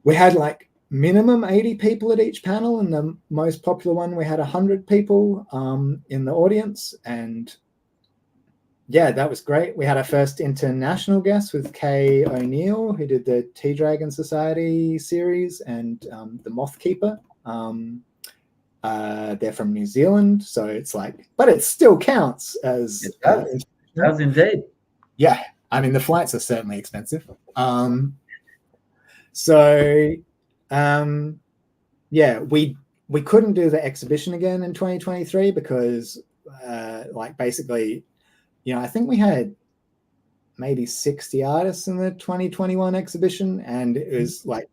we had like minimum 80 people at each panel, and the most popular one we had 100 people in the audience. And yeah, that was great. We had our first international guest with Kay O'Neill, who did the Tea Dragon Society series and the Moth Keeper. They're from New Zealand, so it's like, but it still counts as it does indeed. Yeah, I mean the flights are certainly expensive. Yeah, we couldn't do the exhibition again in 2023 because like basically, you know, I think we had maybe 60 artists in the 2021 exhibition, and it was like,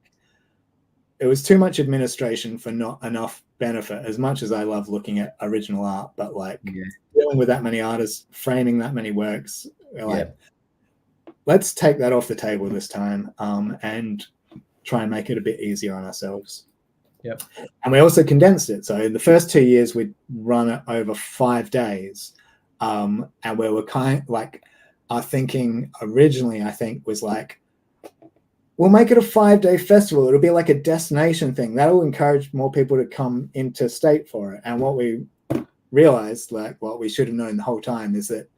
it was too much administration for not enough benefit. As much as I love looking at original art, but like dealing with that many artists, framing that many works, like let's take that off the table this time, and try and make it a bit easier on ourselves. Yep. And we also condensed it. So in the first 2 years, we'd run it over 5 days. And we were kind of like, our thinking originally, I think, was like, we'll make it a 5-day festival. It'll be like a destination thing. That'll encourage more people to come into state for it. And what we realized, like what we should have known the whole time, is that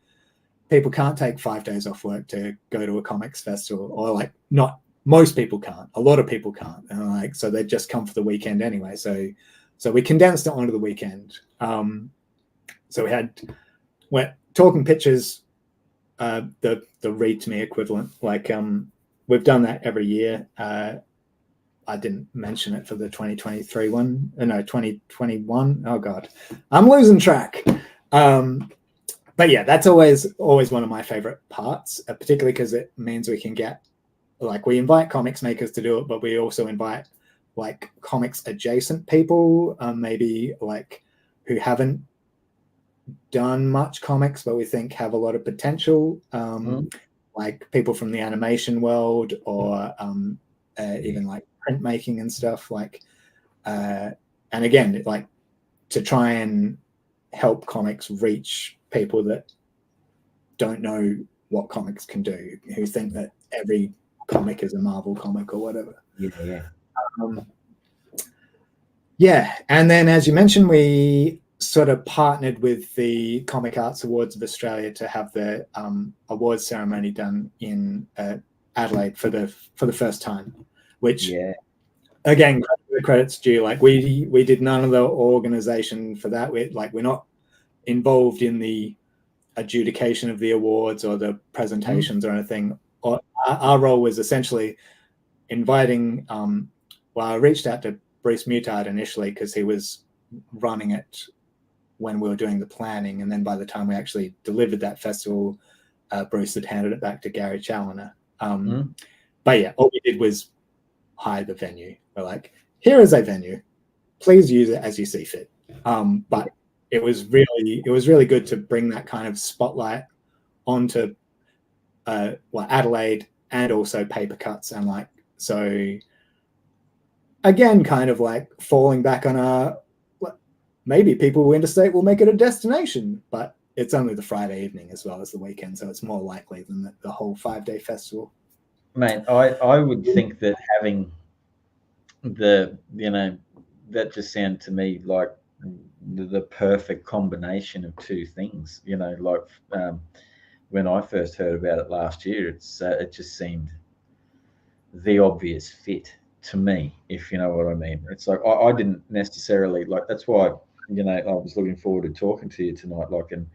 people can't take 5 days off work to go to a comics festival, or like not most people can't. A lot of people can't. And like, so they just come for the weekend anyway. So we condensed it onto the weekend. So we're talking pictures, the read to me equivalent. Like we've done that every year. I didn't mention it for the 2023 one. No, 2021. Oh God, I'm losing track. But yeah, that's always one of my favorite parts, particularly because it means we can get, like, we invite comics makers to do it, but we also invite like comics adjacent people, maybe like who haven't done much comics, but we think have a lot of potential, like people from the animation world, or even like printmaking and stuff. Like, and again, like to try and help comics reach people that don't know what comics can do, who think that every comic is a Marvel comic or whatever. And then, as you mentioned, we sort of partnered with the Comic Arts Awards of Australia to have the awards ceremony done in Adelaide for the first time, which again, the credit's due. Like we did none of the organization for that. We're not involved in the adjudication of the awards or the presentations or anything. Our role was essentially inviting, I reached out to Bruce Mutard initially because he was running it when we were doing the planning, and then by the time we actually delivered that festival, Bruce had handed it back to Gary Challoner. But yeah, all we did was hire the venue. We're like, here is a venue, please use it as you see fit. But it was really good to bring that kind of spotlight onto Adelaide and also Papercuts, and like, so again, kind of like falling back on our, maybe people interstate will make it a destination, but it's only the Friday evening as well as the weekend, so it's more likely than the whole 5-day festival. Mate, I would think that having the, that just sounded to me like the perfect combination of two things. Like when I first heard about it last year, it just seemed the obvious fit to me, if you know what I mean. It's like I didn't necessarily like. That's why I was looking forward to talking to you tonight, like, and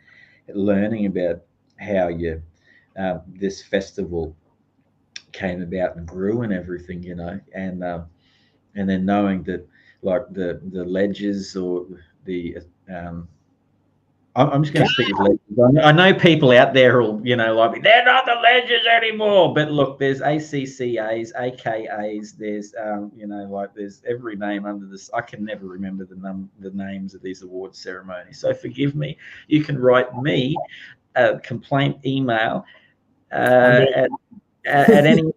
learning about how you this festival came about and grew and everything, and then knowing that like the ledgers or the I'm just going to stick with ledgers. I know people out there will, like, they're not the ledgers anymore. But look, there's ACCAs, AKAs. There's, like, there's every name under this. I can never remember the names of these award ceremonies. So forgive me. You can write me a complaint email at any email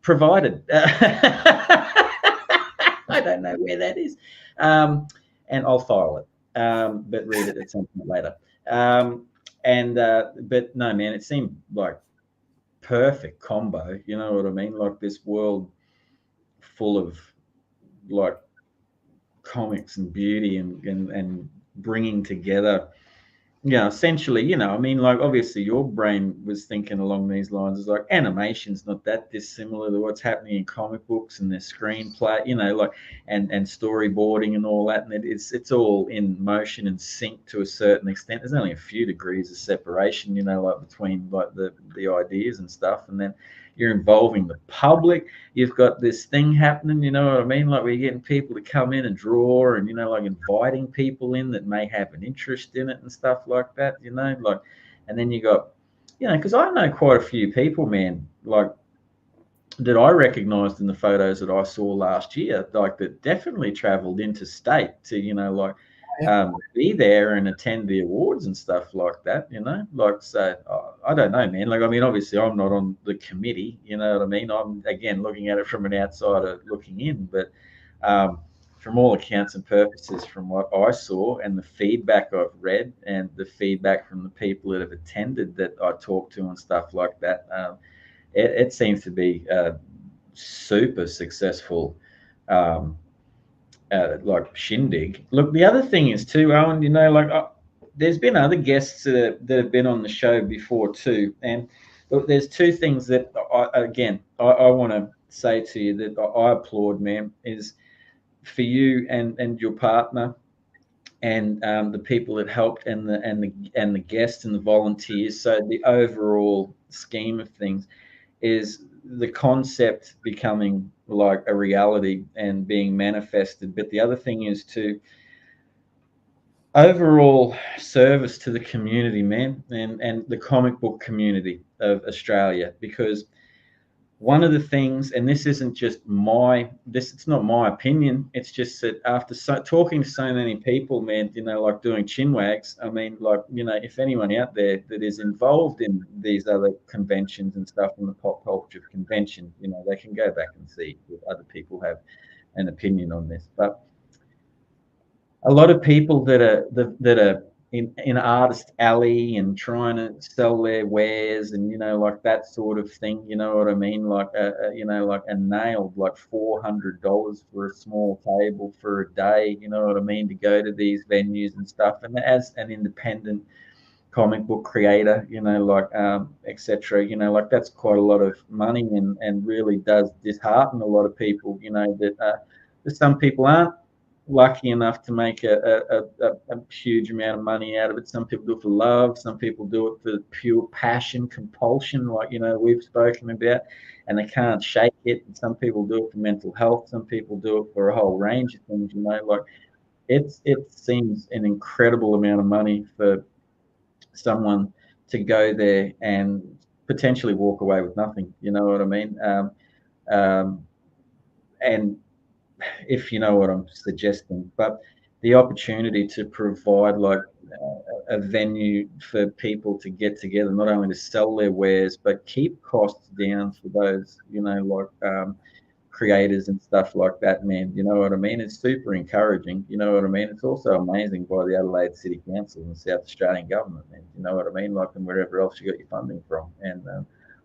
provided. I don't know where that is, and I'll file it. But read it at some point later. But no, man, it seemed like perfect combo. You know what I mean? Like this world full of like comics and beauty and bringing together. Essentially, I mean, like, obviously your brain was thinking along these lines. It's like animation's not that dissimilar to what's happening in comic books and their screenplay, like, and storyboarding and all that. And it's all in motion and sync to a certain extent. There's only a few degrees of separation, like between like the ideas and stuff. And then you're involving the public. You've got this thing happening, you know what I mean? Like, we're getting people to come in and draw, and like inviting people in that may have an interest in it and stuff like that, like. And then you got, because I know quite a few people, man, like, that I recognised in the photos that I saw last year, like, that definitely travelled interstate to, like, be there and attend the awards and stuff like that, like. So I don't know, man. Like, I mean, obviously I'm not on the committee, you know what I mean? I'm, again, looking at it from an outsider looking in, but from all accounts and purposes, from what I saw and the feedback I've read and the feedback from the people that have attended that I talked to and stuff like that, it seems to be super successful, like shindig. Look, the other thing is too, Owen, like, there's been other guests that have been on the show before too, and look, there's two things that I want to say to you that I applaud, man, is for you and your partner and the people that helped and the guests and the volunteers. So the overall scheme of things is the concept becoming like a reality and being manifested. But the other thing is to overall service to the community, man, and the comic book community of Australia. Because one of the things, and this isn't just it's not my opinion, it's just that after talking to so many people, man, like doing Chinwags, I mean, like, if anyone out there that is involved in these other conventions and stuff in the pop culture convention, they can go back and see if other people have an opinion on this. But a lot of people that are in Artist Alley and trying to sell their wares and like that sort of thing, you know what I mean, like like a nailed like $400 for a small table for a day, you know what I mean, to go to these venues and stuff. And as an independent comic book creator, like etc., like, that's quite a lot of money and really does dishearten a lot of people, that some people aren't lucky enough to make a huge amount of money out of it. Some people do it for love. Some people do it for pure passion, compulsion, like, we've spoken about, and they can't shake it. And some people do it for mental health. Some people do it for a whole range of things, like, it seems an incredible amount of money for someone to go there and potentially walk away with nothing. You know what I mean? and if you know what I'm suggesting, but the opportunity to provide like a venue for people to get together, not only to sell their wares, but keep costs down for those, like creators and stuff like that, man. You know what I mean? It's super encouraging. You know what I mean? It's also amazing by the Adelaide City Council and South Australian government, man. You know what I mean? Like, and wherever else you got your funding from, and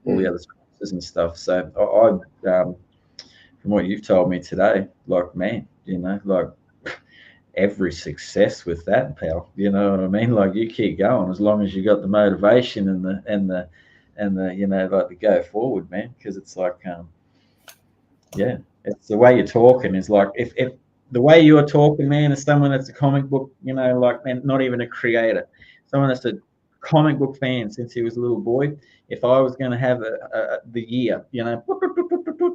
all the other sponsors and stuff. So from what you've told me today, like, man, like every success with that, pal. You know what I mean? Like, you keep going as long as you got the motivation and the like to go forward, man. Because it's like, yeah, it's the way you're talking is like if the way you're talking, man, is someone that's a comic book, like, man, not even a creator, someone that's a comic book fan since he was a little boy. If I was going to have the year,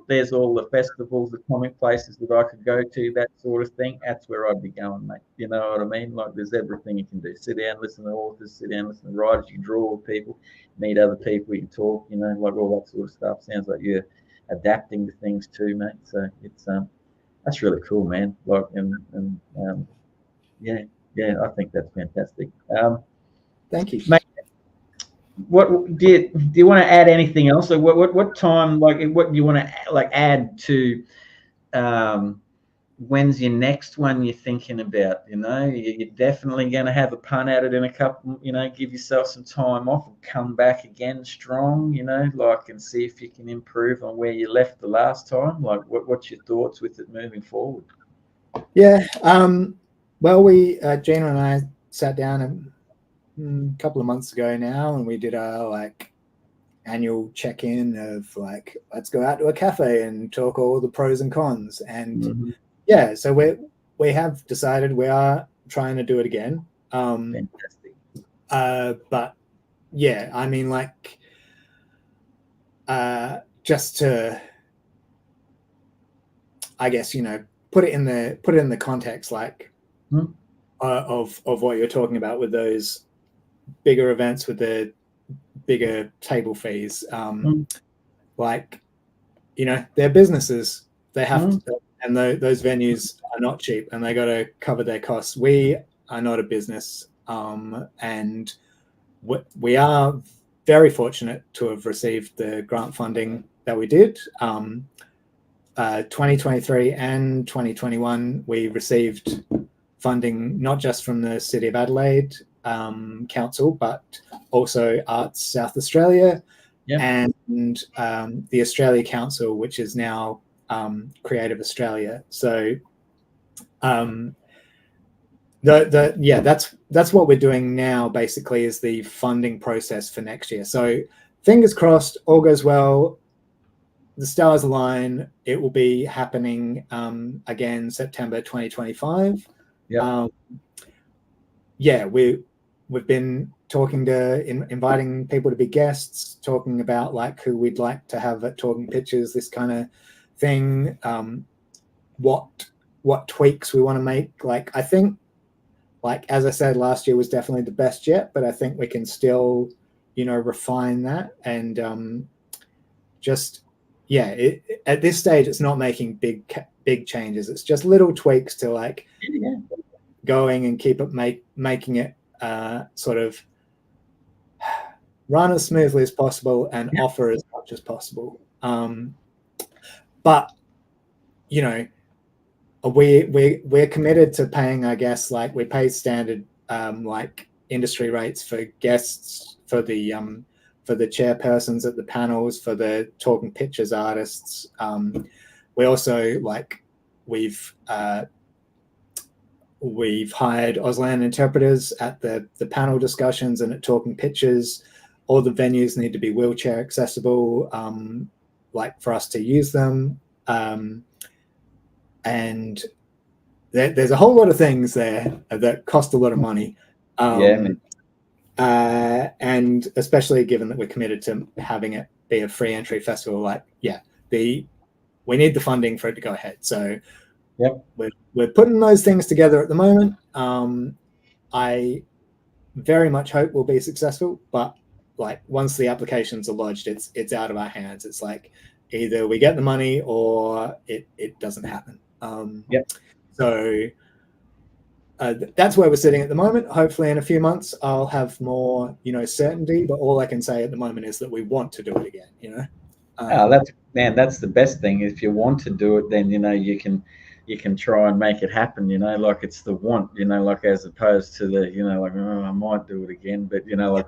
there's all the festivals, the comic places that I could go to, that sort of thing. That's where I'd be going, mate. You know what I mean? Like, there's everything you can do. Sit down, listen to authors, sit down, listen to writers. You can draw with people, meet other people, you can talk, like all that sort of stuff. Sounds like you're adapting to things too, mate. So it's that's really cool, man. Like, and yeah, I think that's fantastic. Thank you, mate. What do you want to add anything else? Or what time, like, what do you want to like add to? When's your next one you're thinking about? You're definitely going to have a punt at it in a couple. Give yourself some time off and come back again strong. Like, and see if you can improve on where you left the last time. Like, what's your thoughts with it moving forward? Yeah. Well, Gina and I sat down a couple of months ago now, and we did our like annual check-in of like, let's go out to a cafe and talk all the pros and cons. And yeah, so we have decided we are trying to do it again. Fantastic. But yeah, I mean, like, just to, I guess, put it in the context, like, of what you're talking about with those bigger events with the bigger table fees. Like, they're businesses. They have to, and those venues are not cheap, and they got to cover their costs. We are not a business, and we are very fortunate to have received the grant funding that we did. 2023 and 2021, we received funding not just from the City of Adelaide Council, but also Arts South Australia and the Australia Council, which is now Creative Australia. So that's what we're doing now, basically, is the funding process for next year. So fingers crossed, all goes well, the stars align, it will be happening again September 2025. We've been talking to inviting people to be guests, talking about like who we'd like to have at Talking Pictures, this kind of thing. What tweaks we want to make. Like, I think, like, as I said, last year was definitely the best yet, but I think we can still, refine that. And at this stage, it's not making big changes. It's just little tweaks to like going and keep it making it sort of run as smoothly as possible and offer as much as possible. But we're committed to paying, I guess, like we pay standard like industry rates for guests, for the chairpersons at the panels, for the Talking Pictures artists. We also like we've hired Auslan interpreters at the panel discussions and at Talking Pictures. All the venues need to be wheelchair accessible, like for us to use them. And there's a whole lot of things there that cost a lot of money. And especially given that we're committed to having it be a free entry festival, we need the funding for it to go ahead. So we're putting those things together at the moment. I very much hope we'll be successful, but like once the applications are lodged, it's out of our hands. It's like either we get the money or it doesn't happen. Yep. So that's where we're sitting at the moment. Hopefully in a few months I'll have more, certainty, but all I can say at the moment is that we want to do it again, That's the best thing. If you want to do it, then you can try and make it happen, like it's the want, like as opposed to the, like, oh, I might do it again. But like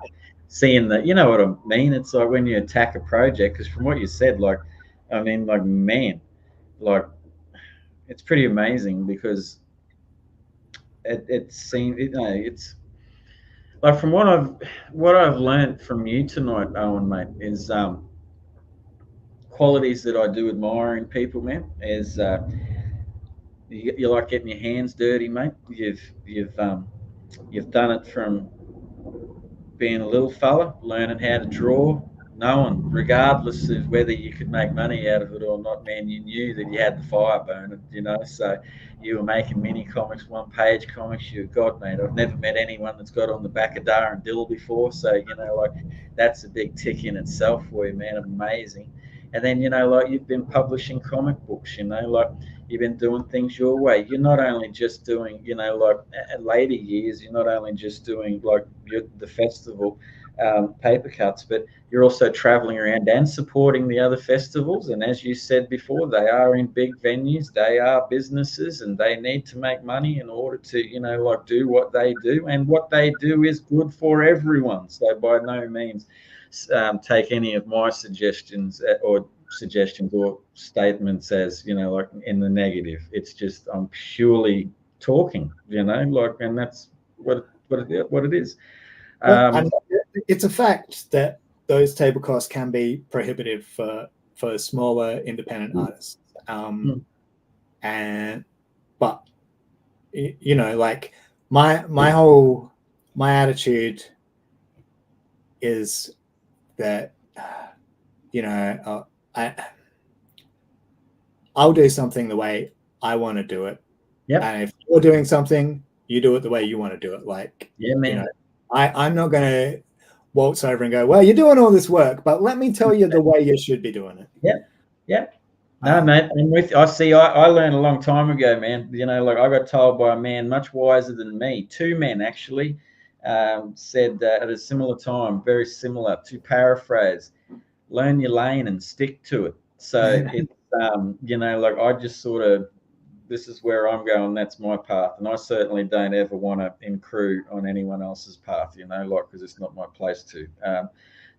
seeing that, you know what I mean? It's like when you attack a project, because from what you said, like, I mean, like, man, like, it's pretty amazing because it seems, it's like, from what I've learned from you tonight, Owen, mate, is qualities that I do admire in people, man, is you like getting your hands dirty, mate. You've done it from being a little fella, learning how to draw, knowing, regardless of whether you could make money out of it or not, man, you knew that you had the fire burning, So you were making mini comics, one-page comics. You're God, mate. I've never met anyone that's got on the back of Dar and Dill before. So, like, that's a big tick in itself for you, man. Amazing. And then, like, you've been publishing comic books, like, you've been doing things your way. You're not only just doing, like, later years, you're not only just doing, like, the festival, Papercuts, but you're also traveling around and supporting the other festivals. And as you said before, they are in big venues, they are businesses, and they need to make money in order to, like, do what they do. And what they do is good for everyone. So by no means take any of my suggestions or statements as, like, in the negative. It's just, I'm purely talking, like, and that's what it is. I mean, it's a fact that those table costs can be prohibitive for smaller independent artists. But like my attitude is that I'll do something the way I want to do it. Yep. And if you're doing something, you do it the way you want to do it. Like, yeah, man. I'm not going to waltz over and go, well, you're doing all this work, but let me tell you the way you should be doing it. Yep. No, mate. I'm with you. I learned a long time ago, man. Like, I got told by a man much wiser than me. Two men actually said at a similar time, very similar. To paraphrase, learn your lane and stick to it. So it's like, I just sort of, this is where I'm going, that's my path, and I certainly don't ever want to encroach on anyone else's path, like, because it's not my place to.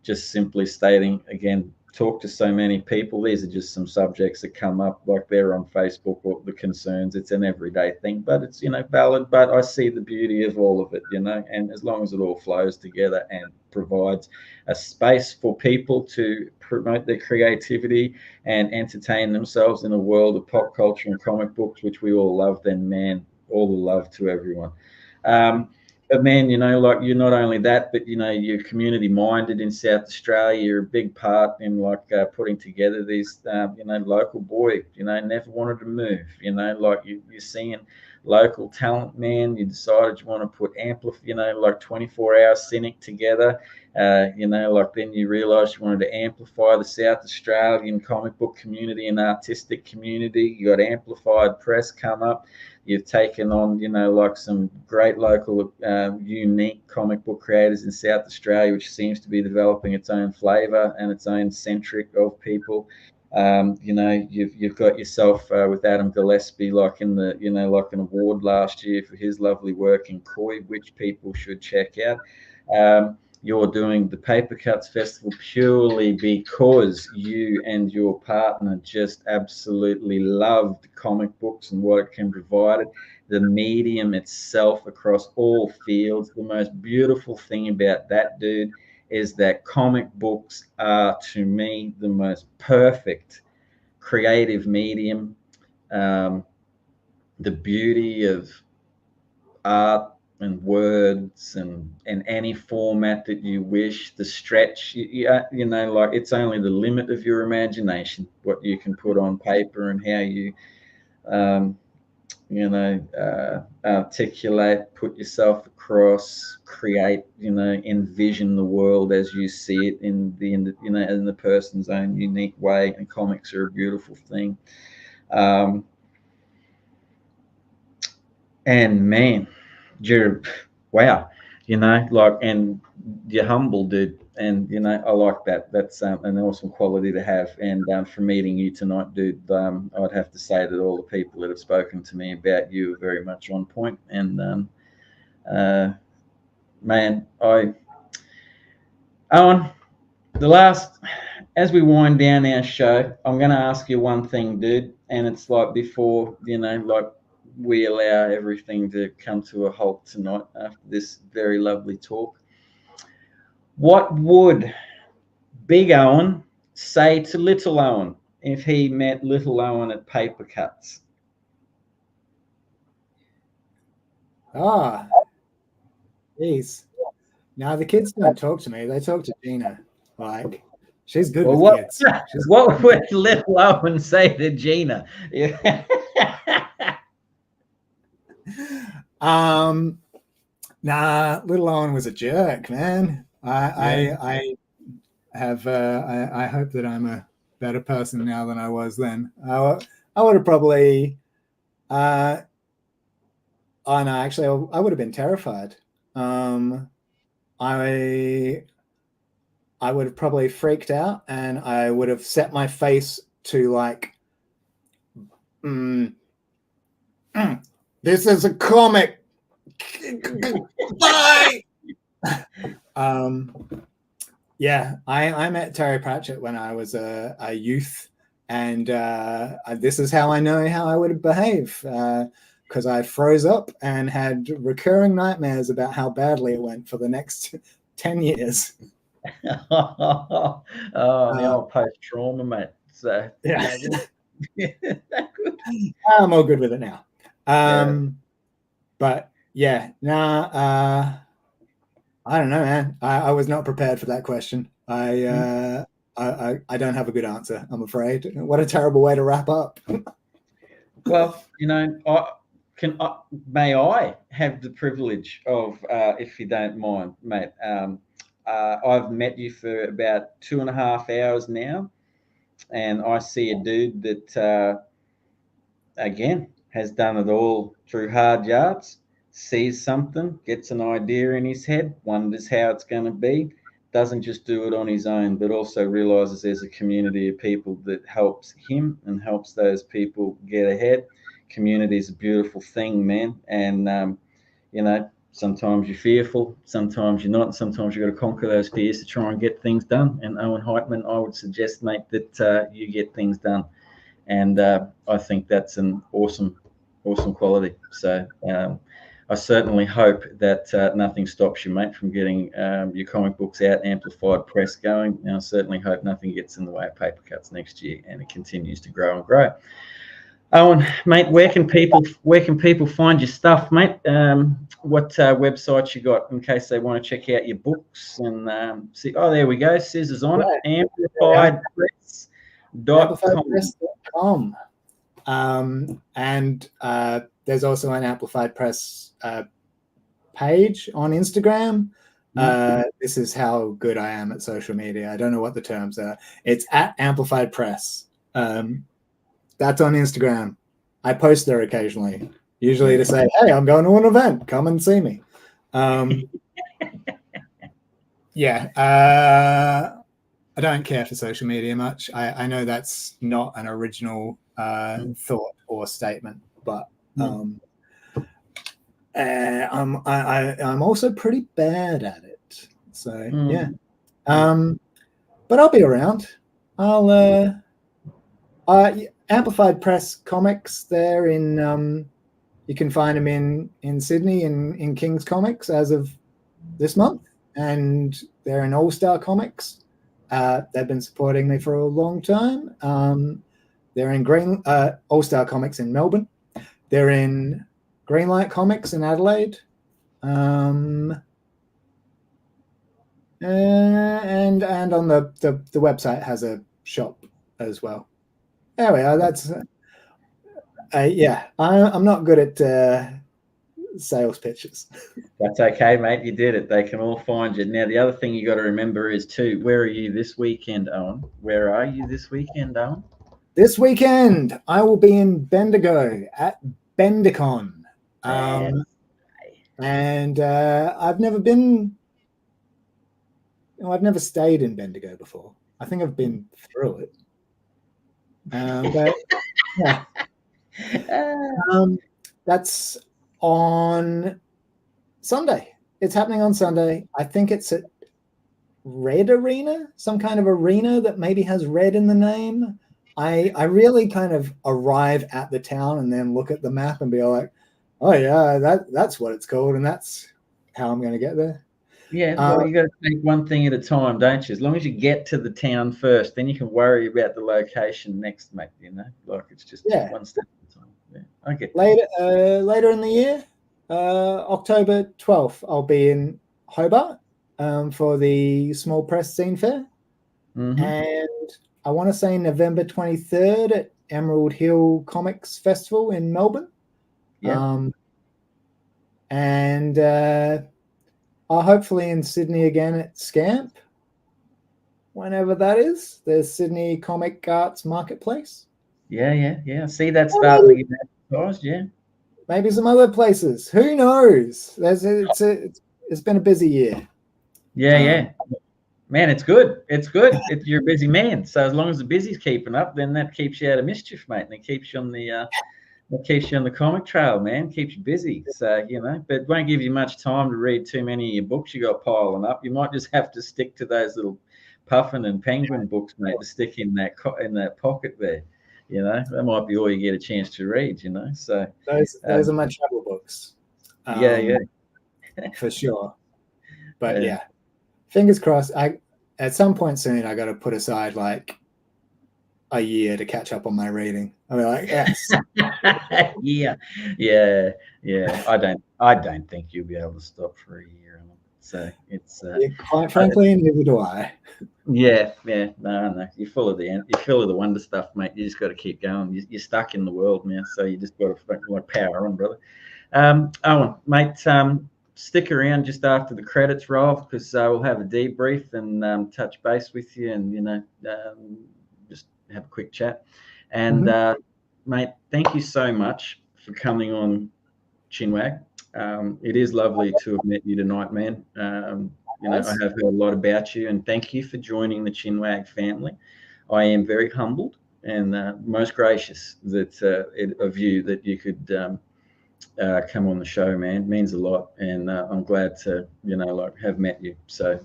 Just simply stating again, talk to so many people. These are just some subjects that come up, like they're on Facebook, or the concerns. It's an everyday thing, but it's, valid. But I see the beauty of all of it, and as long as it all flows together and provides a space for people to promote their creativity and entertain themselves in a world of pop culture and comic books, which we all love, then, man, all the love to everyone. But, man, like, you're not only that, but, you're community minded in South Australia. You're a big part in, like, putting together these, local boy, never wanted to move, like, you're seeing local talent, man. You decided you want to put like 24-hour Cynic together. Like, then you realized you wanted to amplify the South Australian comic book community and artistic community. You got Amplified Press come up. You've taken on, like, some great local, unique comic book creators in South Australia, which seems to be developing its own flavour and its own centric of people. You've got yourself with Adam Gillespie, like, in the, like, an award last year for his lovely work in Koi, which people should check out. You're doing the Papercuts Festival purely because you and your partner just absolutely loved comic books and what it can provide. The medium itself across all fields. The most beautiful thing about that, dude, is that comic books are, to me, the most perfect creative medium. The beauty of art and words and any format that you wish, the stretch, like, it's only the limit of your imagination what you can put on paper and how you articulate, put yourself across, create, envision the world as you see it in the person's own unique way. And comics are a beautiful thing. And man, wow, and you're humble, dude. And I like that. That's an awesome quality to have. And for meeting you tonight, dude, I'd have to say that all the people that have spoken to me about you are very much on point. And man, Owen, as we wind down our show, I'm going to ask you one thing, dude. And it's like before, we allow everything to come to a halt tonight after this very lovely talk. What would Big Owen say to Little Owen if he met Little Owen at Papercuts? Geez. Now the kids don't talk to me. They talk to Gina. Like, she's good with kids. What would Little Owen say to Gina? Yeah. Nah, Little Owen was a jerk, man. I hope that I'm a better person now than I was then. I would have probably I would have been terrified. I would have probably freaked out, and I would have set my face to like, this is a comic. Bye. Yeah, I met Terry Pratchett when I was a youth, and this is how I know how I would behave, because I froze up and had recurring nightmares about how badly it went for the next 10 years. The old post-trauma, mate. So yeah. I'm all good with it now. But yeah, I don't know, man. I was not prepared for that question. I don't have a good answer, I'm afraid. What a terrible way to wrap up. Well, may I have the privilege of, if you don't mind, mate. I've met you for about 2.5 hours now, and I see a dude that, again, has done it all through hard yards. Sees something, gets an idea in his head, wonders how it's going to be, doesn't just do it on his own, but also realizes there's a community of people that helps him and helps those people get ahead. Community is a beautiful thing, man. And, sometimes you're fearful, sometimes you're not, and sometimes you've got to conquer those fears to try and get things done. And Owen Heitman, I would suggest, mate, that you get things done. And I think that's an awesome quality. So, I certainly hope that nothing stops you, mate, from getting your comic books out, Amplified Press going. And I certainly hope nothing gets in the way of Papercuts next year, and it continues to grow and grow. Owen, mate, where can people find your stuff, mate? What websites you got in case they want to check out your books and see? Oh, there we go. Scissors on it. AmplifiedPress.com. And there's also an Amplified Press page on Instagram. This is how good I am at social media. I don't know what the terms are. It's at Amplified Press. That's on Instagram. I post there occasionally, usually to say, hey, I'm going to an event. Come and see me. I don't care for social media much. I know that's not an original thought or statement, but I'm also pretty bad at it. So yeah, but I'll be around. Amplified Press Comics. They're in. You can find them in Sydney in King's Comics as of this month, and they're in All Star Comics. They've been supporting me for a long time. They're in All Star Comics in Melbourne. They're in Greenlight Comics in Adelaide. And on the website has a shop as well. Anyway, that's I'm not good at sales pitches. That's okay, mate. You did it. They can all find you. Now, the other thing you got to remember is too, where are you this weekend, Owen? Where are you this weekend, Owen? This weekend, I will be in Bendigo at Bendicon. And I've never been, I've never stayed in Bendigo before. I think I've been through it. But yeah. That's on Sunday. It's happening on Sunday. I think it's at Red Arena, some kind of arena that maybe has red in the name. I really kind of arrive at the town and then look at the map and be like, oh yeah, that's what it's called, and that's how I'm going to get there. Yeah, well, you got to take one thing at a time, don't you? As long as you get to the town first, then you can worry about the location next, mate. You know, like it's just one step at a time. Yeah, okay. Later in the year, October 12th, I'll be in Hobart for the Small Press Scene Fair, and I want to say November 23rd at Emerald Hill Comics Festival in Melbourne. Yeah. And I'll hopefully in Sydney again at Scamp, whenever that is. There's Sydney Comic Arts Marketplace. Yeah. See that starting to get advertised, yeah. Maybe some other places. Who knows? It's been a busy year. Yeah. Man, it's good. It's good. You're a busy man. So as long as the busy's keeping up, then that keeps you out of mischief, mate. And it keeps you on the comic trail, man. Keeps you busy. So, you know, but it won't give you much time to read too many of your books you got piling up. You might just have to stick to those little Puffin and Penguin books, mate, to stick in that pocket there. You know, that might be all you get a chance to read, you know. So those are my travel books. Yeah. For sure. But yeah. Fingers crossed. At some point soon, I got to put aside like a year to catch up on my reading. I'll be like, yes. yeah. I don't think you'll be able to stop for a year. So it's quite frankly, neither do I. Yeah. No. You're full of the wonder stuff, mate. You just got to keep going. You're stuck in the world now, so you just got to power on, brother. Owen, mate. Stick around just after the credits roll because we'll have a debrief and touch base with you and, you know, just have a quick chat. And, mate, thank you so much for coming on Chinwag. It is lovely to have met you tonight, man. You know, I have heard a lot about you, and thank you for joining the Chinwag family. I am very humbled and most gracious of you that you could come on the show, man. It means a lot, and I'm glad to, you know, like have met you. So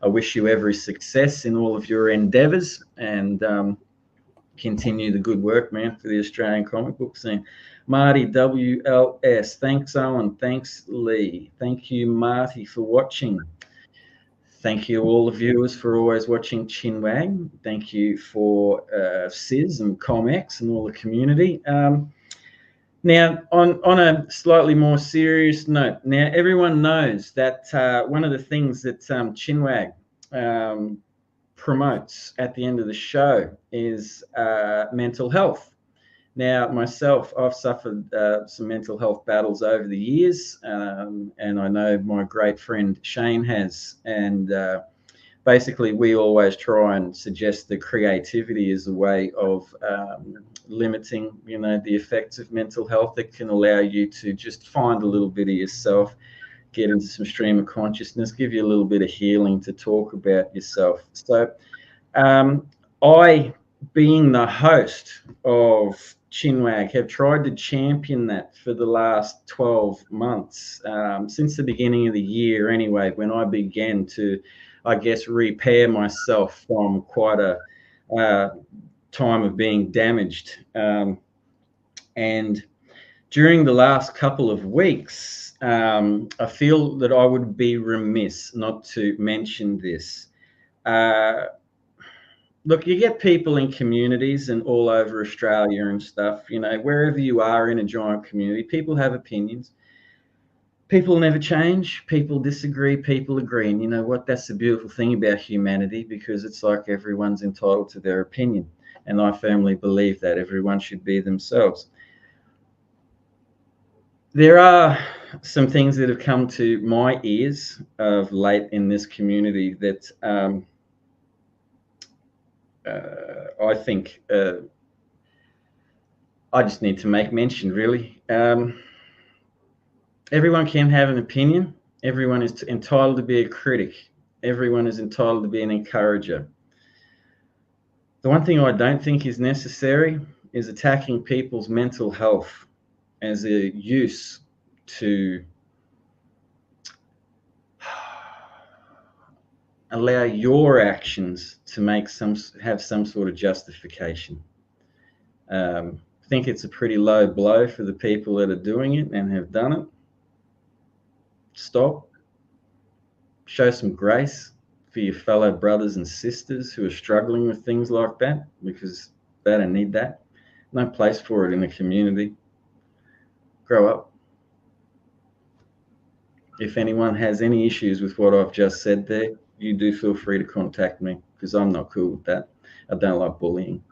I wish you every success in all of your endeavors, and continue the good work, man, for the Australian comic book scene. Marty WLS, thanks Owen, thanks Leigh, thank you Marty for watching. Thank you all the viewers for always watching Chinwag. Thank you for Sis and Comex and all the community. Now, on a slightly more serious note, now everyone knows that one of the things that Chinwag promotes at the end of the show is mental health. Now, myself, I've suffered some mental health battles over the years, and I know my great friend Shane has, and basically we always try and suggest that creativity is a way of limiting, you know, the effects of mental health that can allow you to just find a little bit of yourself, get into some stream of consciousness, give you a little bit of healing to talk about yourself. So I, being the host of Chinwag, have tried to champion that for the last 12 months, since the beginning of the year anyway, when I began to, I guess, repair myself from quite a time of being damaged. And during the last couple of weeks, I feel that I would be remiss not to mention this. Look, you get people in communities and all over Australia and stuff, you know, wherever you are in a giant community, people have opinions. People never change. People disagree. People agree. And you know what? That's the beautiful thing about humanity, because it's like everyone's entitled to their opinion. And I firmly believe that everyone should be themselves. There are some things that have come to my ears of late in this community that I think I just need to make mention, really. Everyone can have an opinion. Everyone is entitled to be a critic. Everyone is entitled to be an encourager. The one thing I don't think is necessary is attacking people's mental health as a use to allow your actions to have some sort of justification. I think it's a pretty low blow for the people that are doing it and have done it. Stop. Show some grace for your fellow brothers and sisters who are struggling with things like that, because they don't need that. No place for it in the community. Grow up. If anyone has any issues with what I've just said there, you do feel free to contact me, because I'm not cool with that. I don't like bullying.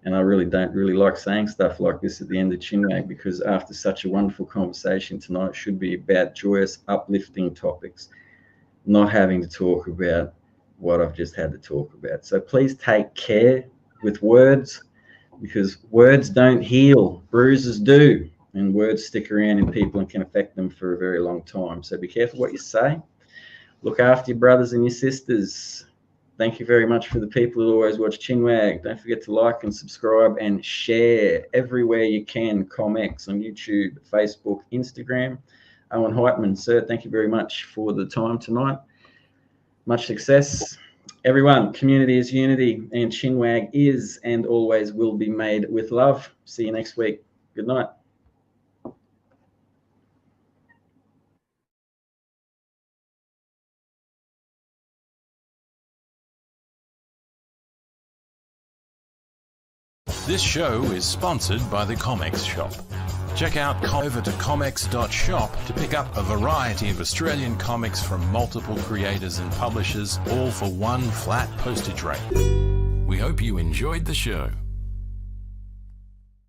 And I really don't like saying stuff like this at the end of Chinwag, because after such a wonderful conversation tonight, it should be about joyous, uplifting topics, not having to talk about what I've just had to talk about. So please take care with words, because words don't heal, bruises do, and words stick around in people and can affect them for a very long time. So be careful what you say. Look after your brothers and your sisters. Thank you very much for the people who always watch Chinwag. Don't forget to like and subscribe and share everywhere you can. Comics on YouTube, Facebook, Instagram. Owen Heitman, sir, thank you very much for the time tonight. Much success. Everyone, community is unity, and Chinwag is and always will be made with love. See you next week. Good night. This show is sponsored by the Comics Shop. Check out over to comics.shop to pick up a variety of Australian comics from multiple creators and publishers, all for one flat postage rate. We hope you enjoyed the show.